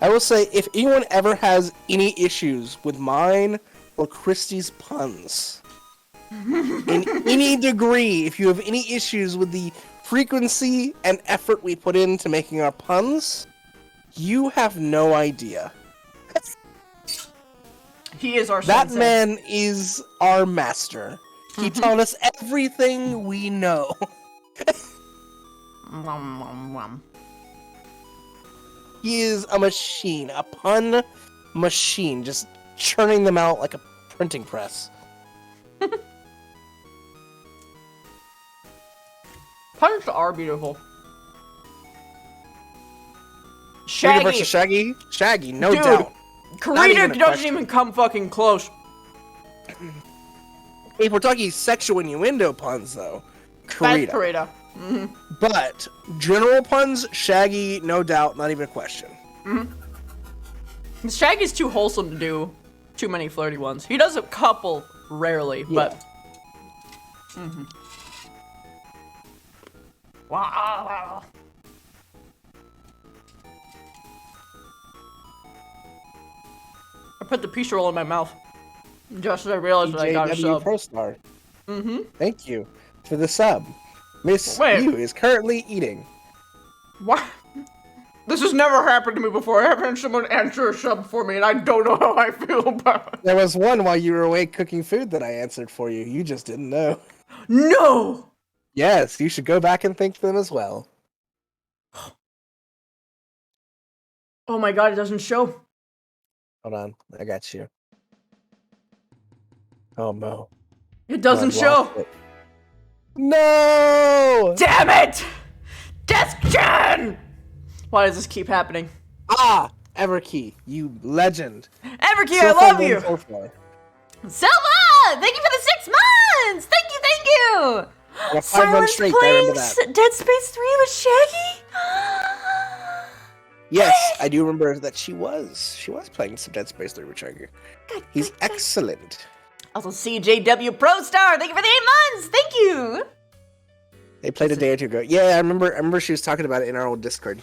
I will say, if anyone ever has any issues with mine or Christie's puns, in any degree, if you have any issues with the frequency and effort we put into making our puns, you have no idea. He is our That sensei. man is our master. He taught us everything we know. He is a machine, a pun machine, just churning them out like a printing press. Puns are beautiful. Rita Shaggy. versus Shaggy? Shaggy, no Dude, doubt. Not even Karita a doesn't question. even come fucking close. If we're talking sexual innuendo puns, though, That's Karita. Karita. But general puns, Shaggy, no doubt, not even a question. Shaggy's too wholesome to do too many flirty ones. He does a couple rarely, but. Wow. I put the pizza roll in my mouth just as I realized that I got a EJW sub. Pro Star. Thank you for the sub. Miss Wait. Yu is currently eating. What? This has never happened to me before. I haven't had someone answer a sub for me, and I don't know how I feel about it. There was one while you were awake cooking food that I answered for you. You just didn't know. No! Yes, you should go back and thank them as well. Oh my god, it doesn't show. Hold on, I got you. Oh no. It doesn't I've show. lost it. No! Damn it! Desk Gen! Why does this keep happening? Ah! Everkey, you legend. Everkey, So I far, love you! so far. Silva! Thank you for the 6 months! Thank you, thank you! On a 5 month straight, I remember that. Dead Space 3 with Shaggy? Yes, I do remember that she was playing some Dead Space 3 with Shaggy. He's excellent. Also, CJW Pro Star, thank you for the 8 months! Thank you! They played a day or two ago. Yeah, I remember she was talking about it in our old Discord.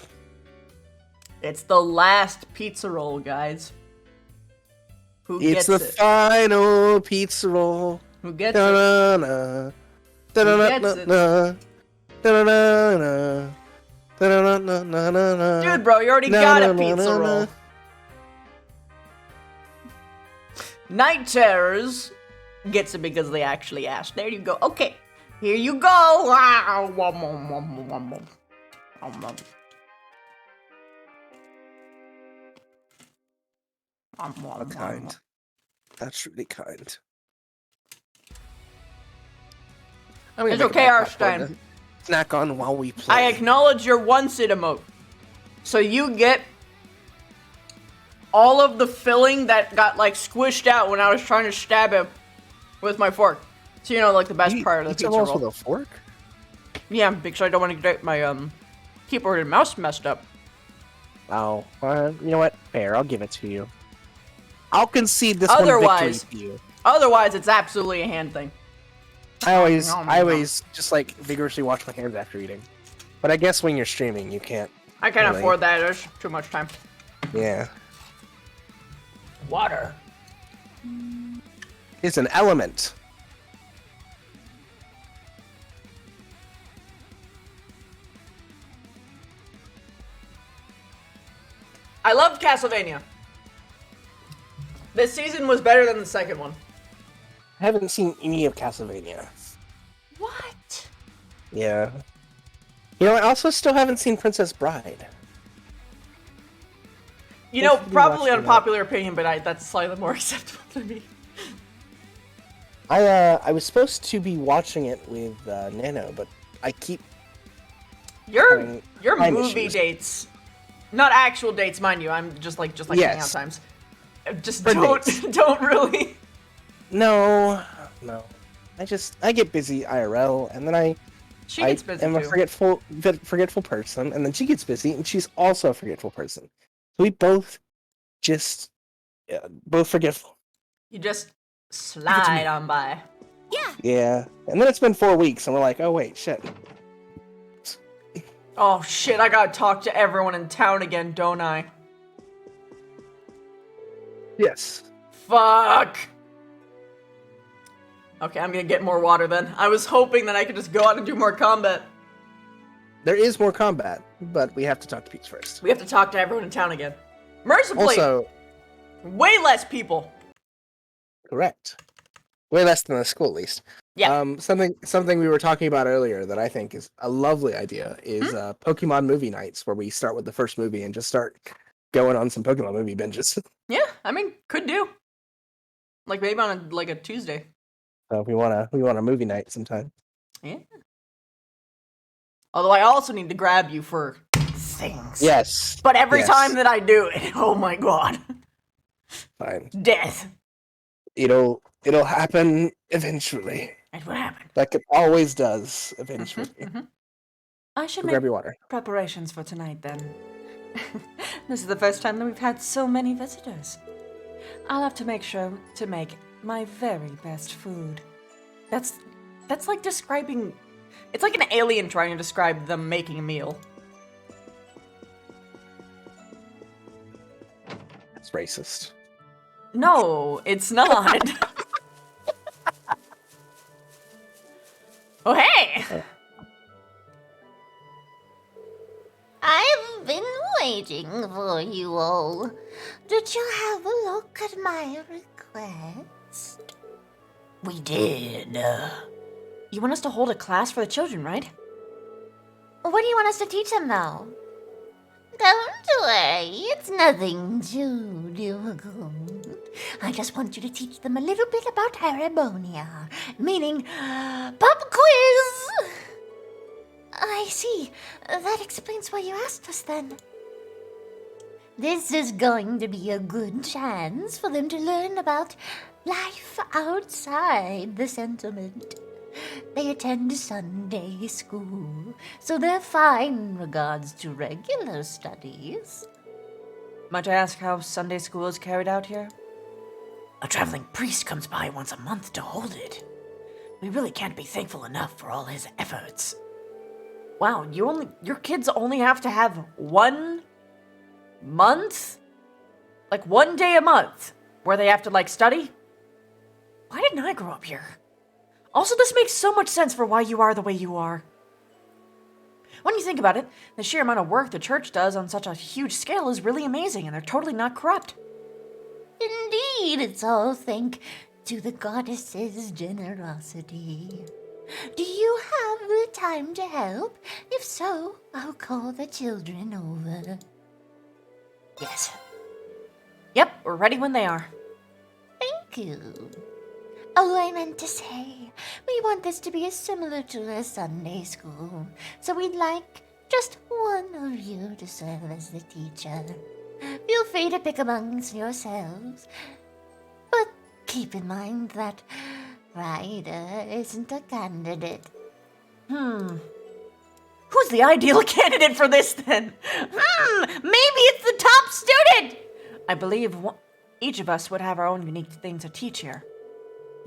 It's the last pizza roll, guys. Who It's gets the it? final pizza roll. Who gets it? Da-na-na. Da-na-na-na-na. Da-na-na-na. Da-na-na-na-na-na. Dude, bro, you already got a pizza Na-na-na-na-na. roll. Night Terrors gets it because they actually asked. There you go. Okay, here you go. Wow. How kind. That's really kind. I'm gonna It's make a okay, backpack for Arstein. you to snack on while we play. I acknowledge your once it emote. So you get all of the filling that got like squished out when I was trying to stab it with my fork. So you know, like the best part of the pizza rolls roll. with a fork? Yeah, because I don't want to get my keyboard and mouse messed up. Oh, you know what? Fair, I'll give it to you. I'll concede this Otherwise- one victory to you. Otherwise, it's absolutely a hand thing. I always just like vigorously wash my hands after eating. But I guess when you're streaming, you can't. I can't Really? afford that. There's too much time. Yeah. Water. It's an element. I loved Castlevania. This season was better than the second one. I haven't seen any of Castlevania. What? Yeah. You know, I also still haven't seen Princess Bride. You know, Supposed to be probably watching that. unpopular opinion, but that's slightly more acceptable to me. I was supposed to be watching it with Nano, but I keep Your Having your time movie issues. dates, not actual dates, mind you. I'm just like Yes. hangout times. Just For don't dates. don't really. no. I get busy IRL, and then She gets busy am a too. forgetful person, and then she gets busy, and she's also a forgetful person. So we both just both forgetful. You just slide on by. Yeah, and then it's been 4 weeks, and we're like, oh wait, shit. Oh shit! I gotta talk to everyone in town again, don't I? Yes. Fuck. Okay, I'm gonna get more water then. I was hoping that I could just go out and do more combat. There is more combat, but we have to talk to Peach first. We have to talk to everyone in town again. Mercifully, Also, way less people. correct. Way less than the school, at least. Yeah. Something we were talking about earlier that I think is a lovely idea is Pokemon movie nights, where we start with the first movie and just start going on some Pokemon movie binges. Yeah, I mean, could do. Like maybe on a Tuesday. So we want a movie night sometime. Yeah. Although I also need to grab you for Things. Yes. But every Yes. time that I do it, oh my god. Fine. Death. It'll happen eventually. It will happen. Like it always does eventually. I should Go make grab your water. preparations for tonight then. This is the first time that we've had so many visitors. I'll have to make sure to make my very best food. That's like describing. It's like an alien trying to describe them making a meal. It's racist. No, it's not. Oh hey! I've been waiting for you all. Did you have a look at my request? We did. You want us to hold a class for the children, right? What do you want us to teach them, though? Don't worry, it's nothing too difficult. I just want you to teach them a little bit about Haribonia, meaning pop quiz. I see. That explains why you asked us then. This is going to be a good chance for them to learn about life outside the sentiment. They attend Sunday school, so they're fine in regards to regular studies. Might I ask how Sunday school is carried out here? A traveling priest comes by once a month to hold it. We really can't be thankful enough for all his efforts. Wow, your kids only have to have 1 month? Like 1 day a month where they have to like study? Why didn't I grow up here? Also, this makes so much sense for why you are the way you are. When you think about it, the sheer amount of work the church does on such a huge scale is really amazing, and they're totally not corrupt. Indeed, it's all thanks to the goddess's generosity. Do you have the time to help? If so, I'll call the children over. Yes. Yep, we're ready when they are. Thank you. Oh, I meant to say, we want this to be as similar to a Sunday school, so we'd like just one of you to serve as the teacher. Feel free to pick amongst yourselves, but keep in mind that Ryder isn't a candidate. Who's the ideal candidate for this then? Maybe it's the top student! I believe each of us would have our own unique thing to teach here.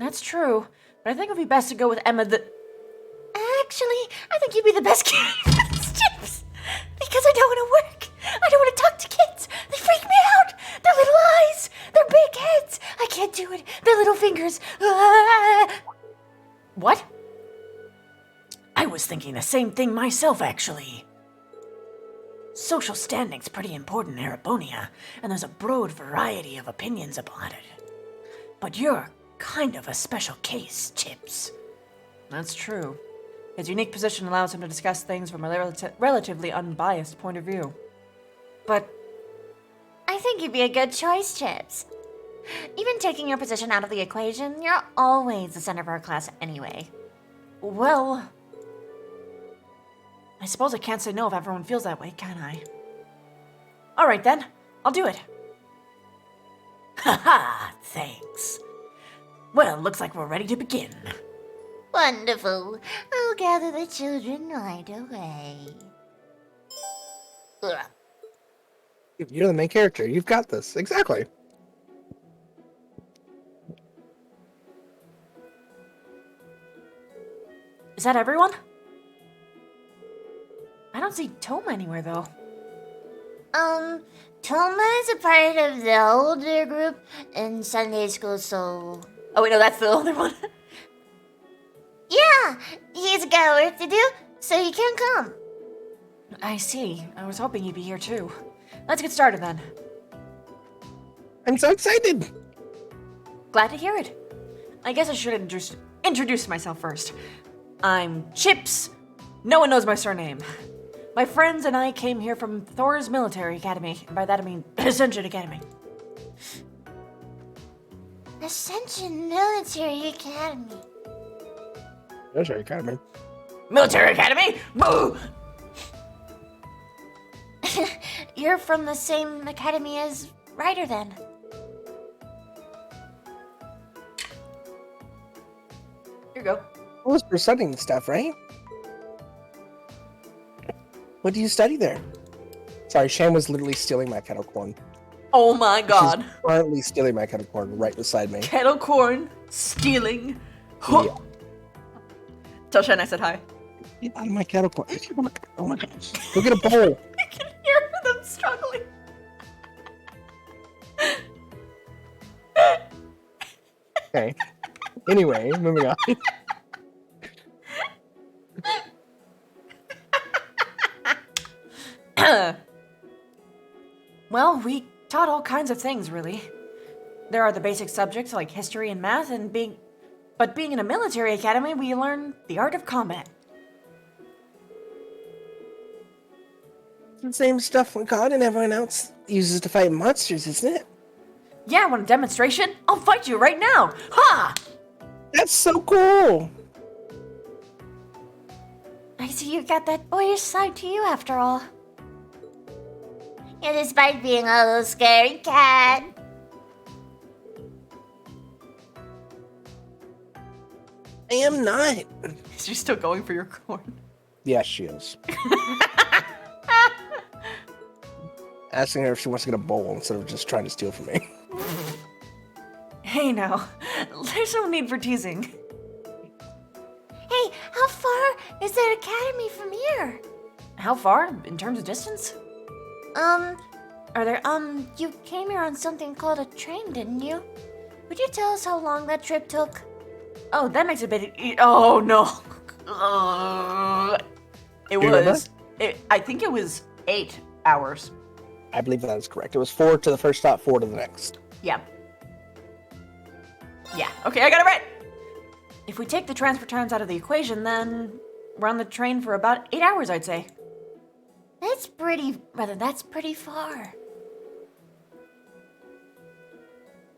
That's true, but I think it would be best to go with Emma the... Actually, I think you'd be the best candidate for this, Chips. Because I don't want to work. I don't want to talk to kids. They freak me out. Their little eyes. Their big heads. I can't do it. Their little fingers. Ah. What? I was thinking the same thing myself, actually. Social standing's pretty important in Erebonia, and there's a broad variety of opinions about it. But you're kind of a special case, Chips. That's true. His unique position allows him to discuss things from a relatively unbiased point of view. But I think you'd be a good choice, Chips. Even taking your position out of the equation, you're always the center of our class anyway. well, I suppose I can't say no if everyone feels that way, can I? All right then, I'll do it. Haha, thanks. Well, looks like we're ready to begin. Wonderful. I'll gather the children right away. Ugh. You're the main character. You've got this. Exactly. Is that everyone? I don't see Toma anywhere though. Toma is a part of the older group in Sunday school, so... Oh wait, no, that's the older one. Yeah, he's got work to do, so he can't come. I see. I was hoping you'd be here too. Let's get started then. I'm so excited. Glad to hear it. I guess I should introduce myself first. I'm Chips. No one knows my surname. My friends and I came here from Thor's Military Academy, and by that I mean Ascension Academy. Ascension Military Academy. Military Academy. Military Academy? Boo! You're from the same academy as Ryder, then. Here you go. Well, it's for studying stuff, right? What do you study there? Sorry, Shan was literally stealing my kettle corn. Oh my god. She's currently stealing my kettle corn right beside me. Kettle corn, stealing. Huh. Yeah. Tell Shen I said hi. Get out of my kettle corn. Oh my gosh. Go get a bowl. I can hear them struggling. Okay. Anyway, moving on. Well, we taught all kinds of things, really. There are the basic subjects like history and math, but being in a military academy, we learn the art of combat. The same stuff God and everyone else uses to fight monsters, isn't it? Yeah, want a demonstration? I'll fight you right now! Ha! That's so cool. I see you got that boyish side to you after all. Yeah, despite being a little scary cat. I am not. She's still going for your corn. Yes, she is. Asking her if she wants to get a bowl instead of just trying to steal from me. Hey now, there's no need for teasing. Hey, how far is that academy from here? How far, in terms of distance? You came here on something called a train, didn't you? Would you tell us how long that trip took? Oh, that makes it a bit... Oh, no. It You remember? was. I think it was 8 hours. I believe that is correct. It was 4 to the first stop, 4 to the next. Yeah. Yeah. Okay, I got it right. If we take the transfer times out of the equation, then we're on the train for about 8 hours, I'd say. That's pretty far.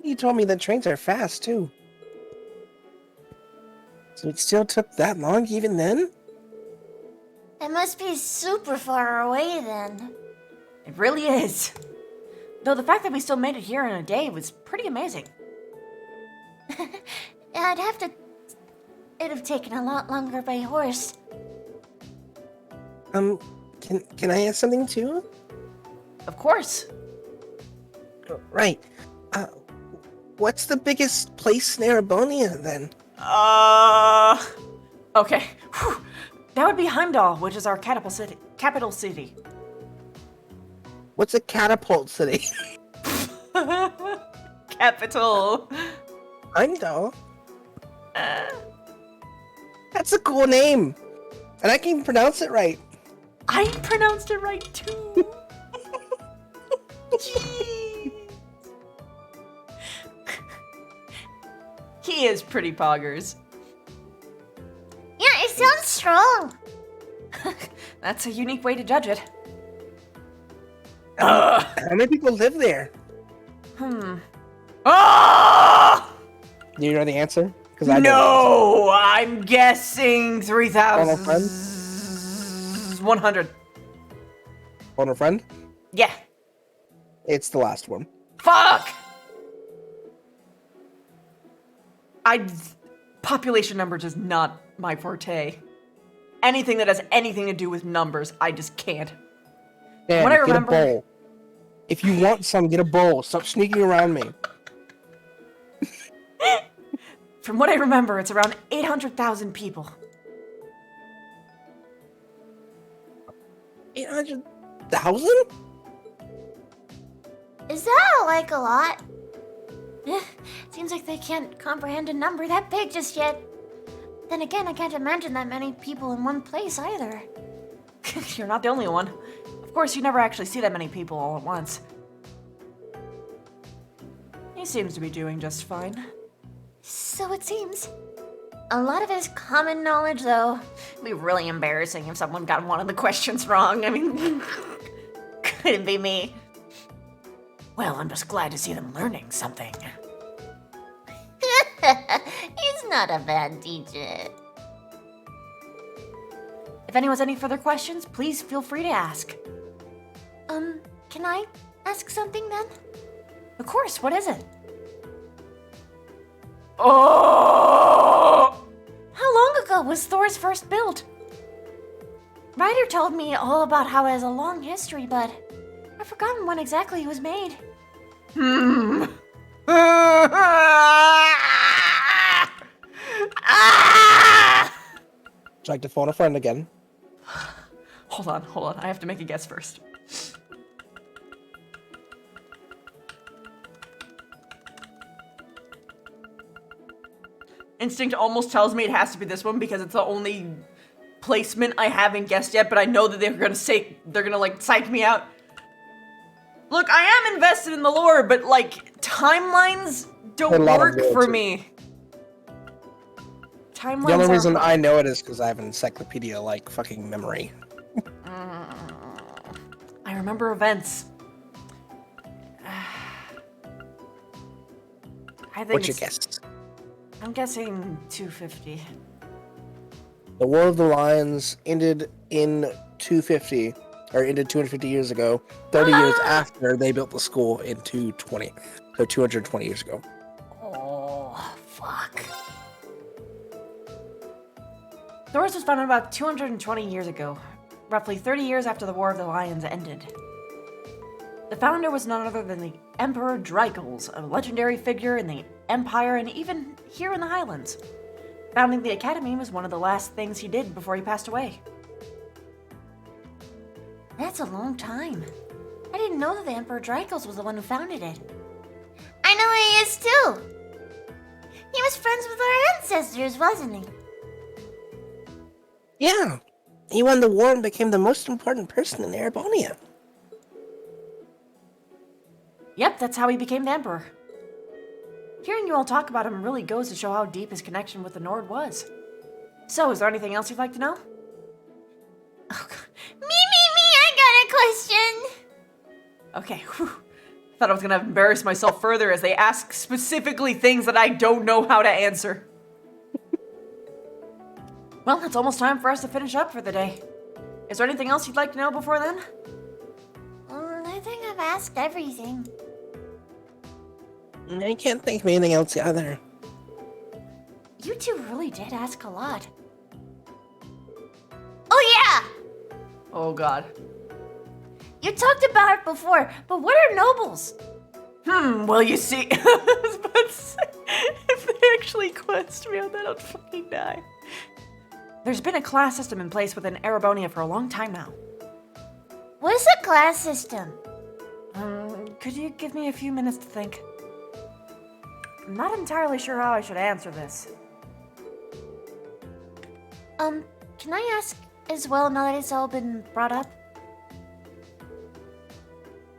You told me that trains are fast, too. So it still took that long even then? It must be super far away then. It really is. Though the fact that we still made it here in a day was pretty amazing. I'd have to... It'd have taken a lot longer by horse. Can I ask something too? Of course. Right. What's the biggest place in Erebonia then? Okay. Whew. That would be Heimdall, which is our capital city. What's a catapult city? Capital. Heimdall? That's a cool name. And I can even pronounce it right. I pronounced it right too. Jeez. He is pretty poggers. Yeah, it sounds strong. That's a unique way to judge it. How many people live there? Oh! Do you know the answer? Because I don't. No, I'm guessing Phone a friend? 3,100. Phone a friend? Yeah. It's the last one. Fuck! Population numbers is not my forte. Anything that has anything to do with numbers, I just can't. Dan, What I get remember- a bowl. If you want some, get a bowl. Stop sneaking around me. From what I remember, it's around 800,000 people. 800,000? Is that like a lot? Seems like they can't comprehend a number that big just yet. Then again, I can't imagine that many people in one place either. You're not the only one. Of course, you never actually see that many people all at once. He seems to be doing just fine. So it seems. A lot of it is common knowledge, though. It'd be really embarrassing if someone got one of the questions wrong. I mean, couldn't be me. Well, I'm just glad to see them learning something. He's not a bad teacher. If anyone has any further questions, please feel free to ask. Can I ask something then? Of course, what is it? Oh! How long ago was Thor's first built? Ryder told me all about how it has a long history, but I've forgotten when exactly it was made. Would you like to phone a friend again? Hold on. I have to make a guess first. Instinct almost tells me it has to be this one because it's the only placement I haven't guessed yet, but I know that they're gonna like psych me out. Look, I am invested in the lore, but like timelines don't work for me. Timelines The only are reason hard. I know it is because I have an encyclopedia-like fucking memory. I remember events. I think What's your it's- guess? I'm guessing 250. The War of the Lions ended in 250, or ended 250 years ago, 30 years after they built the school in 220. So 220 years ago. Oh, fuck. Thor's was founded about 220 years ago, roughly 30 years after the War of the Lions ended. The founder was none other than the Emperor Dreigels, a legendary figure in the Empire and even here in the Highlands. Founding the Academy was one of the last things he did before he passed away. That's a long time. I didn't know that the Emperor Dreigels was the one who founded it. I know he is too. He was friends with our ancestors, wasn't he? Yeah, he won the war and became the most important person in Erebonia. Yep, that's how he became the Emperor. Hearing you all talk about him really goes to show how deep his connection with the Nord was. So, is there anything else you'd like to know? Me, I got a question. Okay, whew. Thought I was gonna embarrass myself further as they ask specifically things that I don't know how to answer. Well, it's almost time for us to finish up for the day. Is there anything else you'd like to know before then? I think I've asked everything. I can't think of anything else either. You two really did ask a lot. Oh yeah! Oh god. You talked about it before, but what are nobles? Well, you see, I was about to say, if they actually quest me, then I'd fucking die. There's been a class system in place within Erebonia for a long time now. What is a class system? Could you give me a few minutes to think? I'm not entirely sure how I should answer this. Can I ask as well now that it's all been brought up?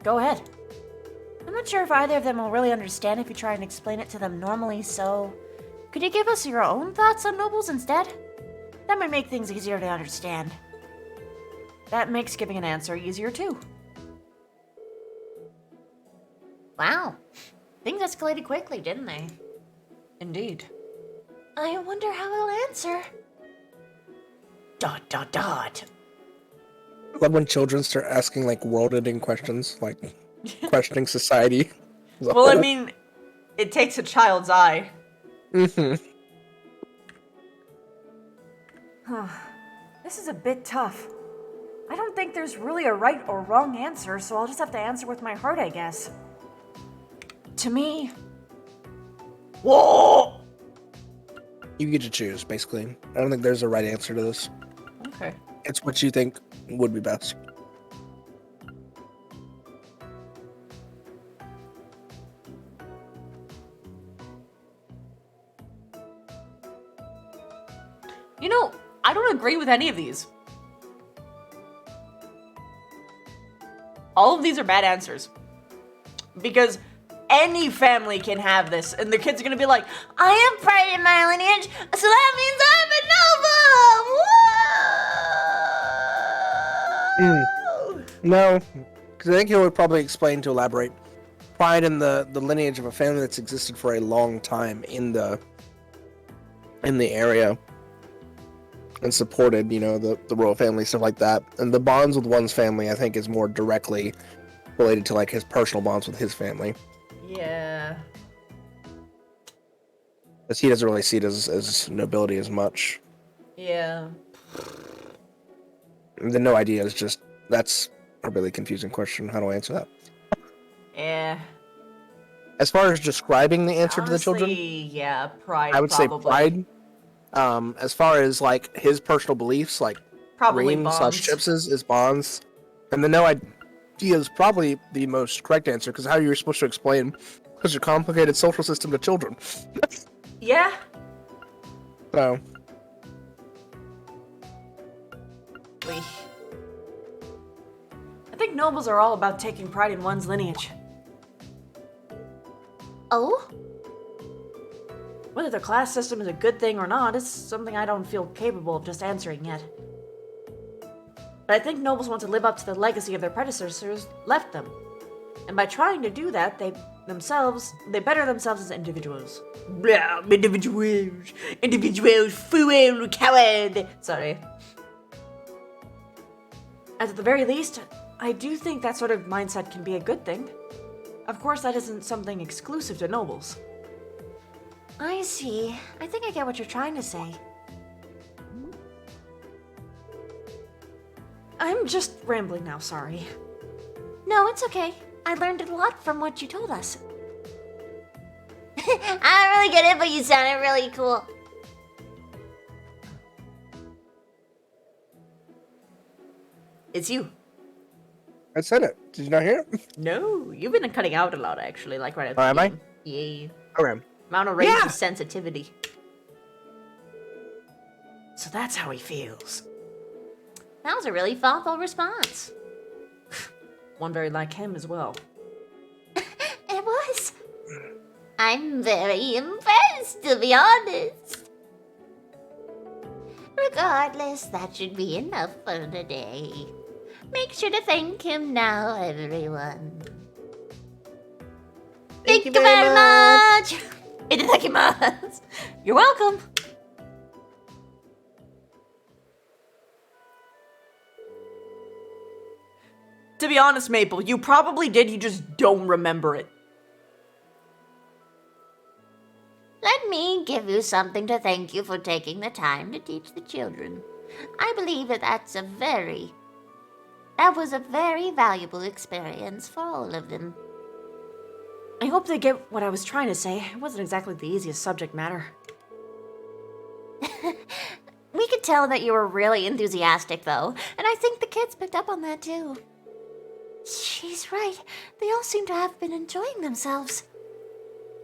Go ahead. I'm not sure if either of them will really understand if you try and explain it to them normally, so could you give us your own thoughts on nobles instead? That might make things easier to understand. That makes giving an answer easier too. Wow. Things escalated quickly, didn't they? Indeed. I wonder how he'll answer. ... I love when children start asking like world-ending questions, like questioning society. Well, I mean, it takes a child's eye. Mm-hmm. This is a bit tough. I don't think there's really a right or wrong answer, so I'll just have to answer with my heart, I guess. To me... Whoa! You get to choose, basically. I don't think there's a right answer to this. Okay. It's what you think would be best. You know, I don't agree with any of these. All of these are bad answers. Because any family can have this, and the kids are gonna be like, I am pride in my lineage, so that means I'm a noble! Whoa! No, because I think he would probably explain to elaborate. Pride in the lineage of a family that's existed for a long time in the area. And supported, you know, the royal family, stuff like that. And the bonds with one's family, I think, is more directly related to, like, his personal bonds with his family. yeah. Because he doesn't really see it as nobility as much. Yeah. And the no idea is just, that's a really confusing question. How do I answer that? Yeah. As far as describing the answer to the children, yeah, pride, I would probably. say pride. As far as, like, his personal beliefs, like, Probably Green bonds. / chips is bonds. And the no idea is probably the most correct answer, because how you're supposed to explain such a complicated social system to children. Yeah. So, I think nobles are all about taking pride in one's lineage. Oh? Whether the class system is a good thing or not is something I don't feel capable of just answering yet. But I think nobles want to live up to the legacy of their predecessors left them. And by trying to do that, they better themselves as individuals. Blah, individuals, fool, coward. Sorry. At the very least, I do think that sort of mindset can be a good thing. Of course, that isn't something exclusive to nobles. I see. I think I get what you're trying to say. I'm just rambling now, sorry. No, it's okay. I learned a lot from what you told us. I don't really get it, but you sounded really cool. It's you. I said it. Did you not hear it? No, you've been cutting out a lot, actually, like right at the Oh, am I? beginning. Yeah. Okay. Amount of rage Yeah. and sensitivity. So that's how he feels. That was a really thoughtful response. One very like him as well. It was. I'm very impressed, to be honest. Regardless, that should be enough for today. Make sure to thank him now, everyone. Thank you very much. Itadakimasu. You're welcome. To be honest, Maple, you probably did, you just don't remember it. Let me give you something to thank you for taking the time to teach the children. I believe that was a very valuable experience for all of them. I hope they get what I was trying to say. It wasn't exactly the easiest subject matter. We could tell that you were really enthusiastic, though, and I think the kids picked up on that, too. She's right. They all seem to have been enjoying themselves.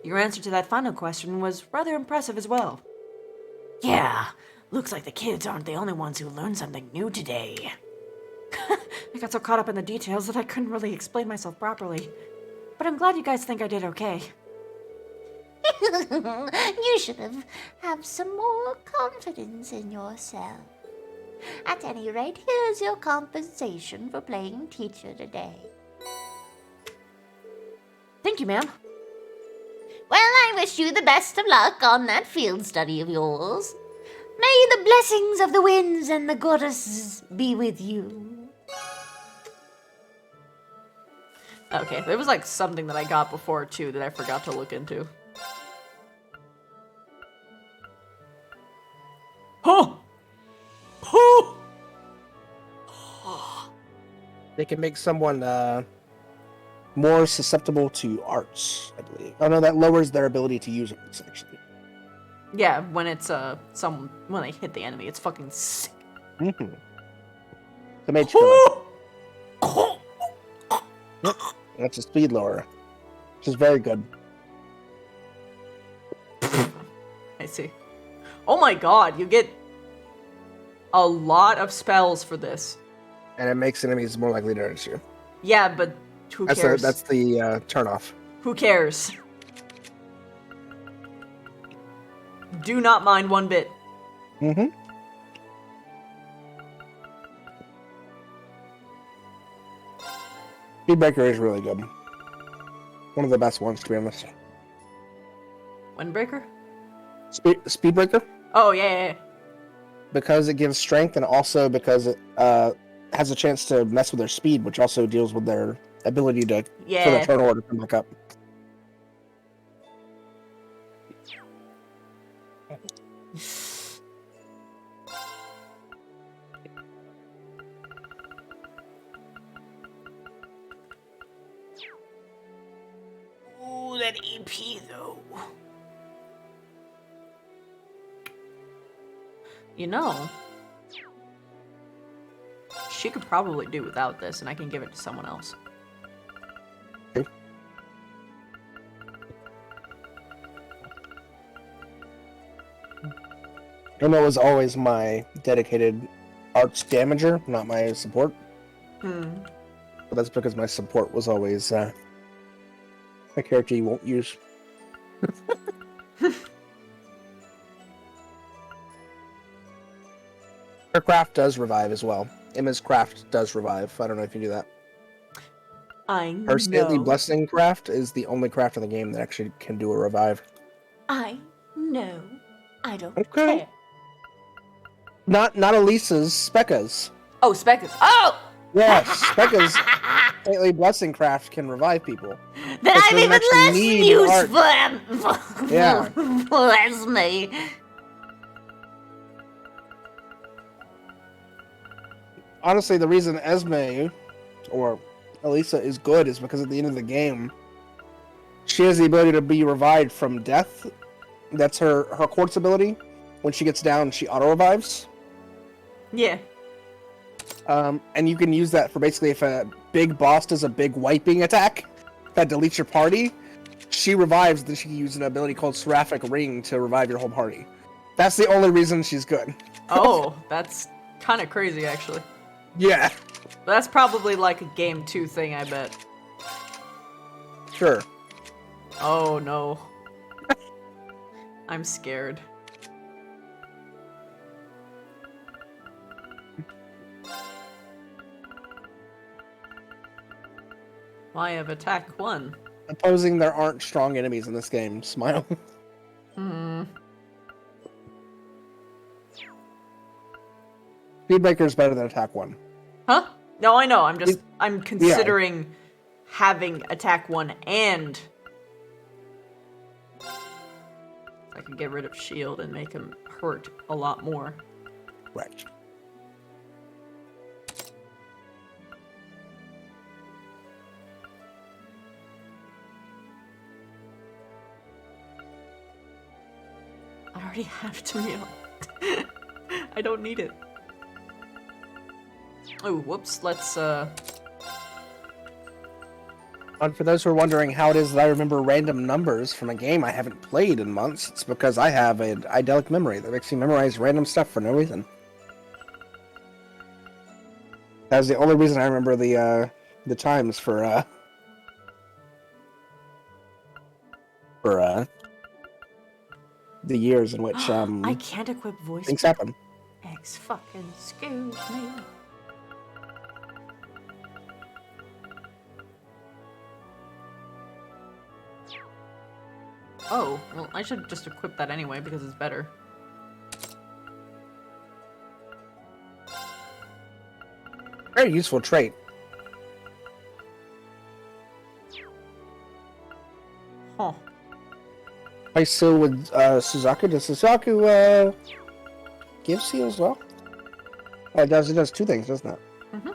Your answer to that final question was rather impressive as well. Yeah, looks like the kids aren't the only ones who learned something new today. I got so caught up in the details that I couldn't really explain myself properly. But I'm glad you guys think I did okay. You should have some more confidence in yourself. At any rate, here's your compensation for playing teacher today. Thank you, ma'am. Well, I wish you the best of luck on that field study of yours. May the blessings of the winds and the goddesses be with you. Okay, there was like something that I got before too that I forgot to look into. Oh! Oh! They can make someone more susceptible to arts, I believe. Oh no, that lowers their ability to use arts, actually. Yeah, when it's when they hit the enemy, it's fucking sick. Mm-hmm. The mage killer. Yep, that's a speed lower, which is very good. I see. Oh my god, you get a lot of spells for this. And it makes enemies more likely to hurt you. Yeah, but who cares? That's the turn-off. Who cares? Do not mind one bit. Mm-hmm. Speedbreaker is really good. One of the best ones, to be honest. Windbreaker? Speedbreaker? Oh, yeah. Because it gives strength, and also because it has a chance to mess with their speed, which also deals with their ability to for the turn order to come back up. Ooh, that EP though. You know, she could probably do without this, and I can give it to someone else. Emma was always my dedicated arts damager, not my support. But that's because my support was always a character you won't use. Her craft does revive as well. Emma's craft does revive. I don't know if you knew that. Her Stately Blessing craft is the only craft in the game that actually can do a revive. I know. I don't Okay. care. Not Elisa's, Specca's. Oh, Speckers. Oh! Yes, Specca's Stately Blessing craft can revive people. Then But I'm doesn't even actually less need use art. for Yeah. for Esme. Honestly, the reason Esme or Elisa is good is because at the end of the game, she has the ability to be revived from death. That's her quartz ability. When she gets down, she auto revives. Yeah. And you can use that for basically if a big boss does a big wiping attack that deletes your party, she revives, then she can use an ability called Seraphic Ring to revive your whole party. That's the only reason she's good. Oh, that's kind of crazy, actually. Yeah. But that's probably like a game 2 thing, I bet. Sure. Oh, no. I'm scared. Why have attack 1? Supposing there aren't strong enemies in this game, smile. Speedbreaker is better than attack 1. Huh? No, I know. I'm considering having attack 1 and I can get rid of shield and make him hurt a lot more. Right. I already have to meal. I don't need it. Oh, whoops. Let's And for those who are wondering how it is that I remember random numbers from a game I haven't played in months, it's because I have an idyllic memory that makes me memorize random stuff for no reason. That was the only reason I remember the times for the years in which I can't equip voice. things happen. Fucking excuse me. Oh, well, I should just equip that anyway because it's better. Very useful trait. Huh. I still with Suzaku. Does Suzaku give seal as well? Oh, it does. It does two things, doesn't it? Mm-hmm.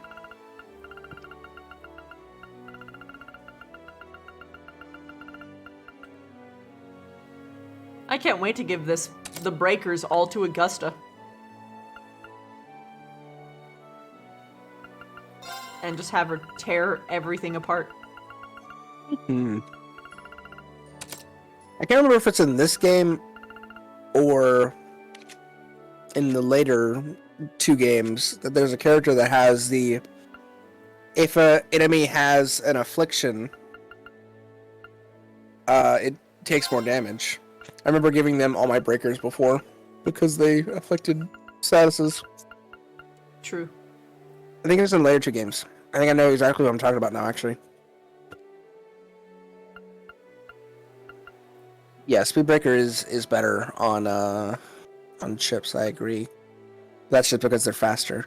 I can't wait to give the breakers all to Augusta. And just have her tear everything apart. Hmm. I can't remember if it's in this game or in the later two games that there's a character that has if an enemy has an affliction, it takes more damage. I remember giving them all my breakers before because they afflicted statuses. True. I think it's in later two games. I think I know exactly what I'm talking about now, actually. Yeah, Speedbreaker is better on chips, I agree. That's just because they're faster.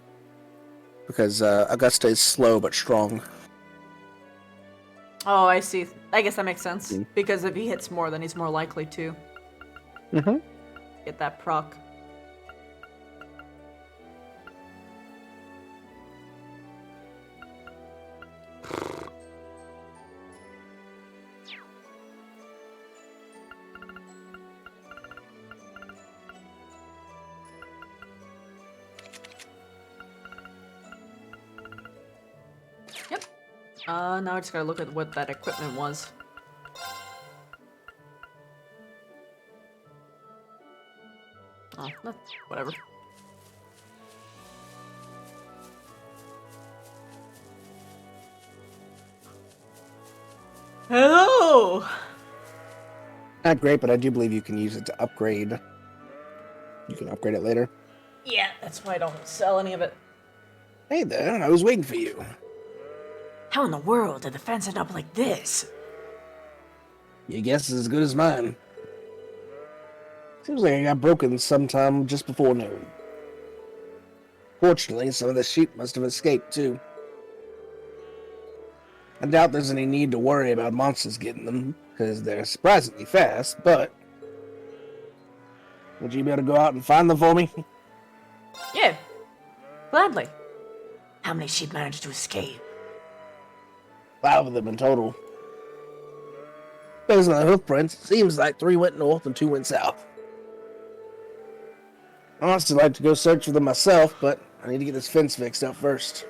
Because Augusta is slow but strong. Oh, I see. I guess that makes sense. Because if he hits more, then he's more likely to get that proc. Yep. Now I just gotta look at what that equipment was. Oh, whatever. Hello! Not great, but I do believe you can use it to upgrade. You can upgrade it later. Yeah, that's why I don't sell any of it. Hey there, I was waiting for you. How in the world did the fence end up like this? Your guess is as good as mine. Seems like I got broken sometime just before noon. Fortunately, some of the sheep must have escaped, too. I doubt there's any need to worry about monsters getting them, because they're surprisingly fast, but... Would you be able to go out and find them for me? Yeah, gladly. How many sheep managed to escape? 5 of them in total. Based on the hoof prints, it seems like 3 went north and 2 went south. I'd honestly like to go search for them myself, but I need to get this fence fixed up first.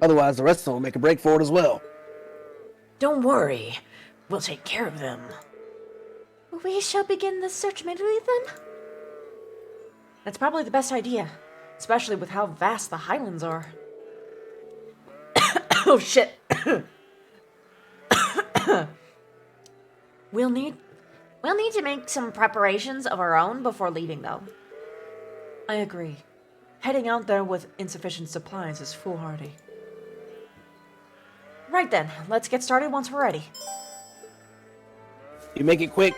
Otherwise, the rest of them will make a break for it as well. Don't worry. We'll take care of them. We shall begin the search immediately then? That's probably the best idea, especially with how vast the highlands are. Oh shit. We'll need to make some preparations of our own before leaving, though. I agree. Heading out there with insufficient supplies is foolhardy. Right then, let's get started once we're ready. You make it quick.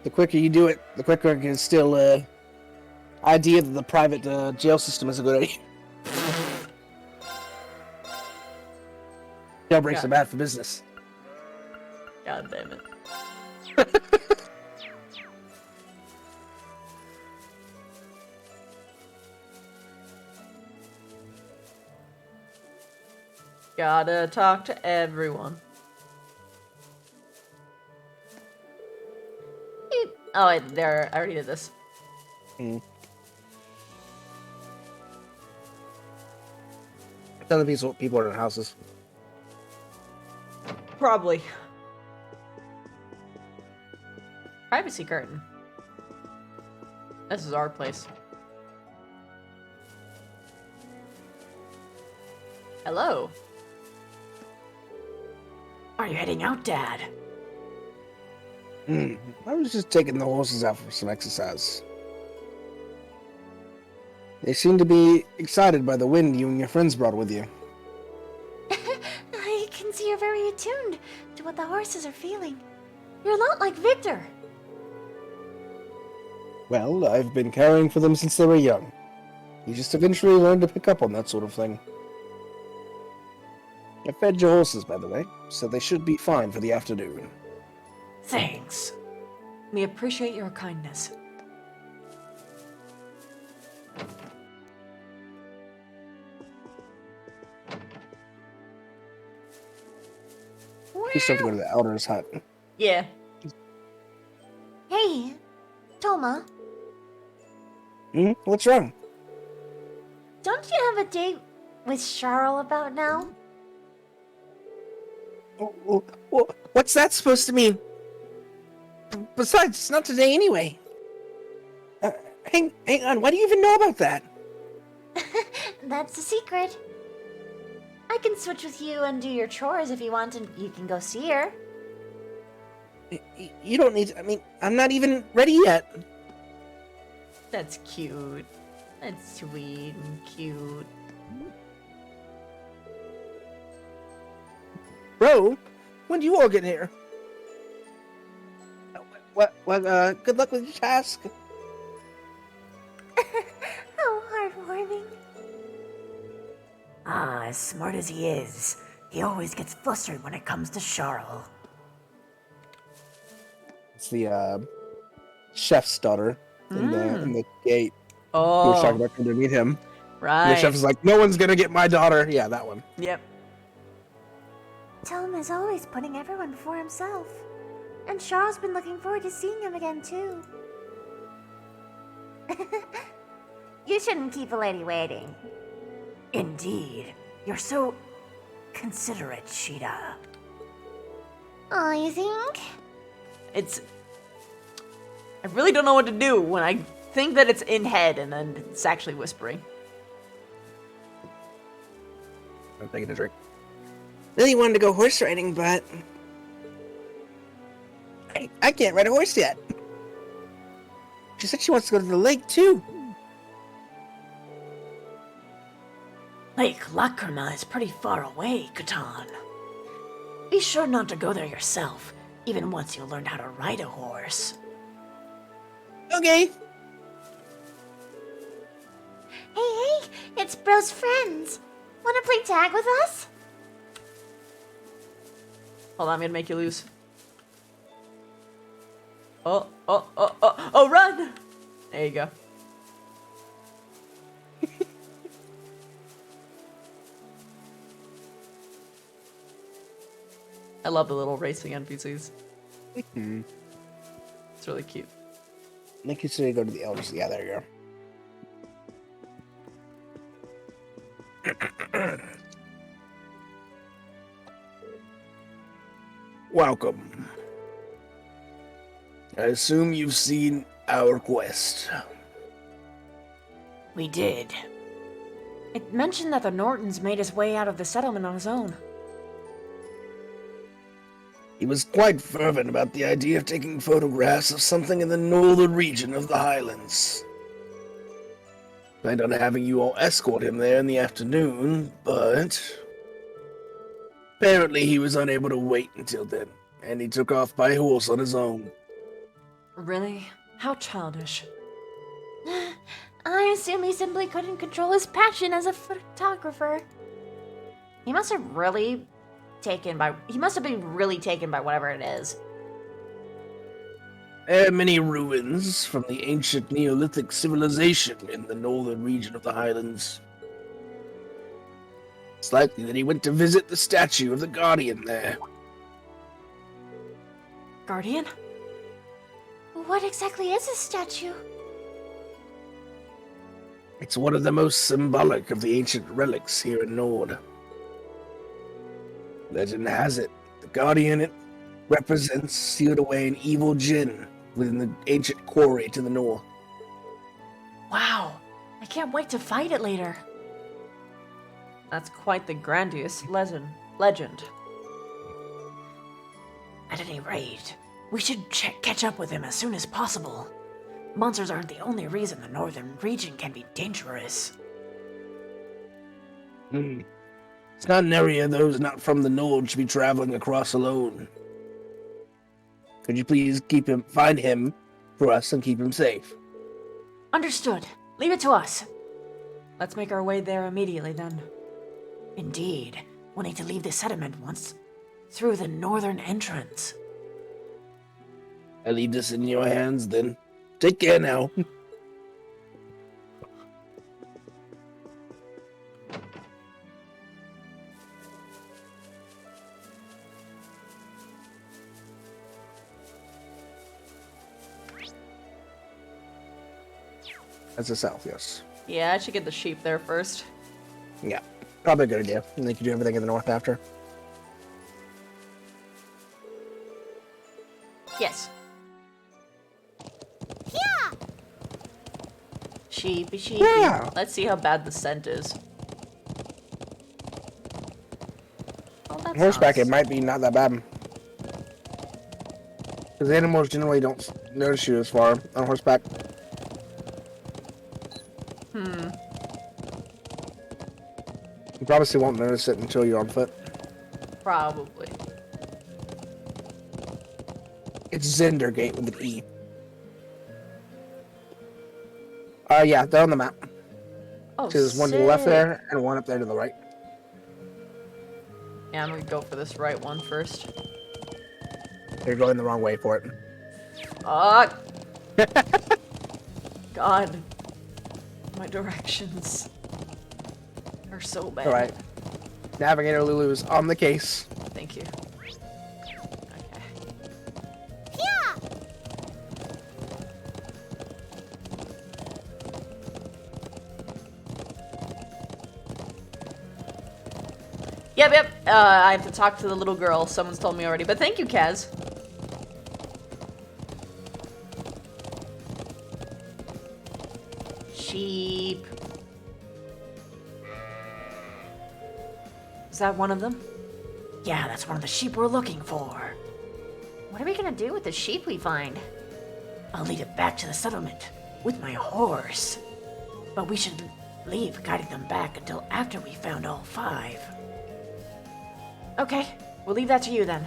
The quicker you do it, the quicker I can still idea that the private jail system is a good idea. Jailbreaks are bad for business. God damn it. Gotta talk to everyone. Oh, there. I already did this. None of these people are in houses. Probably. Privacy curtain. This is our place. Hello. Are you heading out, Dad? I was just taking the horses out for some exercise. They seem to be excited by the wind you and your friends brought with you. I can see you're very attuned to what the horses are feeling. You're a lot like Victor. Well, I've been caring for them since they were young. You just eventually learn to pick up on that sort of thing. I fed your horses, by the way, so they should be fine for the afternoon. Thanks. We appreciate your kindness. You still have to go to the Elder's hut. Yeah. Hey, Toma, What's wrong? don't you have a date with Charles about now? What's that supposed to mean? Besides, it's not today anyway. Hang on, why do you even know about that? That's a secret. I can switch with you and do your chores if you want, and you can go see her. You don't need to, I'm not even ready yet. That's cute. That's sweet and cute. Bro, when do you all get here? Good luck with your task. How heartwarming. Ah, as smart as he is, he always gets flustered when it comes to Charles. It's the chef's daughter in the gate. Who was Oh, talking about coming to meet him. And right. the chef is like, no one's gonna get my daughter. Yeah, that one. Yep. Tom is always putting everyone before himself. And Charles been looking forward to seeing him again, too. You shouldn't keep a lady waiting. Indeed. You're so considerate, Sheeta. Oh, you think? It's... I really don't know what to do when I think that it's in head and then it's actually whispering. I'm taking a drink. Lily wanted to go horse riding, but I can't ride a horse yet. She said she wants to go to the lake too. Lake Lacrima is pretty far away, Catan. Be sure not to go there yourself, even once you learn how to ride a horse. Okay. Hey, it's Bro's friends. Wanna play tag with us? Hold on, I'm gonna make you lose. Oh, run! There you go. I love the little racing NPCs. It's really cute. Make you say to go to the elders. Yeah, there you go. Welcome. I assume you've seen our quest. We did. It mentioned that the Nortons made his way out of the settlement on his own. He was quite fervent about the idea of taking photographs of something in the northern region of the Highlands. Planned on having you all escort him there in the afternoon, but apparently he was unable to wait until then, and he took off by horse on his own. Really? How childish. I assume he simply couldn't control his passion as a photographer. He must have really taken by... He must have been really taken by whatever it is. There are many ruins from the ancient Neolithic civilization in the northern region of the Highlands. It's likely that he went to visit the statue of the Guardian there. Guardian? What exactly is this statue? It's one of the most symbolic of the ancient relics here in Nord. Legend has it, the Guardian it represents sealed away an evil djinn within the ancient quarry to the north. Wow. I can't wait to fight it later. That's quite the grandiose legend. At any rate, we should catch up with him as soon as possible. Monsters aren't the only reason the northern region can be dangerous. It's not an area those not from the Nord should be traveling across alone. Could you please find him for us and keep him safe? Understood. Leave it to us. Let's make our way there immediately then. Indeed, we'll need to leave the settlement once through the northern entrance. I leave this in your hands then. Take care now. That's the south, yes. Yeah, I should get the sheep there first. Yeah, probably a good idea. And they can do everything in the north after. Yes. Yeah! Sheepy, sheepy. Yeah. Let's see how bad the scent is. Oh, that's Horseback, nice. it might be not that bad. Because animals generally don't notice you as far on horseback. You probably won't notice it until you're on foot. Probably. It's Zendergate with an E. Yeah, they're on the map. Oh, So there's one to the left sick. there, and one up there to the right. Yeah, I'm gonna go for this right one first. You're going the wrong way for it. Fuck! God. My directions are so bad. Alright. Navigator Lulu's on the case. Thank you. Okay. Yeah! Yep. I have to talk to the little girl. Someone's told me already, but thank you, Kaz. Sheep. Is that one of them? Yeah, that's one of the sheep we're looking for. What are we gonna do with the sheep we find? I'll lead it back to the settlement with my horse. But we should leave guiding them back until after we found all 5. Okay, we'll leave that to you then.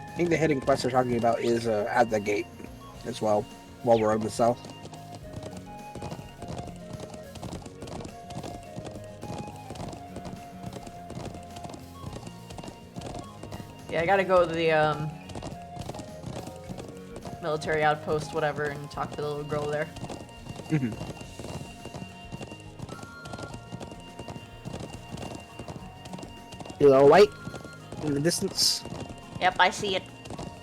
I think the hidden quest they're talking about is at the gate as well, while we're on the south. Yeah, I gotta go to the military outpost, whatever, and talk to the little girl there. You little white in the distance. Yep, I see it.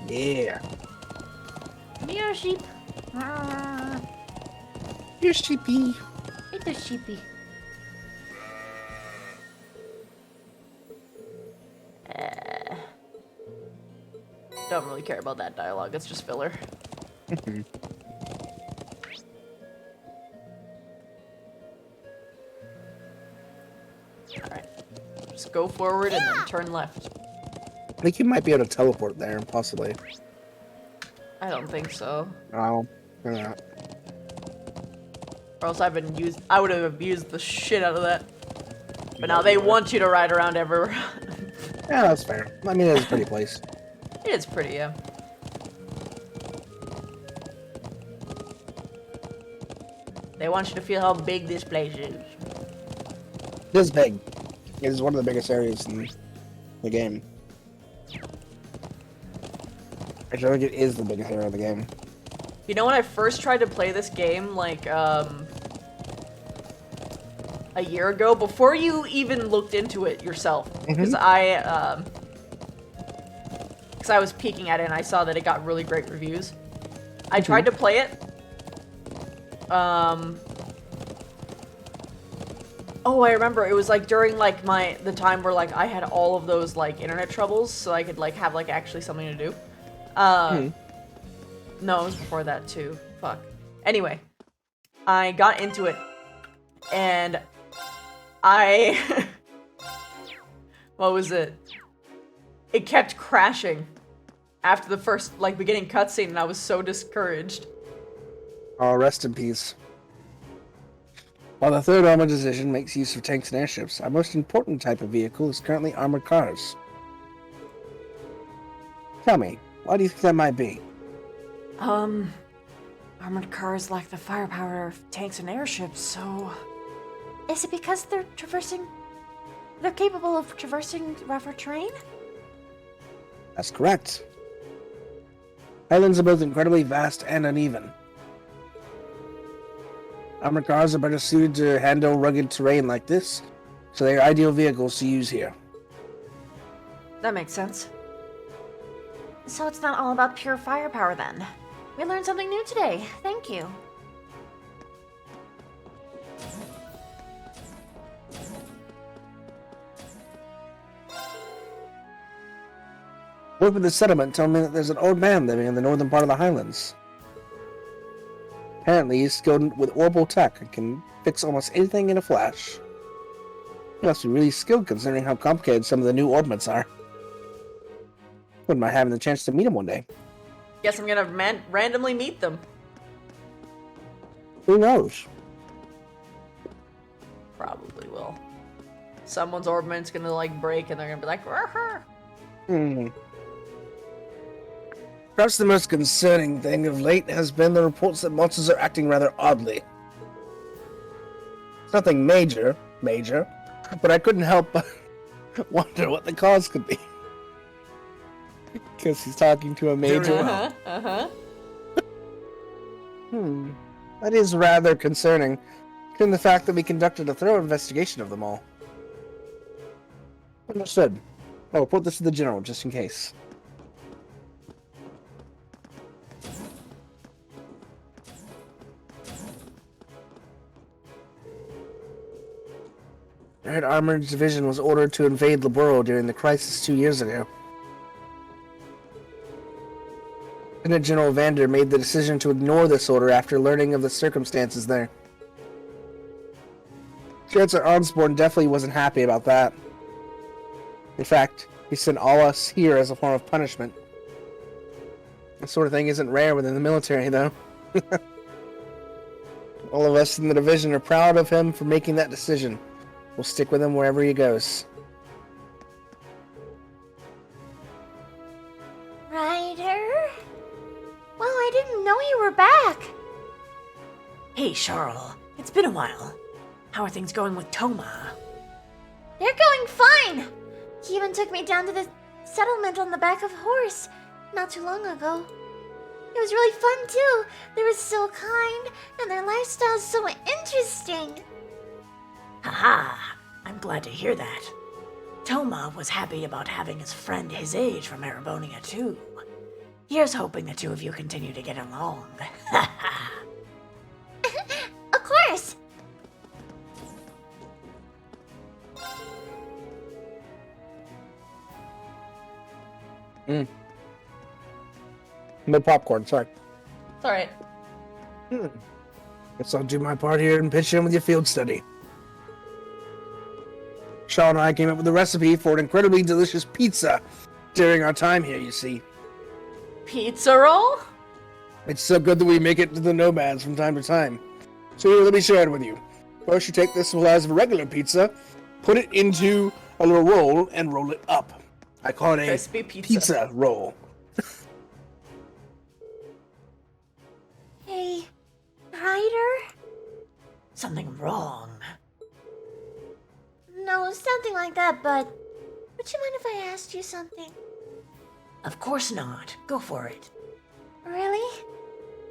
Yeah. Come here, sheep. Here's sheepy. It's a sheepy. Don't really care about that dialogue, it's just filler. Alright. Just go forward and then turn left. I think you might be able to teleport there, possibly. I don't think so. Oh, yeah. Or else I would have abused the shit out of that. But now they want you to ride around everywhere. Yeah, that's fair. I mean, it's a pretty place. It is pretty, yeah. They want you to feel how big this place is. This big. It is one of the biggest areas in the game. Actually, I think it is the biggest area of the game. You know, when I first tried to play this game, like, a year ago, before you even looked into it yourself, because I was peeking at it and I saw that it got really great reviews. I tried to play it. Oh, I remember. It was like during like the time where like I had all of those like internet troubles, so I could like have like actually something to do. No, it was before that too. Fuck. Anyway, I got into it, and I what was it? It kept crashing after the first like beginning cutscene, and I was so discouraged. Oh, rest in peace. While the third armored division makes use of tanks and airships, our most important type of vehicle is currently armored cars. Tell me, why do you think that might be? Armored cars lack the firepower of tanks and airships, so... Is it because they're capable of traversing rougher terrain? That's correct. Islands are both incredibly vast and uneven. Armored cars are better suited to handle rugged terrain like this, so they are ideal vehicles to use here. That makes sense. So it's not all about pure firepower then. We learned something new today. Thank you. Word with the settlement told me that there's an old man living in the northern part of the Highlands. Apparently, he's skilled with orbital tech and can fix almost anything in a flash. He must be really skilled considering how complicated some of the new orbits are. Wouldn't mind having the chance to meet him one day. Guess I'm gonna randomly meet them. Who knows? Probably will. Someone's orbit's gonna like break and they're gonna be like, "Rah-rah." Perhaps the most concerning thing of late has been the reports that monsters are acting rather oddly. It's nothing major, but I couldn't help but wonder what the cause could be. Because he's talking to a major. That is rather concerning, given the fact that we conducted a thorough investigation of them all. Understood. I'll report this to the general, just in case. The Red Armored Division was ordered to invade Laboro during the crisis 2 years ago. Lieutenant General Vander made the decision to ignore this order after learning of the circumstances there. Chancellor Osborne definitely wasn't happy about that. In fact, he sent all us here as a form of punishment. That sort of thing isn't rare within the military, though. All of us in the division are proud of him for making that decision. We'll stick with him wherever he goes. Ryder? Well, I didn't know you were back. Hey, Charles. It's been a while. How are things going with Toma? They're going fine. He even took me down to the settlement on the back of a horse not too long ago. It was really fun, too. They were so kind, and their lifestyle's so interesting. Haha, I'm glad to hear that. Toma was happy about having his friend his age from Erebonia too. Here's hoping the two of you continue to get along. Of course. No popcorn, sorry. It's alright. Guess I'll do my part here and pitch in with your field study. Shaw and I came up with a recipe for an incredibly delicious pizza during our time here, you see. Pizza roll? It's so good that we make it to the nomads from time to time. So here, let me share it with you. First, you take this size of a regular pizza, put it into a little roll, and roll it up. I call it a Crispy pizza. roll. Hey, Ryder? something wrong. No, something like that, but would you mind if I asked you something? Of course not. Go for it. Really?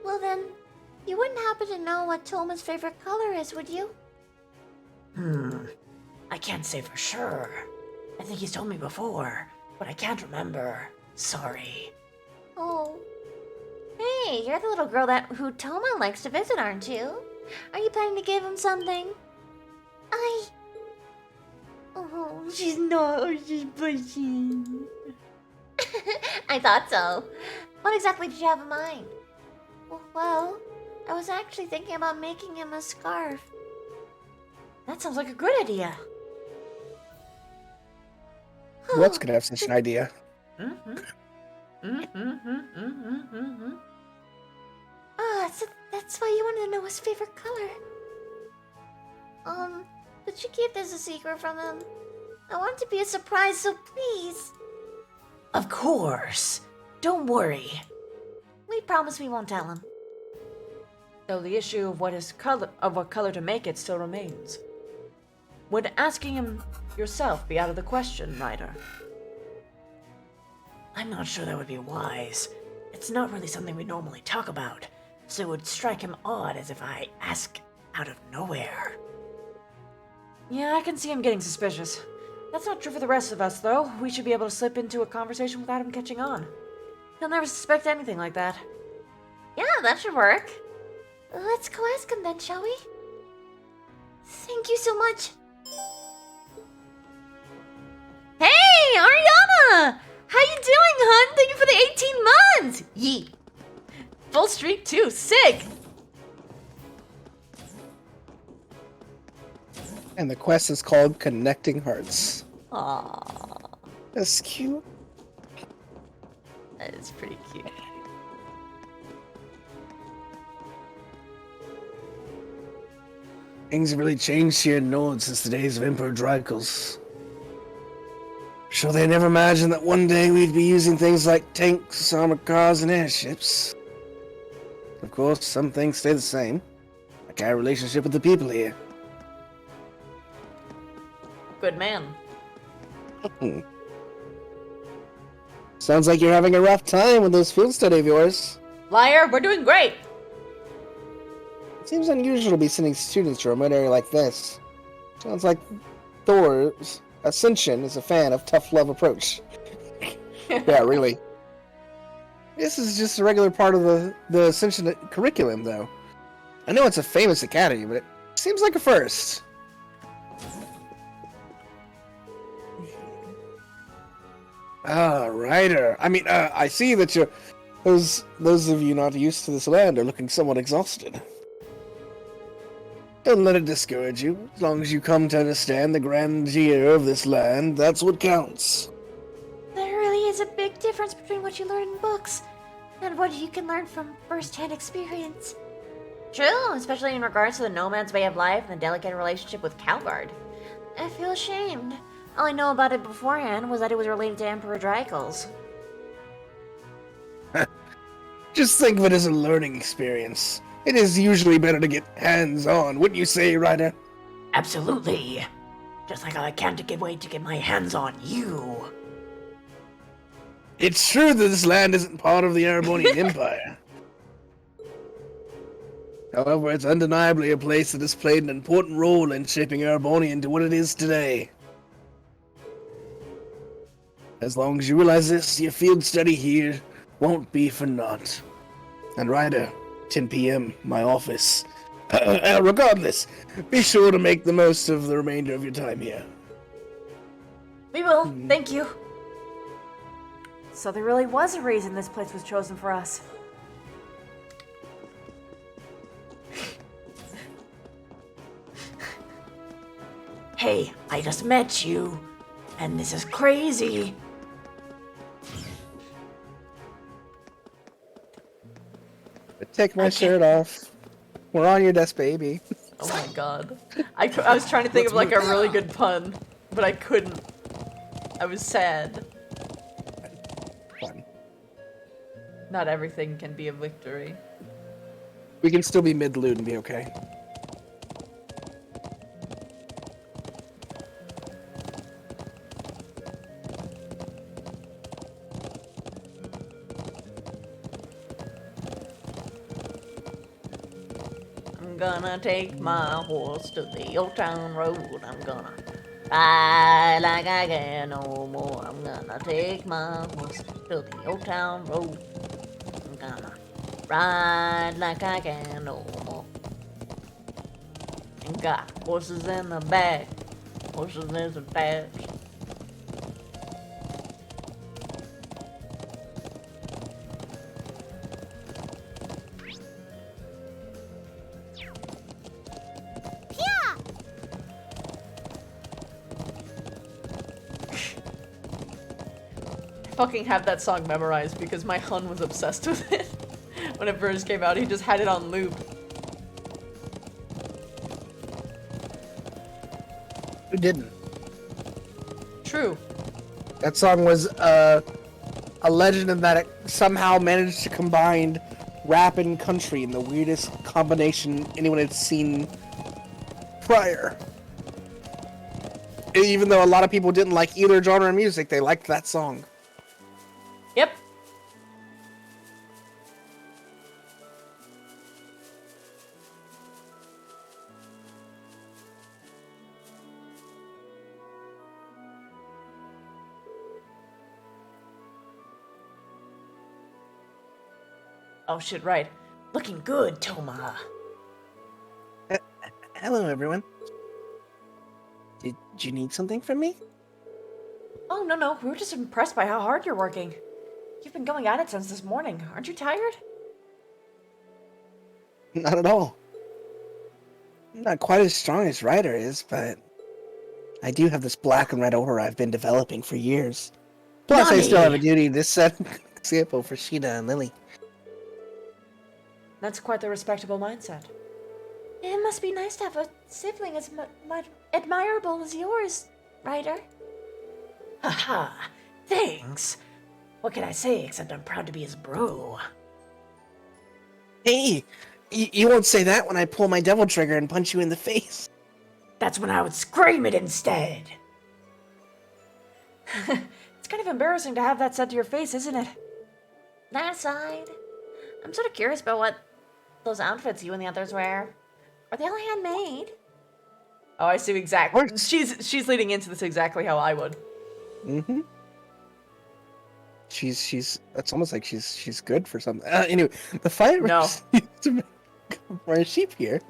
Well then, you wouldn't happen to know what Toma's favorite color is, would you? I can't say for sure. I think he's told me before, but I can't remember. Sorry. Oh. Hey, you're the little girl who Toma likes to visit, aren't you? Are you planning to give him something? Oh, she's not, or she's pushing. I thought so. What exactly did you have in mind? Well, I was actually thinking about making him a scarf. That sounds like a good idea. Who else could have such an idea? So that's why you wanted to know his favorite color. But you keep this a secret from him. I want it to be a surprise, so please. Of course. Don't worry. We promise we won't tell him. Though the issue of what color to make it still remains. Would asking him yourself be out of the question, Ryder? I'm not sure that would be wise. It's not really something we normally talk about, so it would strike him odd as if I ask out of nowhere. Yeah, I can see him getting suspicious. That's not true for the rest of us, though. We should be able to slip into a conversation without him catching on. He'll never suspect anything like that. Yeah, that should work. Let's go ask him then, shall we? Thank you so much. Hey, Ariana! How you doing, hun? Thank you for the 18 months! Yeet. Full streak, too. Sick! And the quest is called Connecting Hearts. Aww. That's cute. That is pretty cute. Things have really changed here in Nord since the days of Emperor Dracos. Sure, they never imagined that one day we'd be using things like tanks, armored cars, and airships. Of course, some things stay the same, like our relationship with the people here. Good man. Sounds like you're having a rough time with those field study of yours. Liar, we're doing great! It seems unusual to be sending students to a remote area like this. Sounds like Thor's Ascension is a fan of tough love approach. Yeah, really. This is just a regular part of the Ascension curriculum, though. I know it's a famous academy, but it seems like a first. Ryder. I mean, I see that you're... Those of you not used to this land are looking somewhat exhausted. Don't let it discourage you. As long as you come to understand the grandeur of this land, that's what counts. There really is a big difference between what you learn in books and what you can learn from first-hand experience. True, especially in regards to the nomad's way of life and the delicate relationship with Calvard. I feel ashamed. All I know about it beforehand was that it was related to Emperor Dracos. Just think of it as a learning experience. It is usually better to get hands-on, wouldn't you say, Ryder? Absolutely. Just like I can't wait to get my hands on you. It's true that this land isn't part of the Erebonian Empire. However, it's undeniably a place that has played an important role in shaping Erebonia into what it is today. As long as you realize this, your field study here won't be for naught. And Ryder, 10 p.m., my office. Regardless, be sure to make the most of the remainder of your time here. We will, thank you. So there really was a reason this place was chosen for us. Hey, I just met you, and this is crazy. Take my shirt off. We're on your desk, baby. Oh my god. I was trying to think of like a really good pun, but I couldn't. I was sad. Fun. Not everything can be a victory. We can still be mid-loot and be okay. gonna take my horse to the old town road. I'm gonna ride like I can no more. I'm gonna take my horse to the old town road. I'm gonna ride like I can no more. And got horses in the back, horses in the dash. Fucking have that song memorized because my hun was obsessed with it. When it first came out, he just had it on loop. Who didn't? True. That song was a legend in that it somehow managed to combine rap and country in the weirdest combination anyone had seen prior. Even though a lot of people didn't like either genre of music, they liked that song. Yep. Oh shit, right. Looking good, Toma. Hello, everyone. Did you need something from me? Oh, no. We were just impressed by how hard you're working. You've been going at it since this morning. Aren't you tired? Not at all. I'm not quite as strong as Ryder is, but I do have this black and red aura I've been developing for years. Plus, I still have a duty to set an example for Sheena and Lily. That's quite the respectable mindset. It must be nice to have a sibling as admirable as yours, Ryder. Haha, thanks. What can I say except I'm proud to be his bro? Hey, you won't say that when I pull my devil trigger and punch you in the face. That's when I would scream it instead. It's kind of embarrassing to have that said to your face, isn't it? That aside, I'm sort of curious about what those outfits you and the others wear. Are they all handmade? Oh, I see exactly. She's leading into this exactly how I would. Mm-hmm. She's. It's almost like she's good for something. Anyway, the fire No. used to make for a sheep here,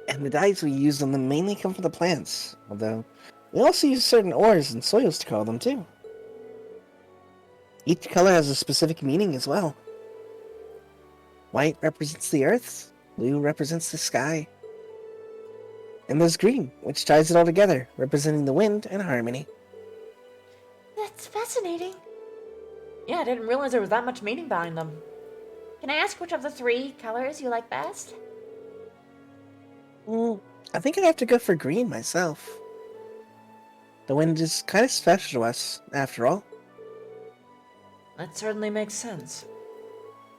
and the dyes we use on them mainly come from the plants. Although we also use certain ores and soils to color them too. Each color has a specific meaning as well. White represents the earth, blue represents the sky, and there's green, which ties it all together, representing the wind and harmony. That's fascinating. Yeah, I didn't realize there was that much meaning behind them. Can I ask which of the three colors you like best? I think I'd have to go for green myself. The wind is kind of special to us, after all. That certainly makes sense.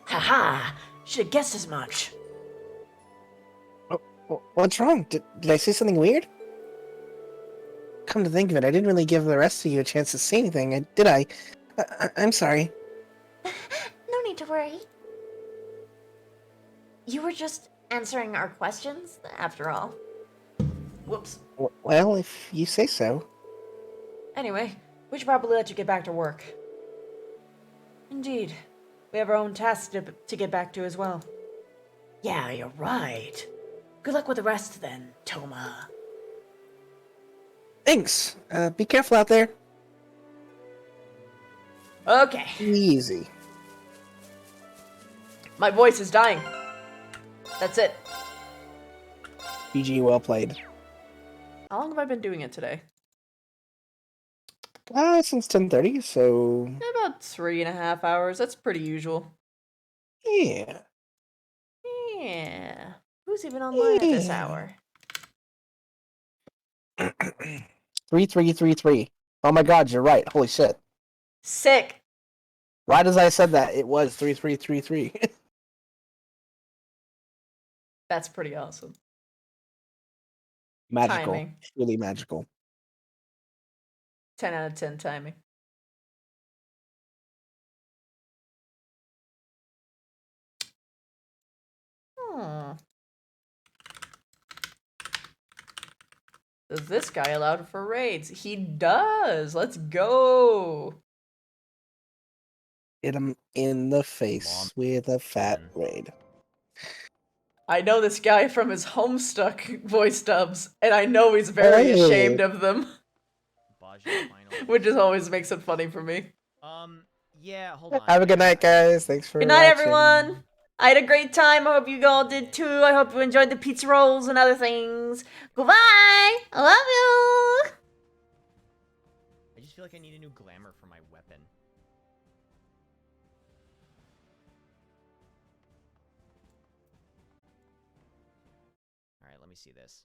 Haha, should have guessed as much. What's wrong? Did I say something weird? Come to think of it, I didn't really give the rest of you a chance to say anything, did I? I'm sorry. No need to worry. You were just answering our questions, after all. Whoops. Well, if you say so. Anyway, we should probably let you get back to work. Indeed. We have our own tasks to get back to as well. Yeah, you're right. Good luck with the rest then, Toma. Thanks. Be careful out there. Okay. Easy. My voice is dying. That's it. PG, well played. How long have I been doing it today? Since 10:30, so... About 3.5 hours. That's pretty usual. Yeah. Yeah. Who's even online at this hour? 3333. Oh my god, you're right. Holy shit. Sick. Right as I said that, it was 3333. That's pretty awesome. Magical. Timing. Really magical. 10 out of 10 timing. Does this guy allow for raids? He does. Let's go. Hit him in the face with a fat raid. I know this guy from his Homestuck voice dubs, and I know he's very Hey. ashamed of them, Baja finally. which just always makes it funny for me. Yeah, hold on. Have a good night, guys. Thanks for Good night, watching. everyone. I had a great time. I hope you all did too. I hope you enjoyed the pizza rolls and other things. Goodbye. I love you. I just feel like I need a new glamour for my weapon. Alright, let me see this.